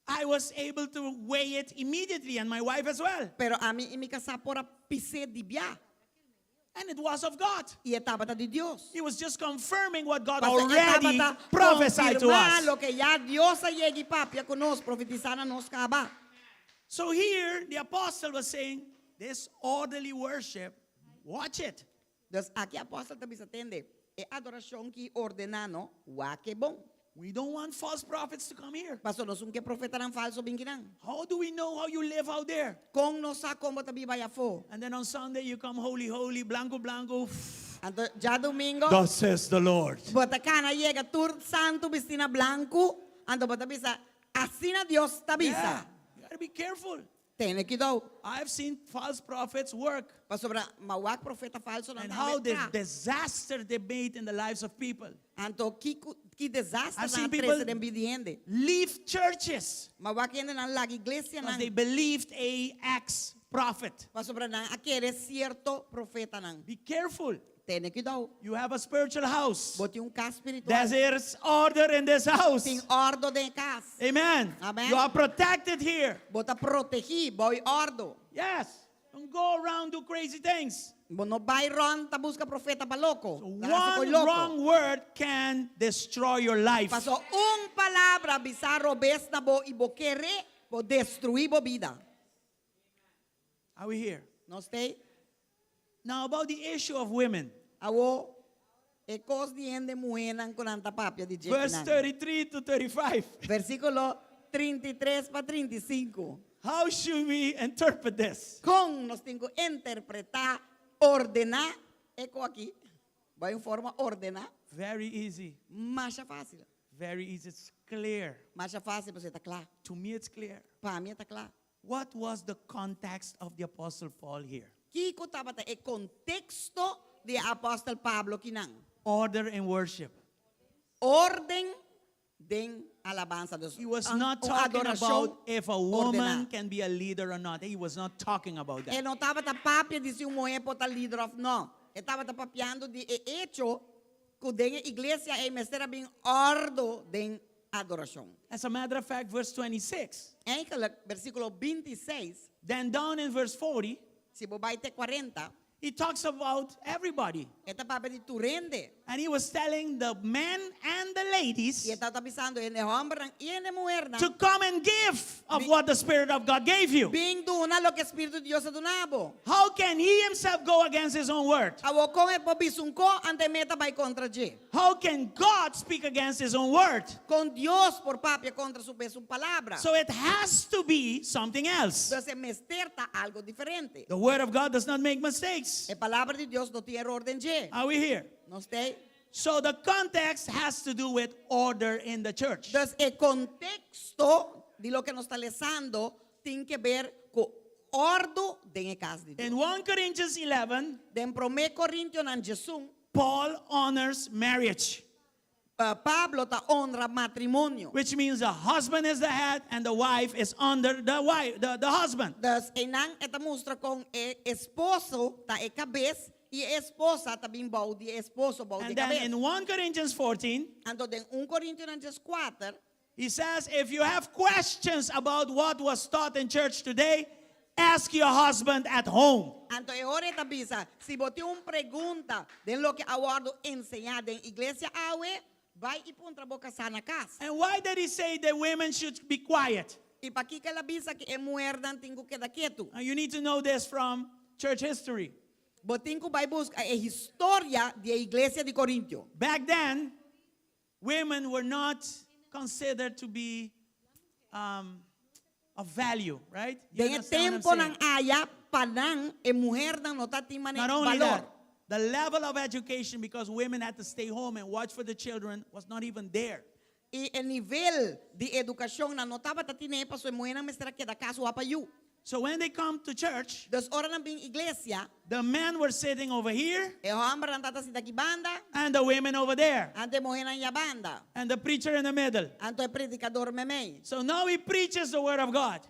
I was able to weigh it immediately, and my wife as well. Pero a mí y mi casa por a pise di bia. And it was of God. Y etapa ta di Dios. He was just confirming what God Pasa already etapa ta prophesied to confirmar us. lo que ya Dios a llegui papia con nos profetizar a nos kaba. So here, the apostle was saying, this orderly worship, watch it. Entonces aquí apóstol te bisa tende e adoración que ordenano wa que bom. We don't want false prophets to come here. Paso nos un que profetaran falso binginan. How do we know how you live out there? Con nos sa como tabi vaya fo. And then on Sunday you come holy, holy, blanco, blanco. Anto ya domingo Thus says the Lord. bota cana llega tur santo vestina blanco. Anto bota bisa asina Dios Yeah, tabisa. you gotta be careful. Tiene que do. I've seen false prophets work Paso bra mawak profeta falso na and how this disaster they made in the lives of people. Anto ki desastre I've na seen people trese den bidiende. leave churches Mawak yende na lag iglesia because nan. they believed a ex-prophet. Paso bra na aquele cierto profeta nan. Be careful. Tiene que do. You have a spiritual house. Bote un cas espiritual. There's order in this house. Tem ordo de casa. Amen. Amen. You are protected here. Bota protegi, boy ordo. Yes. Don't go around do crazy things. No vai ron ta busca profeta pa loco. So Nagasi ko'y one loko. wrong word can destroy your life. Paso un palabra bizarro bes na bo ibokere bo destruir bo vida. Are we here? No stay. Now about the issue of women. Awo e cos diende muenan con anta papia di Verse Jacky. 33 to 35. Versículo 33 pa 35. How should we interpret this? Con nos tengo interpretar, ordenar, eco aqui. Vai em forma ordenar, Very easy. mais fácil. Very easy. It's clear. Mais fácil para você tá claro. To me, it's clear. Para mim tá claro. What was the context of the Apostle Paul here? Kiko tava ta e contexto de apóstolo Pablo kinang. Order in worship. Orden den alabanza de He was ang- not o talking adoración about if a woman ordenar. can be a leader or not. He was not talking about E that. não tava ta papia de se um moe pota leader of no. E tava ta papiando de e hecho que den iglesia e mestera bem ordo den adoração. As a matter of fact, verse 26. Em aquele versículo 26, Then down in verse 40, se bobai te 40, he talks about everybody. Esta papi di turende. And he was telling the men and the ladies Y está avisando en el hombre y en la mujer to come and give of what the Spirit of God gave you. bing duna lo que Espíritu de Dios donabo. How can he himself go against his own word? Abo con el pobisunko ante meta by contra je. How can God speak against his own word? Con Dios por papi contra su palabra. So it has to be something else. Entonces mesterta algo diferente. The word of God does not make mistakes. La palabra de Dios no tiene error de je. Are we here? No esté. So the context has to do with order in the church. Entonces el contexto de lo que nos está leyendo tiene que ver con ordo de casa de Dios. In 1 Corinthians 11, Den 1 Corintios en Jesús, Paul honors marriage, Pablo ta honra matrimonio. which means the husband is the head and the wife is under the husband. Entonces, enan esta muestra con el esposo ta e cabeza y esposa ta bin bau de esposo bau de And then cabeza. in 1 Corinthians 14, Entonces, en 1 Corintios en Jesús 4, he says, if you have questions about what was taught in church today, ask your husband at home. entonces ahora esta bisa, si vos tienes una pregunta de lo que aguardo enseñar en iglesia awe, vai y punta boca sana casa. And why did he say that women should be quiet? Y pa aquí que la bisa que muerdan tengo que da quieto. Now, you need to know this from church history. Vos tengo vai buscar a historia de iglesia de Corintio. Back then, women were not considered to be of value, right? You Den understand tempo what I'm nang saying? aya panang mujer dan no tatimane Not only valor. that, the level of education, because women had to stay home and watch for the children, was not even there. Y el nivel de educación na notaba tatine pa so mujer me será que da caso apayu. So when they come to church, Dos horas nang bing iglesia, the men were sitting over here e hombre nang tata si daki banda, and the women over there, ante mujer nang ya banda, and the preacher in the middle. anto el predicador memei. So now he preaches the word of God.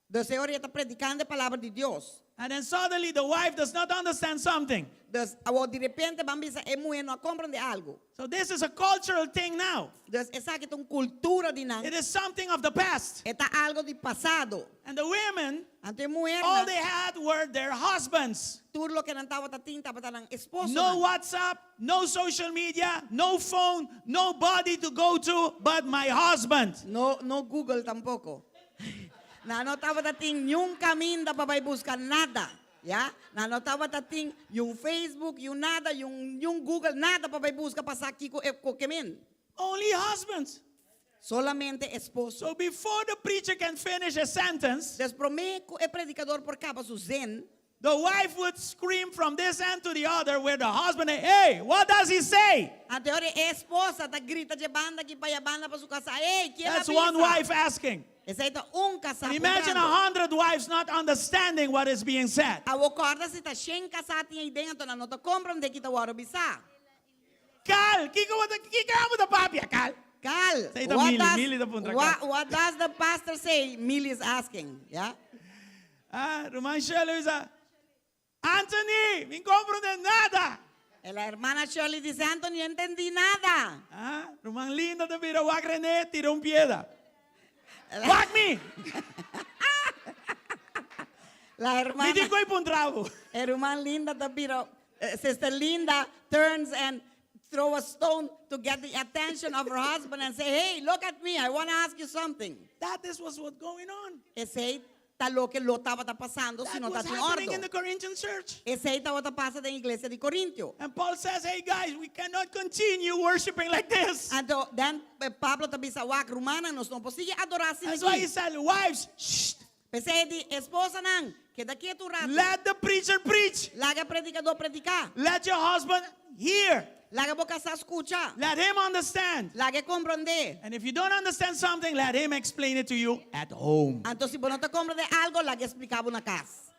Dos horas está predicando a palabra de Dios. And then suddenly the wife does not understand something. Dos, awo de repente bambisa e mujer no comprende algo. So this is a cultural thing now. Dos esa que ton cultura de nang, It is something of the past. está algo de pasado. And the women, Ante mujer all na, they had were their husbands. tur lo que nang tawa tatinta pa tanang esposo. No na. WhatsApp, no social media, no phone, nobody to go to but my husband. No, no Google tampoco. Na notaba tating yung caminda pa bay buscar nada. Ya? Na notaba tating yung Facebook, yung nada, yung Google, nada pa bay busca pa sa kiko kemin. Only husbands. Solamente esposo. So before the preacher can finish a sentence, Desprome ko e predicador por capa su zen. the wife would scream from this end to the other where the husband, hey, what does he say? Ante ore esposa ta grita de banda ki pa banda pa su casa. Hey, quién That's avisa? one wife asking. Esa ito un casa. And imagine 100 wives not understanding what is being said. Awo corda si ta 100 casati aí dentro na nota compram de kita waro bisa. Cal, kika mo the papia, Cal. Cal, Say ito, Milio the punta ka. what does the pastor say? Millie is asking. Yeah? Roman Shelley is Anthony, me comprende nada. La hermana Shirley dice, Anthony, no entendí nada. Roman lindo te vira, wag René, tira un piedra. Wag me! La hermana, Hindi ko ipuntrabo. hermana Linda, Sister Linda turns and throw a stone to get the attention of her husband and say, hey, look at me, I want to ask you something. That is what's going on. Ese ta lo que lo estaba pasando si That no was está sin happening ordo. in the Corinthian church. Ese estaba pasa en iglesia de Corintio. And Paul says, hey guys, we cannot continue worshiping like this. Então, then Pablo também sa wak rumana nos não possível adorar assim That's why he aqui. said, wives, shh, Pensei de esposa nang, que daqui tu rato. let the preacher preach. Laga predicador predicar. Let your husband hear. Laga boca sa escucha. Let him understand. Laga compreender. And if you don't understand something, let him explain it to you at home. Então, se você não te compreender algo, laga explicava na casa.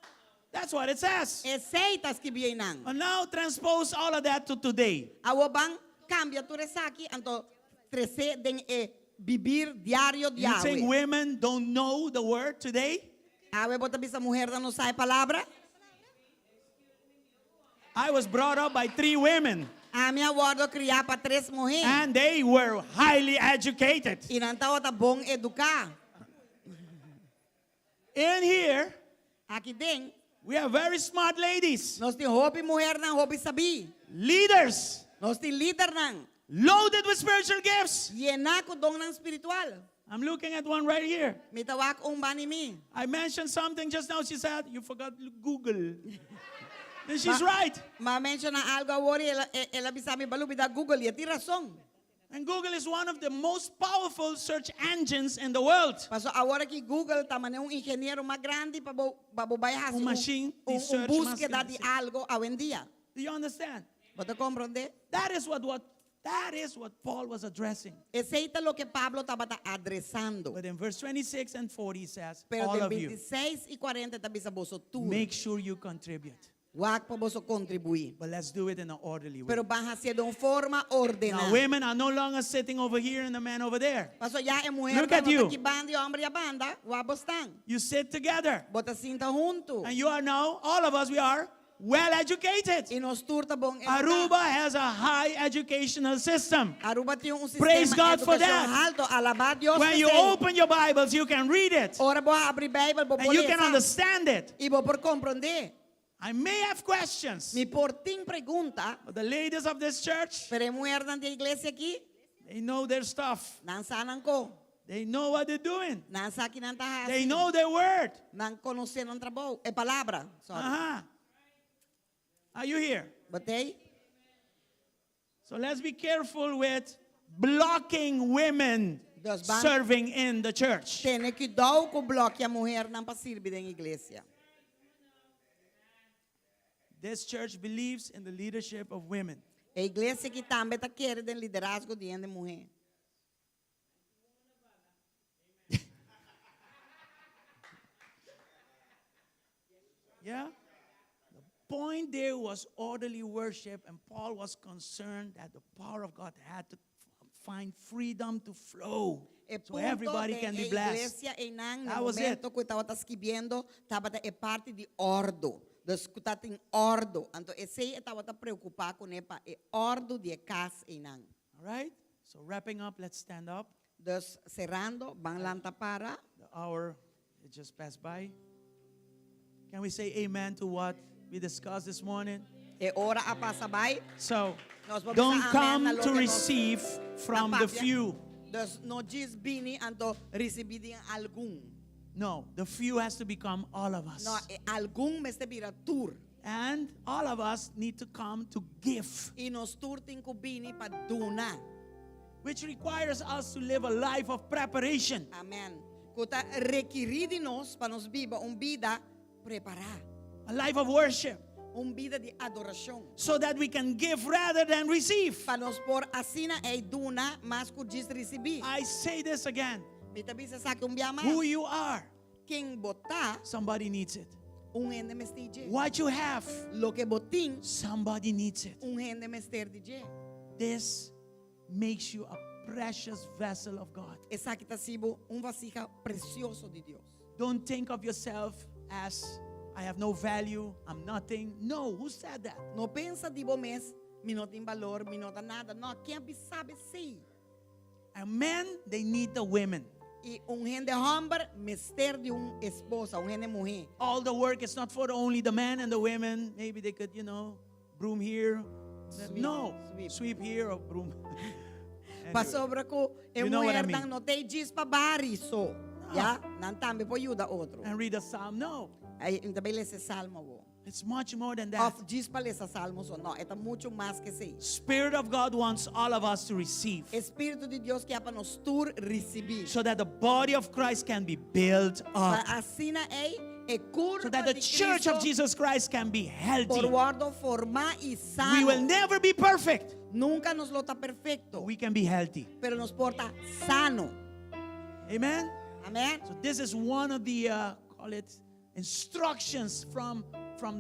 That's what it says. Aceitas que bien nang. And now transpose all of that to today. Awabang cambia tu resaki, então trece den vivir diario You think diario. women don't know the word today? Awe bota bisa mujer não sai palavra. I was brought up by 3 women, A minha guarda criar para 3 mulheres. and they were highly educated. E não tá outra bom educar. In here, Aqui dentro, We are very smart ladies, Nós tem hobby mulher nang hobby sabi. leaders, Nós tem líder nang. loaded with spiritual gifts. Yena ko dong ng spiritual. I'm looking at one right here. Mitawak bani mi. I mentioned something just now. She said, you forgot Google. And she's right. Ma-mention na algo awori ela bisabi balu bida Google ya razón. And Google is one of the most powerful search engines in the world. Paso awora ki Google tamane un ingeniero más grande pa babubaya Un machine de un search búsqueda más de grande. algo hoy en día. Do you understand? ¿Vos comprende? That is what Paul was addressing. Ese lo que Pablo estaba adresando. But in verse 26 and 40 he says, Pero all del of you, 26 y 40 está bisa boso tú. make sure you contribute. Wag pa boso contribuir. But let's do it in an orderly way. Pero van a hacer de una forma Now ordenada. women are no longer sitting over here and the men over there. Paso ya es mujer Look at no you. está aquí banda y hombre y banda. Wabos están. You sit together. Bota cinta junto. And you are now, all of us, we are well educated. Y nos turta bon Aruba has a high educational system. Aruba tiene un sistema Praise God for educación that. alto. Alabad Dios. When que you sea. open your Bibles, you can read it. Ora vos abrir Bible, vos And you podés can leer. understand it. Y vos por comprender. I may have questions. Mi portín pregunta, But the ladies of this church, pero mujer de iglesia aquí, they know their stuff. nan sanan ko, They know what they're doing. nan sa nan tahasin, They know their word. nan conocen ang trabaho, palabra. Sorry. Uh-huh. Are you here? Batay? So let's be careful with blocking women Dos ban- serving in the church. Tiene cuidado com bloque a mulher não para servir na igreja. This church believes in the leadership of women. A igreja que também está querendo liderazgo de mulher. Yeah? The point there was orderly worship, and Paul was concerned that the power of God had to find freedom to flow. So everybody can be blessed. Igreja em nang That no was it. momento que estava escrevendo, estava é parte de ordo. Dus está em ordo. Então esse estava preocupado com epa é ordo de casa em nang. All right? So wrapping up, let's stand up. Dus cerrando, van lanta para. The hour it just passed by. Can we say amen to what we discussed this morning? É hora a passar by. So Nós vamos don't dizer amém come na lo to que nós- receive from na the Papia. few. Dus no diz bini anto recebi de algum. No, the few has to become all of us. No, algum me vira tour. And all of us need to come to give, E nos tour tem bini pa duna. which requires us to live a life of preparation. Amen. Kuta requerir de nós para nos viva vida preparar. A life of worship, Vida de adoração. so that we can give rather than receive. Para nos por assina é duna, mas que diz receber. I say this again. Mita bisa sa biama. Who you are, Quem botar, somebody needs it. ende mestige. What you have, Lo que botin, somebody needs it. ende mester DJ. This makes you a precious vessel of God. Essa que tá sibo vasija precioso de Deus. Don't think of yourself as, I have no value, I'm nothing. No, who said that? No pensa de mes, mi não tem valor, mi não dá nada. Não, quem sabe sim. And men, they need the women. E gente homem, mester de esposa, gente mulher. All the work is not for only the men and the women. Maybe they could, broom here. No, sweep here or broom. Pa sobra ko, You know what I mulher mean. nang no te diz pa bari so. Ya, nan tambe po yuda outro. And read a psalm. No, Ay, também lê esse salmo wo. it's much more than that. Of diz pa lê esse salmo so. No, é muito mais que sei. Spirit of God wants all of us to receive, Espírito de Deus que é para nos tur receber. so that the body of Christ can be built Pa up, assina é curva so that the de church of Cristo Jesus Christ can be healthy. por guardo formar e We will sano. never be perfect, Nunca nos lota but perfecto, we can be healthy. pero nos porta sano. Amen? Amén. So this is one of the, call it, instructions from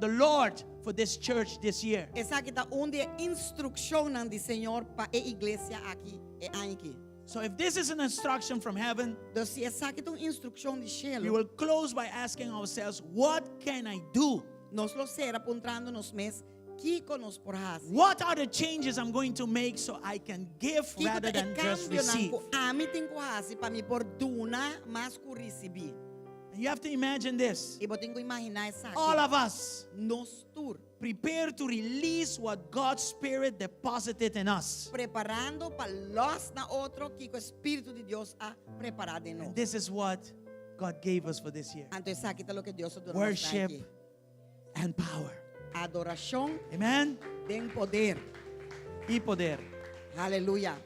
the Lord for this church this year. Essa aqui tá onde instrução nan de Senhor para a igreja aqui é aqui. So if this is an instruction from heaven, Então se essa aqui é uma instrução de we cielo, will close by asking ourselves, what can I do? nós lo será apontando nos mes que nos por hacer. What are the changes I'm going to make so I can give Que rather than just receive? a mim tem que fazer para me por duna, mas que receber. You have to imagine this. E botem que imaginar essa All of us nos tour prepare to release what God's Spirit deposited in us. preparando para nós na outro que o Espírito de Deus ha preparado em nós. And this is what God gave us for this year. Então isso aqui é o que Deus nos dá Worship aqui. and power. Adoração Amen. tem poder. E poder. Aleluia.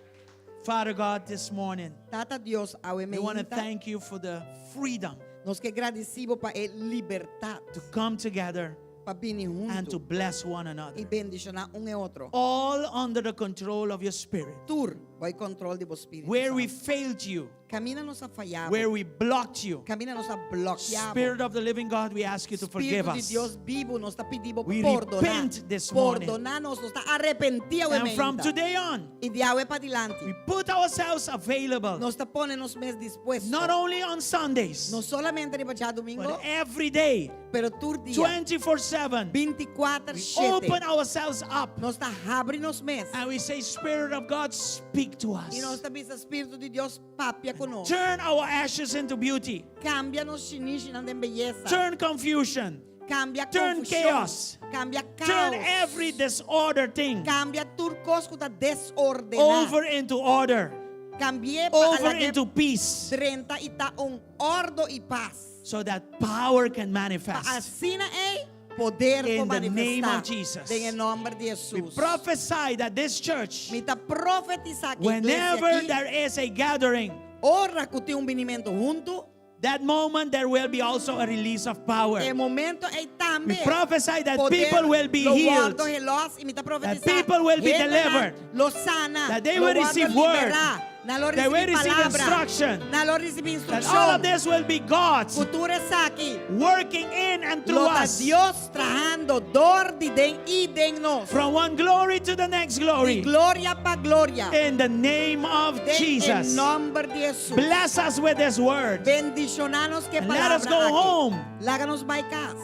Father God, this morning, Tata Deus ao we want to emenda. thank you for the freedom Nós que agradecemos para a liberdade to come together para vir and to junto bless one e another. bendicionar e outro. All under the control of your Spirit. Tur, vai controle do Espírito Where we Santo. failed you, Camina nos falhava. where we blocked you, Camina nos bloqueava. Spirit of the living God, we ask you to forgive Espírito de us. Deus vivo nos está pedindo We perdonar. repent this morning. Perdonar-nos, nos está arrepentido And from today on, E de agora para adiante. we put ourselves available, Nos está pondo nos mes dispuestos. not only on Sundays, No solamente de bachar domingo, but every day, pero tur dia 24/7. 24/7. We open ourselves up Nos está abrindo nos mes. and we say, Spirit of God, speak to us. E nós está vendo Espírito de Deus papia conosco. Turn our ashes into beauty. Cambia nos chinichi na beleza. Turn confusion. Cambia turn confusão. chaos. Cambia Turn caos. every disorder thing Cambia turcos que está desordenado. over into order, Cambie over para into peace, 30 e tá ordo e paz. so that power can Pa manifest. assim é poder In para the name of manifestar. Jesus. Em nome de We Jesus. prophesy that this church, Me tá profetizar que whenever igreja aqui, there is a gathering, ora que tem vinimento junto, that moment there will be also a release of power. é momento é We também prophesy that poder people will be lo healed, guardo relos, e me tá profetizar people will be Revelar, delivered, lo sana, that they lo will guardo receive word, liberar, na lo they will receive receive palabra, instruction, na lo receive that all of instrucción. this will be God's Futuro es aquí. working in and through Lo está us, Dios trabajando dor de den y den nos. from one glory to the next De glory, gloria para gloria. in the name of En Jesus. nombre de Jesús. Bless us with this word, Bendicionanos que and let us palabra go aquí. home Láganos by casa.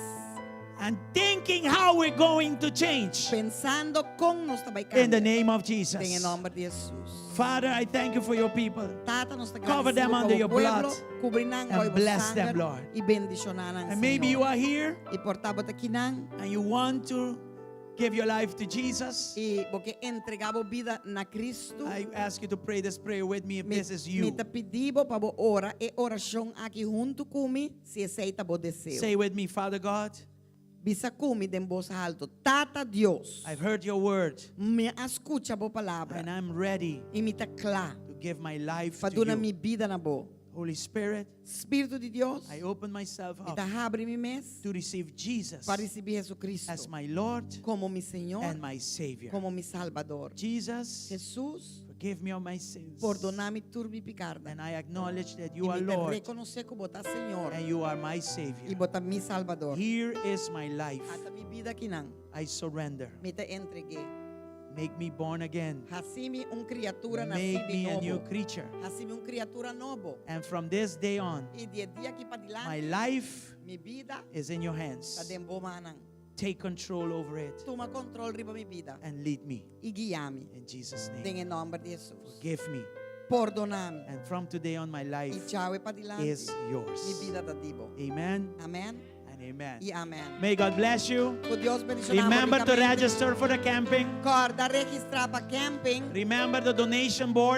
and thinking how we're going to change, Pensando con nuestra by in the casa. name of En Jesus. nombre de Jesús. Father, I thank you for your people. Tata nos Cover them under your blood Cubrirán and bless them, Lord. Y bendicionarán. And maybe you are here Y portamos aquí nan. and you want to give your life to Jesus. Y porque entregamos vida na Cristo. I ask you to pray this prayer with me if Me this is me you. te pedimos para vos ora e oração aqui junto comigo, se aceita vos deseo. Say with me, Father God, Bisa comigo em voz alta. Tata Deus, I've heard your word me escucha a palavra and I'm ready e me tá claro to give my life para to dar you. minha vida na boa. Holy Spirit, Espírito de Deus, I open myself me up tá abre meu mês to receive Jesus para receber Jesus Cristo as my Lord como meu Senhor, and my Savior. como meu Salvador. Jesus, Jesus, forgive me of my sins. perdonar-me tudo me pecado. And I acknowledge that E you are me te Lord reconhecer como tá Senhor and you are my e Savior. botar meu Salvador. Here is my life. Ata minha vida aqui não. I surrender. Me te entreguei. Make me born again. Assim criatura Make nascida me de a new novo. creature. Assim criatura novo. And from this day on, E de dia aqui para my dilante, life minha vida is in your está hands. dentro manang. Take control over it Toma controle riba minha vida and lead me e guia-me. in Jesus' name. Em nome de Jesus. Forgive me. Perdonar-me. And from today on, my E life tchau para dilante. is yours. Minha vida está dibo. Amen Amém and amen. e amém. May God bless you. Que Deus bendicionar Remember to ricamente. register for the camping. Corda registrar para camping. Remember the donation board.